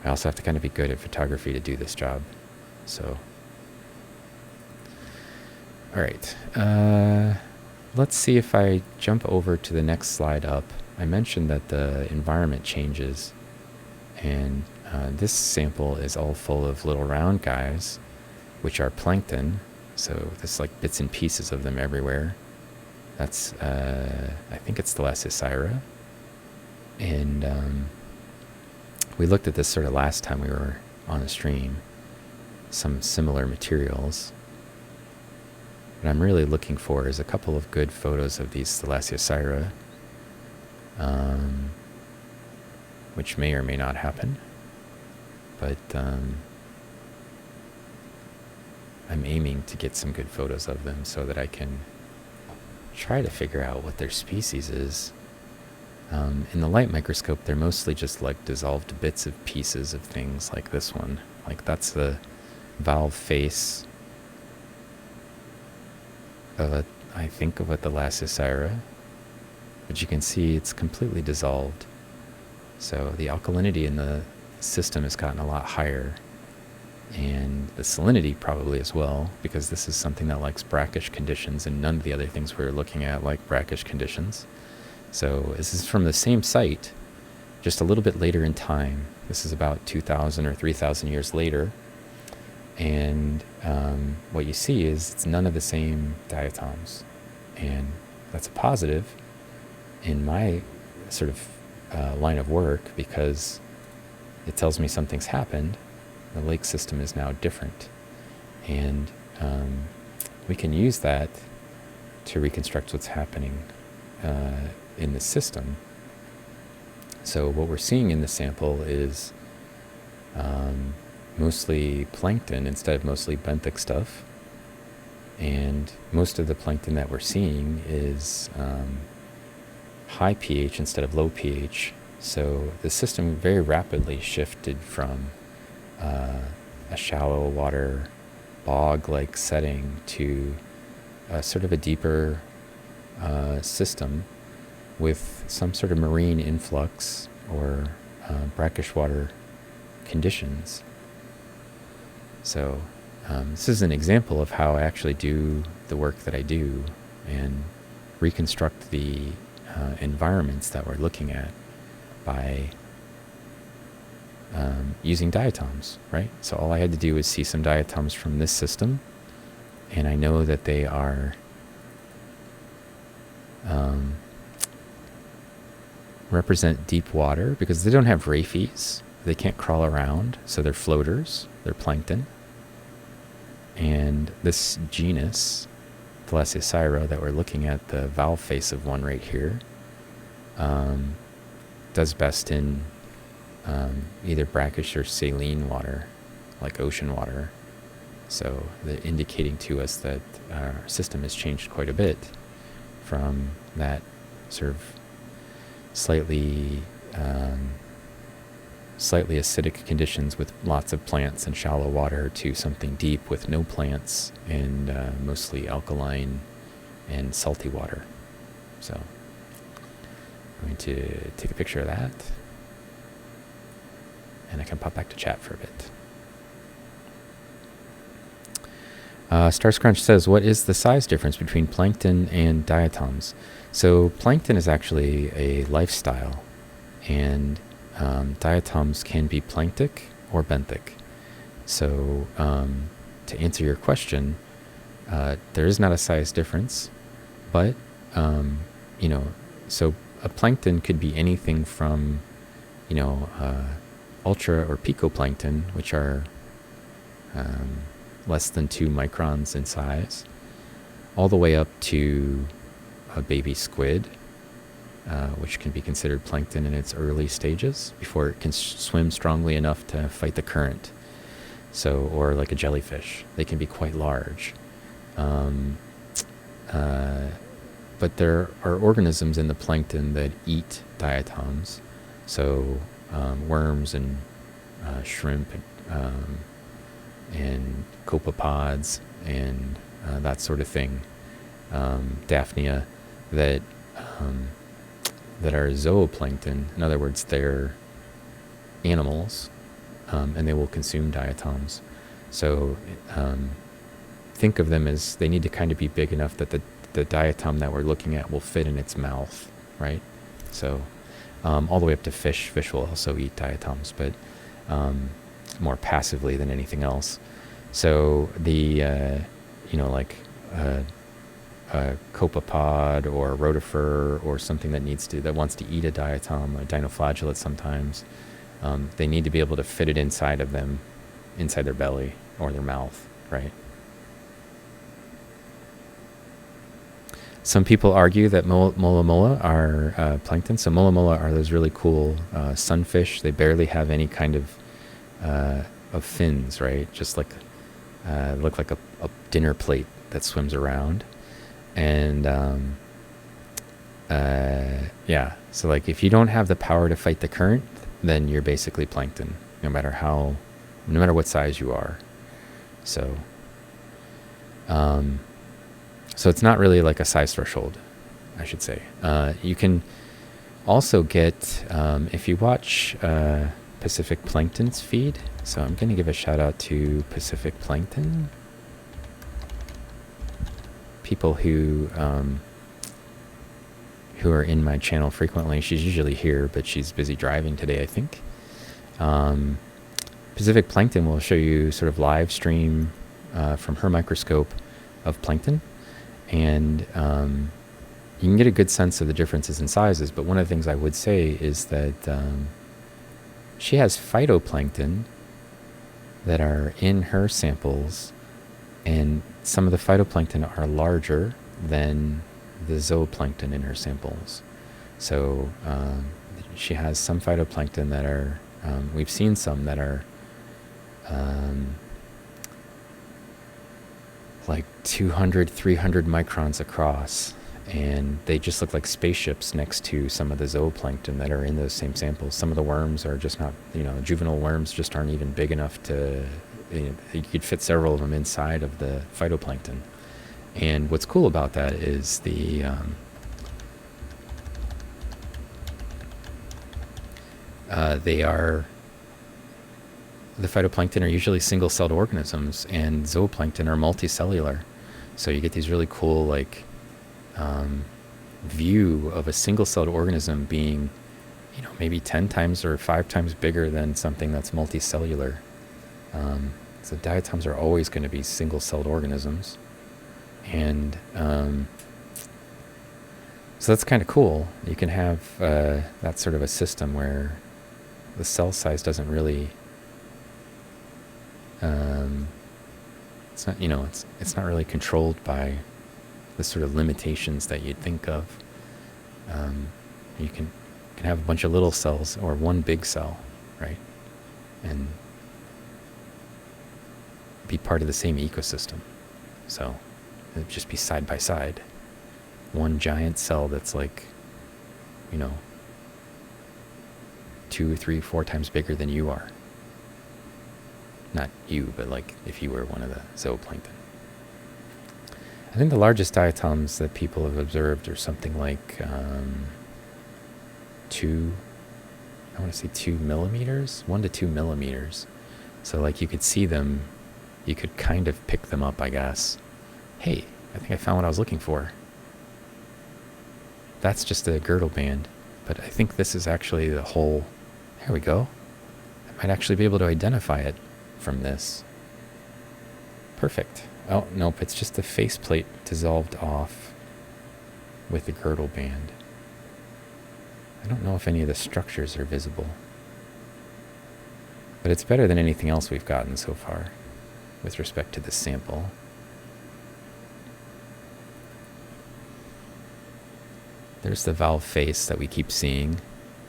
I also have to kind of be good at photography to do this job. So, All right. Let's see if I jump over to the next slide up. I mentioned that the environment changes, and this sample is all full of little round guys, which are plankton. So there's like bits and pieces of them everywhere. That's, I think it's Thalassiocira. And we looked at this sort of last time we were on the stream, some similar materials. What I'm really looking for is a couple of good photos of these Thalassiocira, which may or may not happen. But I'm aiming to get some good photos of them so that I can try to figure out what their species is. In the light microscope, they're mostly just like dissolved bits of pieces of things like this one. Like that's the valve face of I think of a Thalassiocira, but you can see it's completely dissolved. So the alkalinity in the system has gotten a lot higher, and the salinity probably as well, because this is something that likes brackish conditions, and none of the other things we were looking at like brackish conditions. So this is from the same site, just a little bit later in time. This is about 2,000 or 3,000 years later. And what you see is it's none of the same diatoms. And that's a positive in my sort of line of work, because it tells me something's happened. The lake system is now different. And we can use that to reconstruct what's happening in the system. So what we're seeing in the sample is mostly plankton instead of mostly benthic stuff. And most of the plankton that we're seeing is high pH instead of low pH. So the system very rapidly shifted from a shallow water bog-like setting to sort of a deeper system with some sort of marine influx or brackish water conditions. So this is an example of how I actually do the work that I do and reconstruct the environments that we're looking at by using diatoms, right? So all I had to do was see some diatoms from this system, and I know that they are represent deep water because they don't have raphies. They can't crawl around, so they're floaters. They're plankton. And this genus, Thalassiocira, that we're looking at, the valve face of one right here, does best in either brackish or saline water, like ocean water. So they're indicating to us that our system has changed quite a bit from that sort of slightly acidic conditions with lots of plants and shallow water to something deep with no plants and mostly alkaline and salty water. So I'm going to take a picture of that, and I can pop back to chat for a bit. Starscrunch says, what is the size difference between plankton and diatoms? So plankton is actually a lifestyle, and diatoms can be planktic or benthic. So to answer your question, there is not a size difference, but so a plankton could be anything from ultra or picoplankton, which are less than 2 microns in size, all the way up to a baby squid, which can be considered plankton in its early stages before it can swim strongly enough to fight the current. So, or like a jellyfish, they can be quite large. But there are organisms in the plankton that eat diatoms, so worms and shrimp and copepods and that sort of thing, Daphnia, that are zooplankton. In other words, they're animals, and they will consume diatoms. So think of them as they need to kind of be big enough that the diatom that we're looking at will fit in its mouth, right? So all the way up to fish. Fish will also eat diatoms, but more passively than anything else. So the, like a copepod or a rotifer or something that wants to eat a diatom, a dinoflagellate sometimes, they need to be able to fit it inside of them, inside their belly or their mouth, right? Some people argue that mola mola are plankton. So mola mola are those really cool sunfish. They barely have any kind of fins, right? Just like look like a dinner plate that swims around. And yeah, so like if you don't have the power to fight the current, then you're basically plankton, no matter what size you are. So so it's not really like a size threshold, I should say. You can also get, if you watch Pacific Plankton's feed, so I'm going to give a shout out to Pacific Plankton. People who are in my channel frequently. She's usually here, but she's busy driving today, I think. Pacific Plankton will show you sort of live stream from her microscope of plankton. And you can get a good sense of the differences in sizes, but one of the things I would say is that she has phytoplankton that are in her samples, and some of the phytoplankton are larger than the zooplankton in her samples. So she has some phytoplankton that are, we've seen some that are like 200, 300 microns across, and they just look like spaceships next to some of the zooplankton that are in those same samples. Some of the worms are just not, juvenile worms just aren't even big enough to, you could fit several of them inside of the phytoplankton. And what's cool about that is the phytoplankton are usually single-celled organisms, and zooplankton are multicellular. So you get these really cool, like, view of a single-celled organism being, maybe 10 times or 5 times bigger than something that's multicellular. So diatoms are always going to be single-celled organisms. And so that's kind of cool. You can have that sort of a system where the cell size doesn't really... it's not, it's not really controlled by the sort of limitations that you'd think of. You can have a bunch of little cells or one big cell, right? And be part of the same ecosystem. So it'd just be side by side. One giant cell that's like, 2, 3, 4 times bigger than you are. Not you, but like if you were one of the zooplankton. I think the largest diatoms that people have observed are something like 2 millimeters, 1 to 2 millimeters. So like you could see them, you could kind of pick them up, I guess. Hey, I think I found what I was looking for. That's just a girdle band, but I think this is actually the whole... There we go. I might actually be able to identify it from this. Perfect. Oh, nope, it's just the faceplate dissolved off with the girdle band. I don't know if any of the structures are visible, but it's better than anything else we've gotten so far with respect to this sample. There's the valve face that we keep seeing,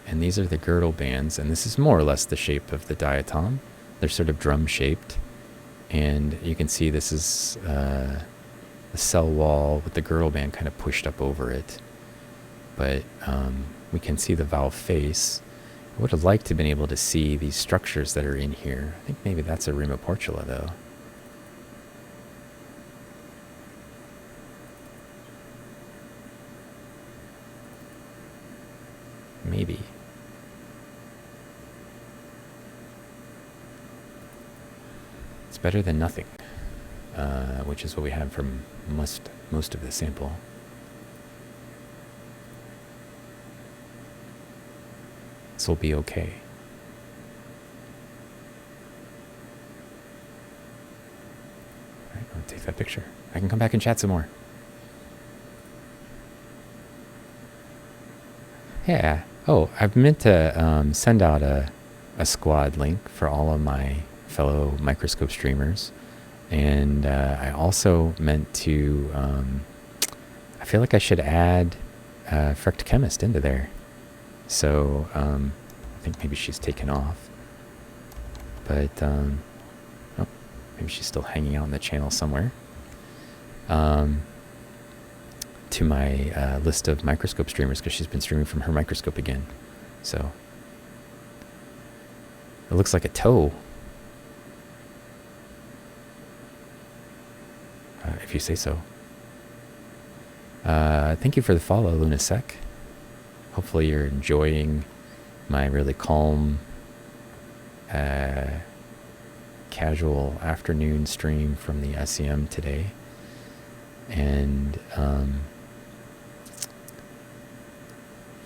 and these are the girdle bands, and this is more or less the shape of the diatom. They're sort of drum-shaped, and you can see this is the cell wall with the girdle band kind of pushed up over it. But we can see the valve face. I would have liked to have been able to see these structures that are in here. I think maybe that's a Rimoportula, though. Maybe. It's better than nothing. which is what we have from most of the sample. This will be okay. All right, I'll take that picture. I can come back and chat some more. Yeah. Oh, I've meant to send out a squad link for all of my fellow microscope streamers. And I also meant to, I feel like I should add Frecht Chemist into there. So I think maybe she's taken off. But, oh, maybe she's still hanging out in the channel somewhere. To my list of microscope streamers, because she's been streaming from her microscope again. So it looks like a toe. If you say so. Thank you for the follow, Lunasec. Hopefully you're enjoying my really calm, casual afternoon stream from the SEM today. And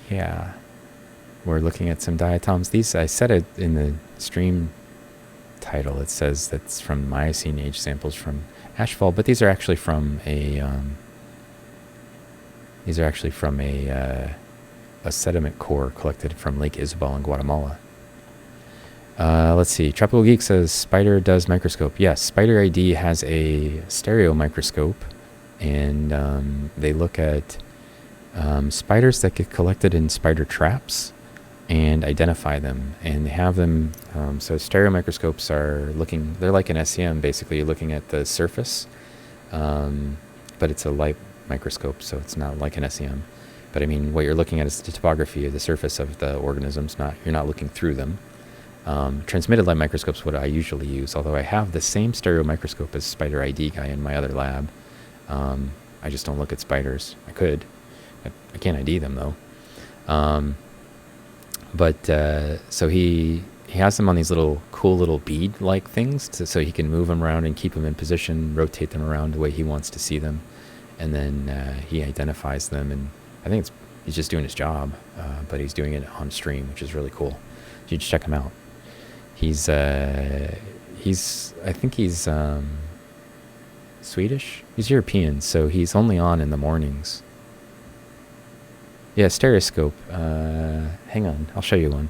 yeah, we're looking at some diatoms. These, I said it in the stream title. It says that's from Miocene-age samples from Ashfall, but these are actually from a sediment core collected from Lake Isabel in Guatemala. Let's see. Tropical Geek says Spider does microscope. Yes, Spider ID has a stereo microscope, and they look at spiders that get collected in spider traps and identify them, and they have them. So stereo microscopes are looking, they're like an SEM, basically. You're looking at the surface, but it's a light microscope, so it's not like an SEM. But I mean, what you're looking at is the topography of the surface of the organisms, you're not looking through them. Transmitted light microscope's what I usually use, although I have the same stereo microscope as Spider ID guy in my other lab. I just don't look at spiders. I could. I can't ID them though. So he has them on these little cool little bead-like things, so he can move them around and keep them in position, rotate them around the way he wants to see them, and then he identifies them. And I think he's just doing his job, but he's doing it on stream, which is really cool. You should check him out. He's I think he's Swedish. He's European, so he's only on in the mornings. Yeah, stereoscope. Hang on, I'll show you one.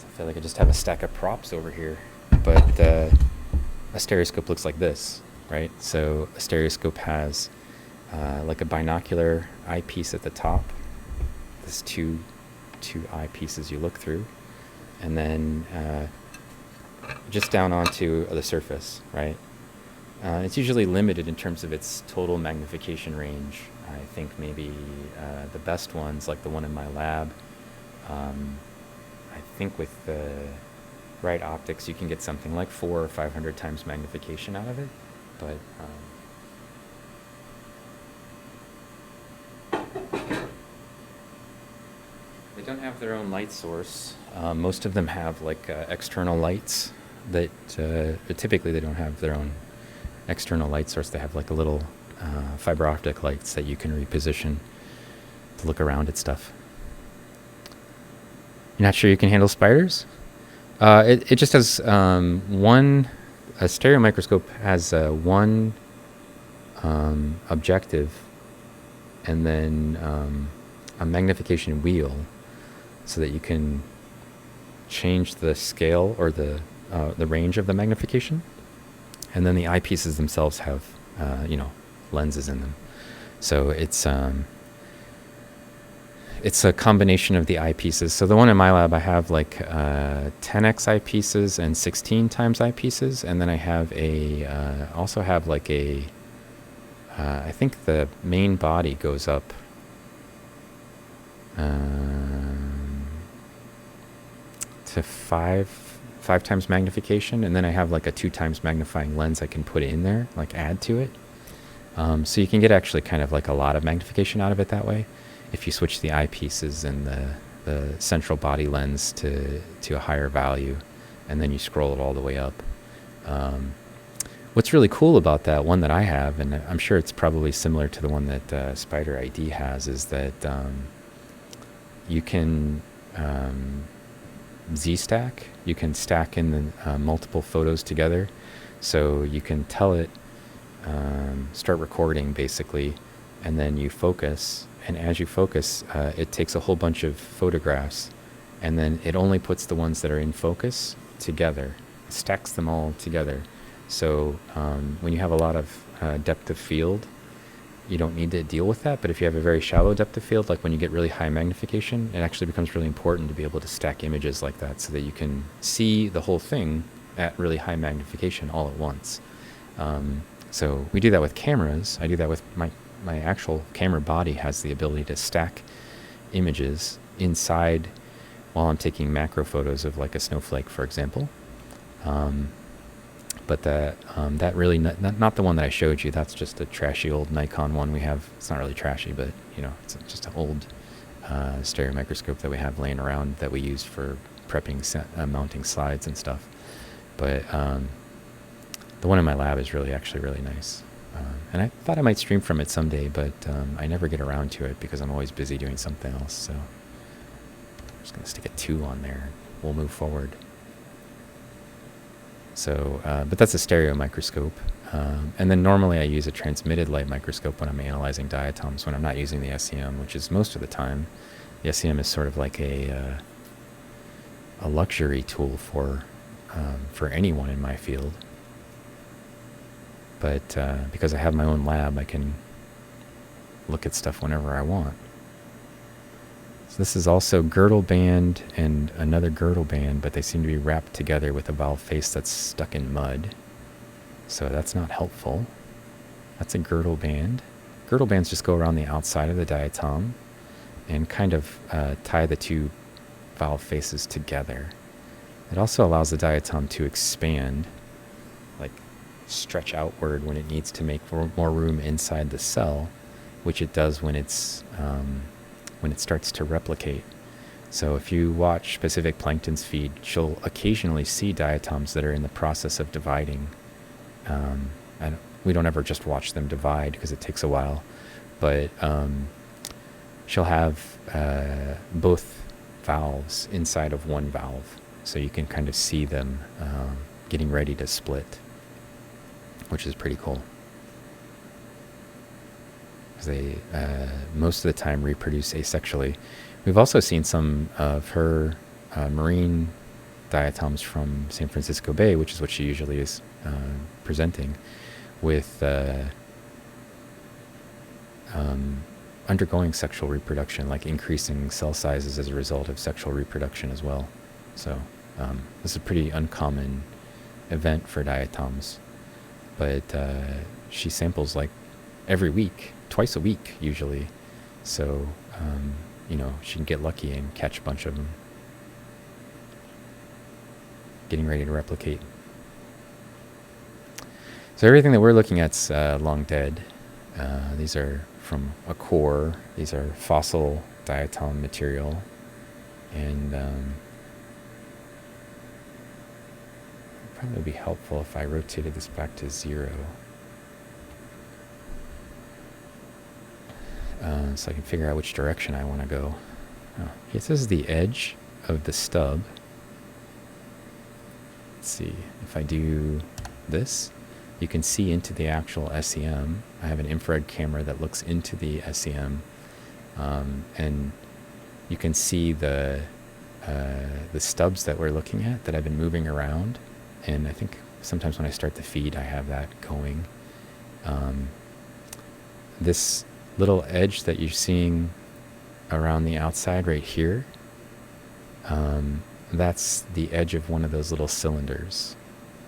I feel like I just have a stack of props over here, but a stereoscope looks like this, right? So a stereoscope has like a binocular eyepiece at the top. There's two eyepieces you look through, and then just down onto the surface, right? It's usually limited in terms of its total magnification range. I think maybe the best ones, like the one in my lab, I think with the right optics you can get something like 400 or 500 times magnification out of it, but they don't have their own light source. Most of them have like external lights that typically they don't have their own external light source. They have like a little fiber optic lights that you can reposition to look around at stuff. You're not sure you can handle spiders? It just has a stereo microscope has one objective and then a magnification wheel, so that you can change the scale or the range of the magnification. And then the eyepieces themselves have lenses in them. So it's a combination of the eyepieces. So the one in my lab, I have like 10x eyepieces and 16 times eyepieces, and then I have also have like I think the main body goes up to five times magnification, and then I have like a 2 times magnifying lens I can put in there, like add to it. So you can get actually kind of like a lot of magnification out of it that way if you switch the eyepieces and the central body lens to a higher value, and then you scroll it all the way up. What's really cool about that one that I have, and I'm sure it's probably similar to the one that Spider ID has, is that you can Z-stack. You can stack in the multiple photos together. So you can tell it, start recording basically, and then you focus. And as you focus, it takes a whole bunch of photographs, and then it only puts the ones that are in focus together, stacks them all together. So when you have a lot of depth of field, you don't need to deal with that. But if you have a very shallow depth of field, like when you get really high magnification, it actually becomes really important to be able to stack images like that so that you can see the whole thing at really high magnification all at once. So we do that with cameras. I do that with my actual camera body has the ability to stack images inside while I'm taking macro photos of like a snowflake, for example. But that really not the one that I showed you. That's just a trashy old Nikon one we have. It's not really trashy, but it's just an old stereo microscope that we have laying around that we use for prepping mounting slides and stuff. But the one in my lab is actually really nice. And I thought I might stream from it someday, but I never get around to it because I'm always busy doing something else. So I'm just going to stick a 2 on there. We'll move forward. So, but that's a stereo microscope. And then normally I use a transmitted light microscope when I'm analyzing diatoms, when I'm not using the SEM, which is most of the time. The SEM is sort of like a luxury tool for anyone in my field. But because I have my own lab, I can look at stuff whenever I want. So this is also girdle band and another girdle band, but they seem to be wrapped together with a valve face that's stuck in mud. So that's not helpful. That's a girdle band. Girdle bands just go around the outside of the diatom and kind of tie the two valve faces together. It also allows the diatom to expand, like stretch outward when it needs to make more room inside the cell, which it does when it's when it starts to replicate. So if you watch Pacific Plankton's feed, she'll occasionally see diatoms that are in the process of dividing. And we don't ever just watch them divide because it takes a while, but she'll have both valves inside of one valve, so you can kind of see them getting ready to split, which is pretty cool. They most of the time reproduce asexually. We've also seen some of her marine diatoms from San Francisco Bay, which is what she usually is presenting, with undergoing sexual reproduction, like increasing cell sizes as a result of sexual reproduction as well. So this is a pretty uncommon event for diatoms, but she samples like every week, twice a week usually. So, she can get lucky and catch a bunch of them getting ready to replicate. So everything that we're looking at's long dead. These are from a core. These are fossil diatom material. And probably would be helpful if I rotated this back to 0. So I can figure out which direction I want to go. Oh, this is the edge of the stub. Let's see, if I do this, you can see into the actual SEM. I have an infrared camera that looks into the SEM, and you can see the stubs that we're looking at that I've been moving around. And I think sometimes when I start the feed, I have that going. This little edge that you're seeing around the outside right here, that's the edge of one of those little cylinders.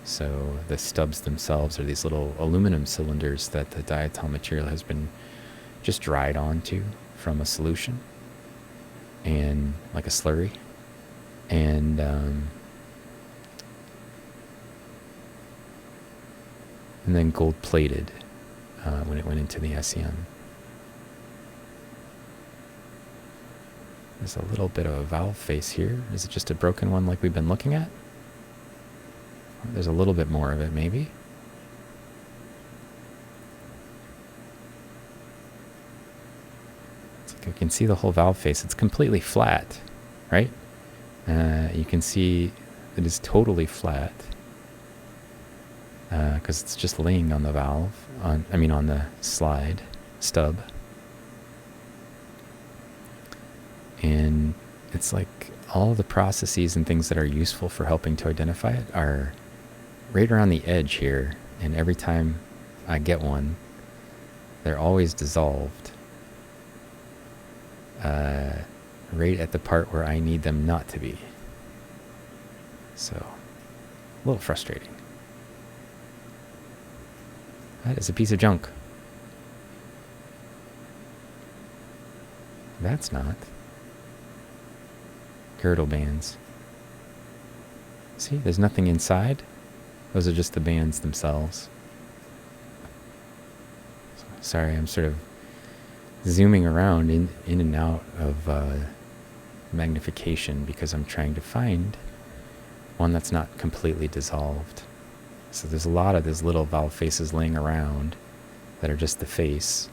So the stubs themselves are these little aluminum cylinders that the diatom material has been just dried onto from a solution, and like a slurry, and then gold plated. when it went into the SEM. There's a little bit of a valve face here. Is it just a broken one like we've been looking at? There's a little bit more of it, maybe. It's like you can see the whole valve face. It's completely flat, right? You can see it is totally flat because it's just laying on the valve, on the slide stub. And it's like all the processes and things that are useful for helping to identify it are right around the edge here. And every time I get one, they're always dissolved right at the part where I need them not to be. So, a little frustrating. That is a piece of junk. That's not. Girdle bands. See, there's nothing inside. Those are just the bands themselves. Sorry, I'm sort of zooming around in and out of magnification because I'm trying to find one that's not completely dissolved. So there's a lot of these little valve faces laying around that are just the face,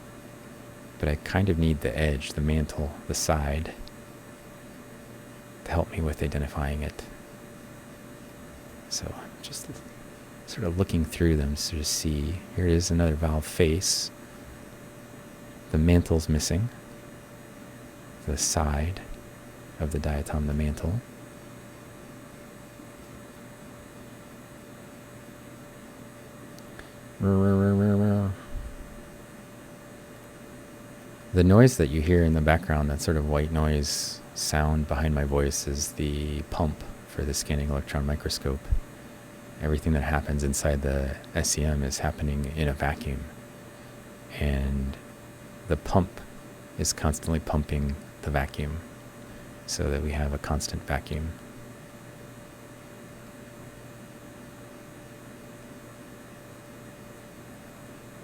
but I kind of need the edge, the mantle, the side to help me with identifying it. So I'm just sort of looking through them to see. Here is another valve face. The mantle's missing. The side of the diatom, the mantle. The noise that you hear in the background, that sort of white noise sound behind my voice, is the pump for the scanning electron microscope. Everything that happens inside the SEM is happening in a vacuum. And the pump is constantly pumping the vacuum so that we have a constant vacuum.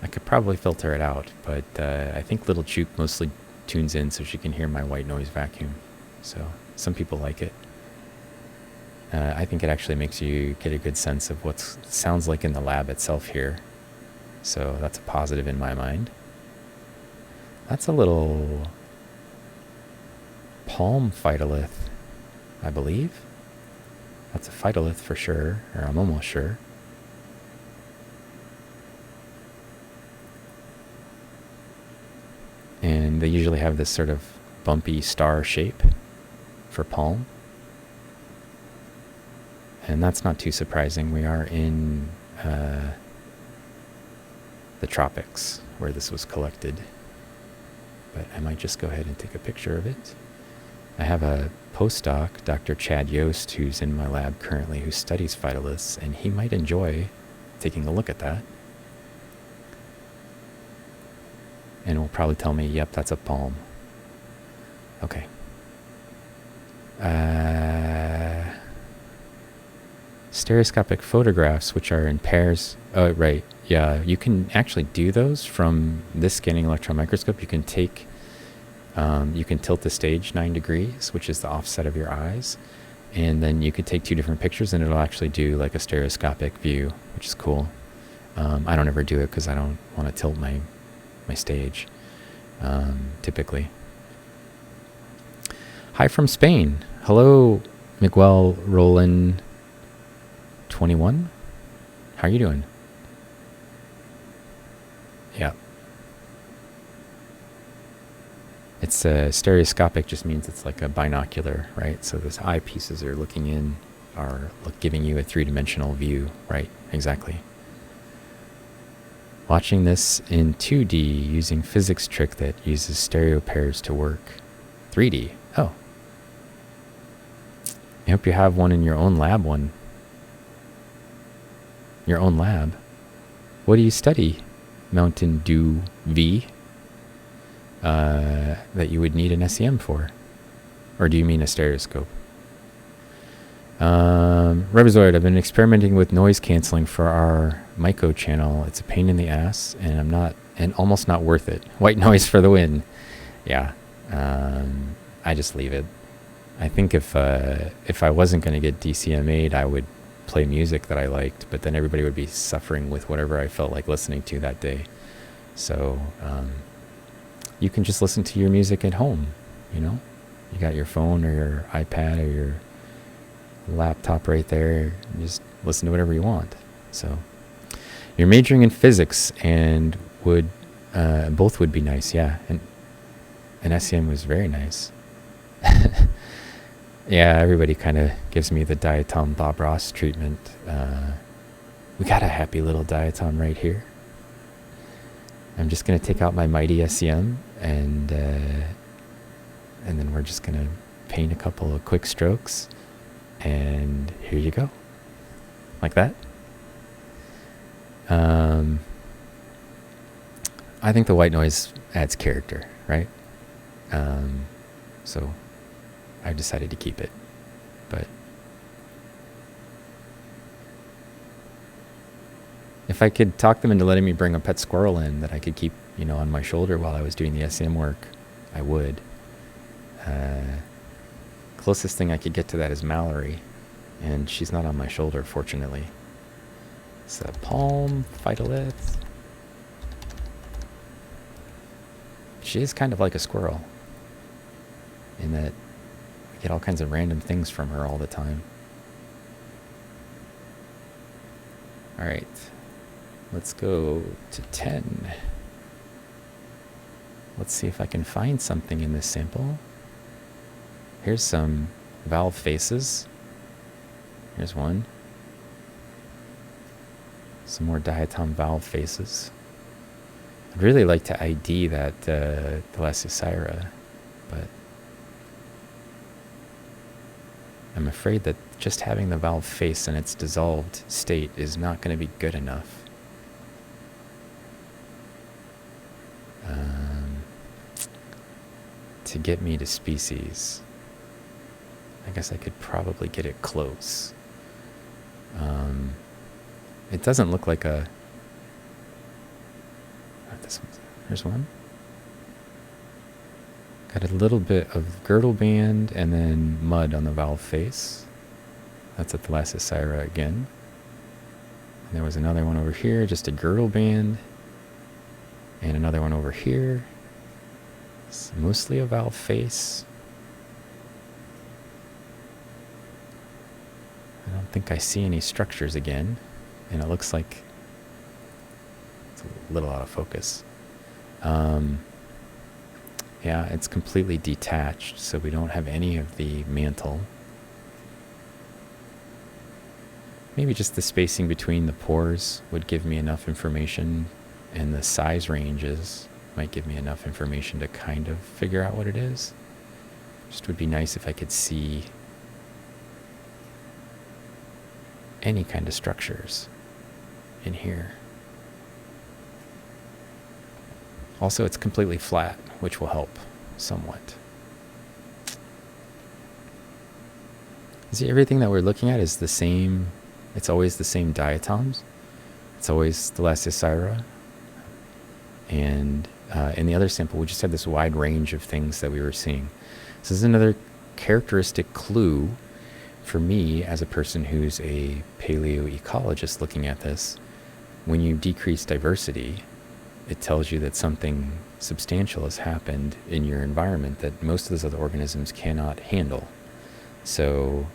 I could probably filter it out, but I think Little Chook mostly tunes in so she can hear my white noise vacuum. So some people like it. I think it actually makes you get a good sense of what sounds like in the lab itself here. So that's a positive in my mind. That's a little palm phytolith, I believe. That's a phytolith for sure, or I'm almost sure. And they usually have this sort of bumpy star shape for palm. And that's not too surprising. We are in the tropics where this was collected. But I might just go ahead and take a picture of it. I have a postdoc, Dr. Chad Yost, who's in my lab currently, who studies phytoliths, and he might enjoy taking a look at that. And will probably tell me, yep, that's a palm. Okay. Stereoscopic photographs, which are in pairs. Oh, right. Yeah, you can actually do those from this scanning electron microscope. You can take, you can tilt the stage 9 degrees, which is the offset of your eyes. And then you could take 2 different pictures and it'll actually do like a stereoscopic view, which is cool. I don't ever do it because I don't want to tilt my stage, typically. Hi from Spain. Hello, Miguel Roland 21. How are you doing? Yeah. It's stereoscopic, just means it's like a binocular, right? So those eyepieces are looking in, are giving you a 3-dimensional view, right? Exactly. Watching this in 2D using physics trick that uses stereo pairs to work. 3D. Oh. I hope you have one in your own lab Your own lab? What do you study? Mountain Dew V? That you would need an SEM for? Or do you mean a stereoscope? Revisoid, I've been experimenting with noise canceling for our Myco channel. It's a pain in the ass, and I'm not and almost not worth it. White noise for the win. Yeah, I just leave it. I think if I wasn't going to get DCMA'd, I would play music that I liked, but then everybody would be suffering with whatever I felt like listening to that day. So you can just listen to your music at home, you know? You got your phone or your iPad or your laptop right there. Just listen to whatever you want. So you're majoring in physics and would both would be nice, yeah. And SEM was very nice. Yeah, everybody kind of gives me the diatom Bob Ross treatment. We got a happy little diatom right here. I'm just going to take out my mighty SEM and then we're just going to paint a couple of quick strokes, and here you go, like that. I think the white noise adds character, right? So I've decided to keep it, but if I could talk them into letting me bring a pet squirrel in that I could keep, on my shoulder while I was doing the SEM work, I would. Closest thing I could get to that is Mallory, and she's not on my shoulder, fortunately. It's a palm phytolith. She is kind of like a squirrel in that I get all kinds of random things from her all the time. All right, let's go to 10. Let's see if I can find something in this sample. Here's some valve faces. Here's one. Some more diatom valve faces. I'd really like to ID that Thalassiocyrra, but I'm afraid that just having the valve face in its dissolved state is not going to be good enough. To get me to species. I guess I could probably get it close. It doesn't look like a... This one. Here's one. Got a little bit of girdle band and then mud on the valve face. That's a Thalassiocyrra again. And there was another one over here, just a girdle band. And another one over here. It's mostly a valve face. I don't think I see any structures again. And it looks like it's a little out of focus. Yeah, it's completely detached, so we don't have any of the mantle. Maybe just the spacing between the pores would give me enough information, and the size ranges might give me enough information to kind of figure out what it is. Just would be nice if I could see any kind of structures in here. Also, it's completely flat, which will help somewhat. See, everything that we're looking at is the same. It's always the same diatoms. It's always Thalassiocyrra. And in the other sample, we just had this wide range of things that we were seeing. This is another characteristic clue for me as a person who's a paleoecologist looking at this. When you decrease diversity, it tells you that something substantial has happened in your environment that most of those other organisms cannot handle. So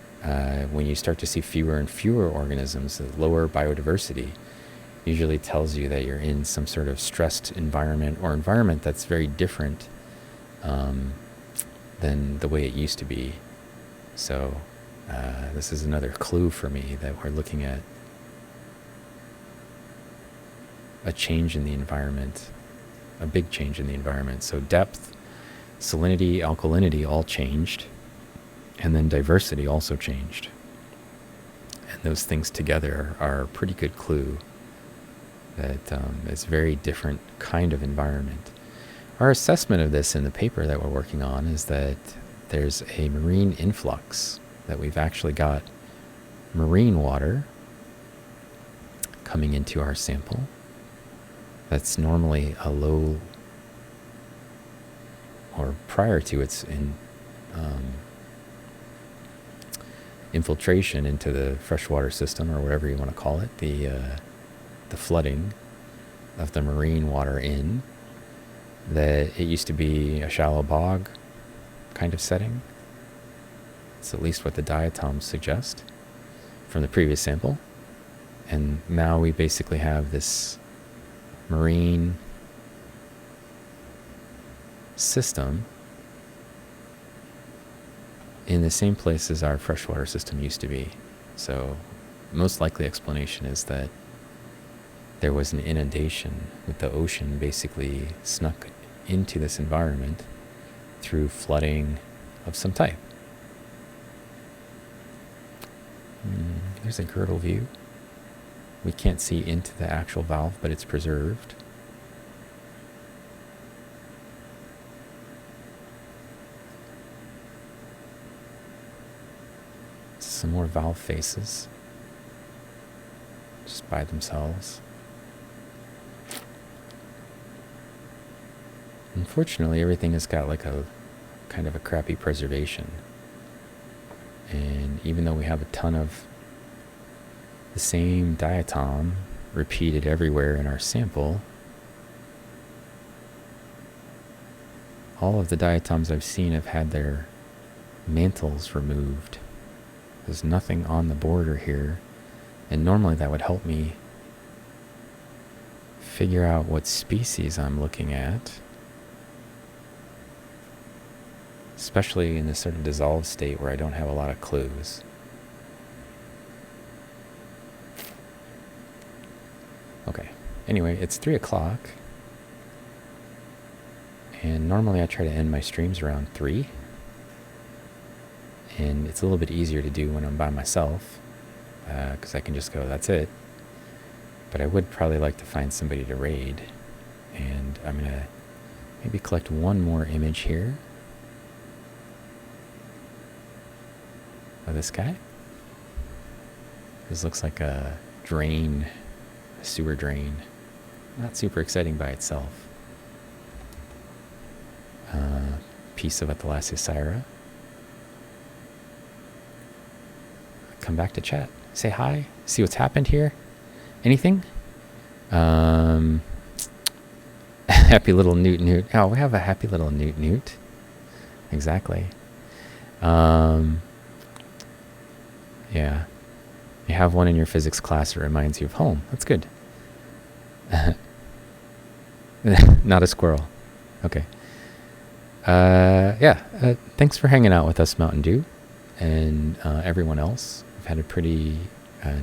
when you start to see fewer and fewer organisms, the lower biodiversity usually tells you that you're in some sort of stressed environment or environment that's very different than the way it used to be. So this is another clue for me that we're looking at a change in the environment, a big change in the environment. So depth, salinity, alkalinity all changed, and then diversity also changed. And those things together are a pretty good clue that it's a very different kind of environment. Our assessment of this in the paper that we're working on is that there's a marine influx, that we've actually got marine water coming into our sample. that's normally a low, or prior to its infiltration into the freshwater system, or whatever you want to call it, the flooding of the marine water in, that it used to be a shallow bog kind of setting. It's at least what the diatoms suggest from the previous sample. And now we basically have this marine system in the same place as our freshwater system used to be. So most likely explanation is that there was an inundation, with the ocean basically snuck into this environment through flooding of some type. There's a girdle view. We can't see into the actual valve, but it's preserved. Some more valve faces, just by themselves. Unfortunately, everything has got like a kind of a crappy preservation. And even though we have a ton of the same diatom repeated everywhere in our sample, all of the diatoms I've seen have had their mantles removed. There's nothing on the border here, and normally that would help me figure out what species I'm looking at, especially in this sort of dissolved state where I don't have a lot of clues. Okay, anyway, it's 3 o'clock, and normally I try to end my streams around 3, and it's a little bit easier to do when I'm by myself, because I can just go, that's it. But I would probably like to find somebody to raid, and I'm going to maybe collect one more image here of this guy. This looks like a drain, a sewer drain. Not super exciting by itself. Piece of Athalassiosyra. Come back to chat. Say hi. See what's happened here. Anything? Happy little newt. Oh, we have a happy little newt. Exactly. Yeah. You have one in your physics class that reminds you of home. That's good. Not a squirrel. Okay. Yeah. Thanks for hanging out with us, Mountain Dew, and everyone else. We've had a pretty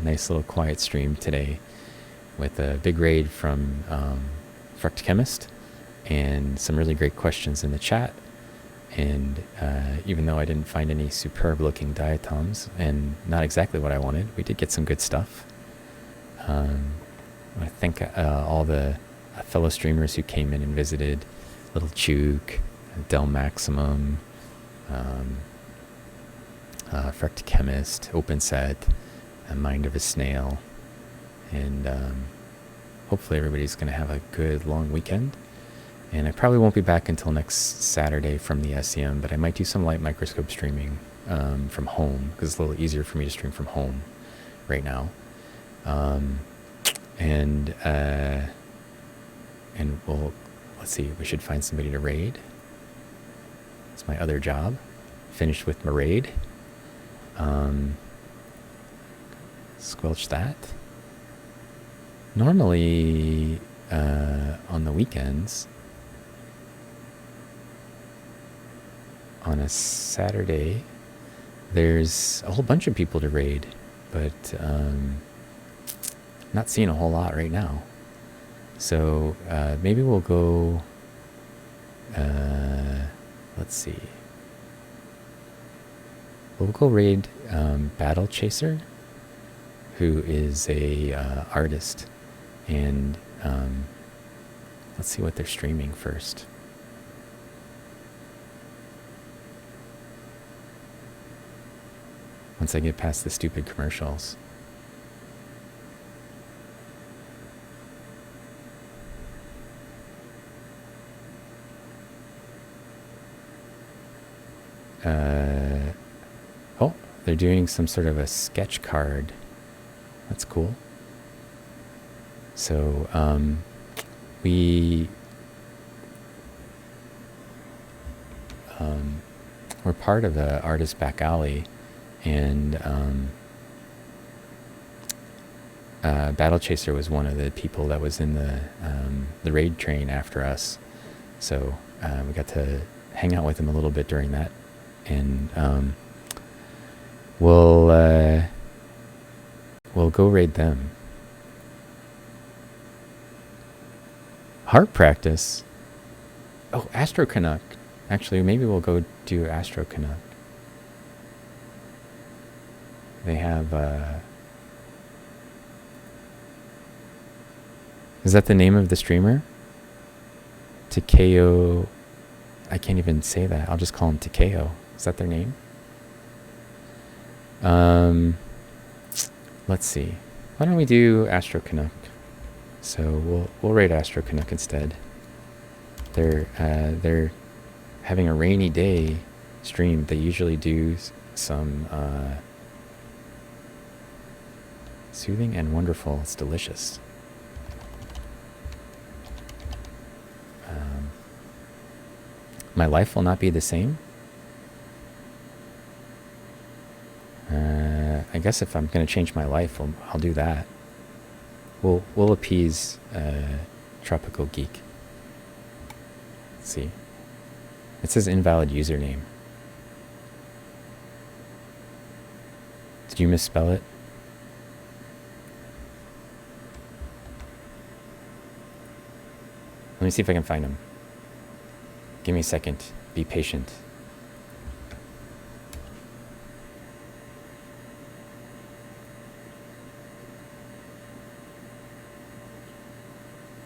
nice little quiet stream today with a big raid from Fructchemist and some really great questions in the chat. And even though I didn't find any superb looking diatoms, and not exactly what I wanted, we did get some good stuff. I thank all the fellow streamers who came in and visited. Little Chook, Del Maximum, Fructchemist, OpenSet, Mind of a Snail, and hopefully everybody's going to have a good long weekend. And I probably won't be back until next Saturday from the SEM, but I might do some light microscope streaming from home, because it's a little easier for me to stream from home right now. And we'll, let's see, we should find somebody to raid. It's my other job. Finished with my raid. Squelch that. Normally, on the weekends, on a Saturday, there's a whole bunch of people to raid, but not seeing a whole lot right now. So maybe we'll go, let's see. We'll go raid Battle Chaser, who is a artist, and let's see what they're streaming first. Once I get past the stupid commercials. Oh, they're doing some sort of a sketch card. That's cool. So we're part of the artist back alley, and Battle Chaser was one of the people that was in the raid train after us. So we got to hang out with him a little bit during that, and we'll go raid them. Harp practice. Oh, Astro Canuck. Actually, maybe we'll go do Astro Canuck. They have. Is that the name of the streamer? Takeo. I can't even say that. I'll just call him Takeo. Is that their name? Let's see. Why don't we do Astro Canuck? So we'll raid Astro Canuck instead. They're having a rainy day stream. They usually do some soothing and wonderful. It's delicious. My life will not be the same. I guess if I'm going to change my life, I'll do that. We'll appease Tropical Geek. Let's see. It says invalid username. Did you misspell it? Let me see if I can find him. Give me a second. Be patient.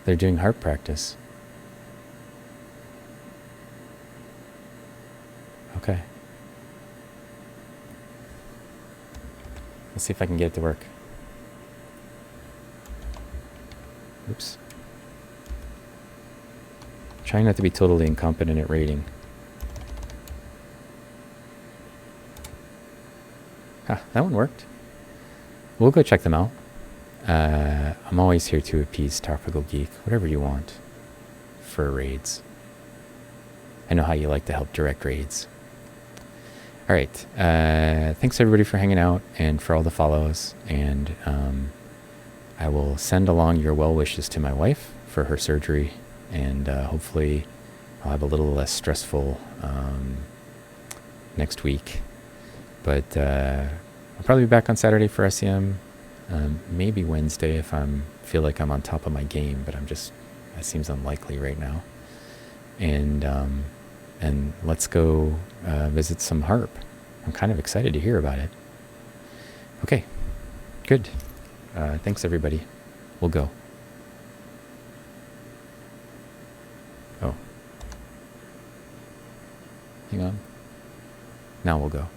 They're doing harp practice. Okay. Let's see if I can get it to work. Oops. Trying not to be totally incompetent at raiding. Ah, that one worked. We'll go check them out. I'm always here to appease Tropical Geek, whatever you want for raids. I know how you like to help direct raids. All right. Thanks everybody for hanging out and for all the follows. And I will send along your well wishes to my wife for her surgery. And hopefully I'll have a little less stressful next week. But I'll probably be back on Saturday for SEM. Maybe Wednesday if I feel like I'm on top of my game, but that seems unlikely right now. And let's go visit some harp. I'm kind of excited to hear about it. Okay, good. Thanks everybody. We'll go. Oh. Hang on. Now we'll go.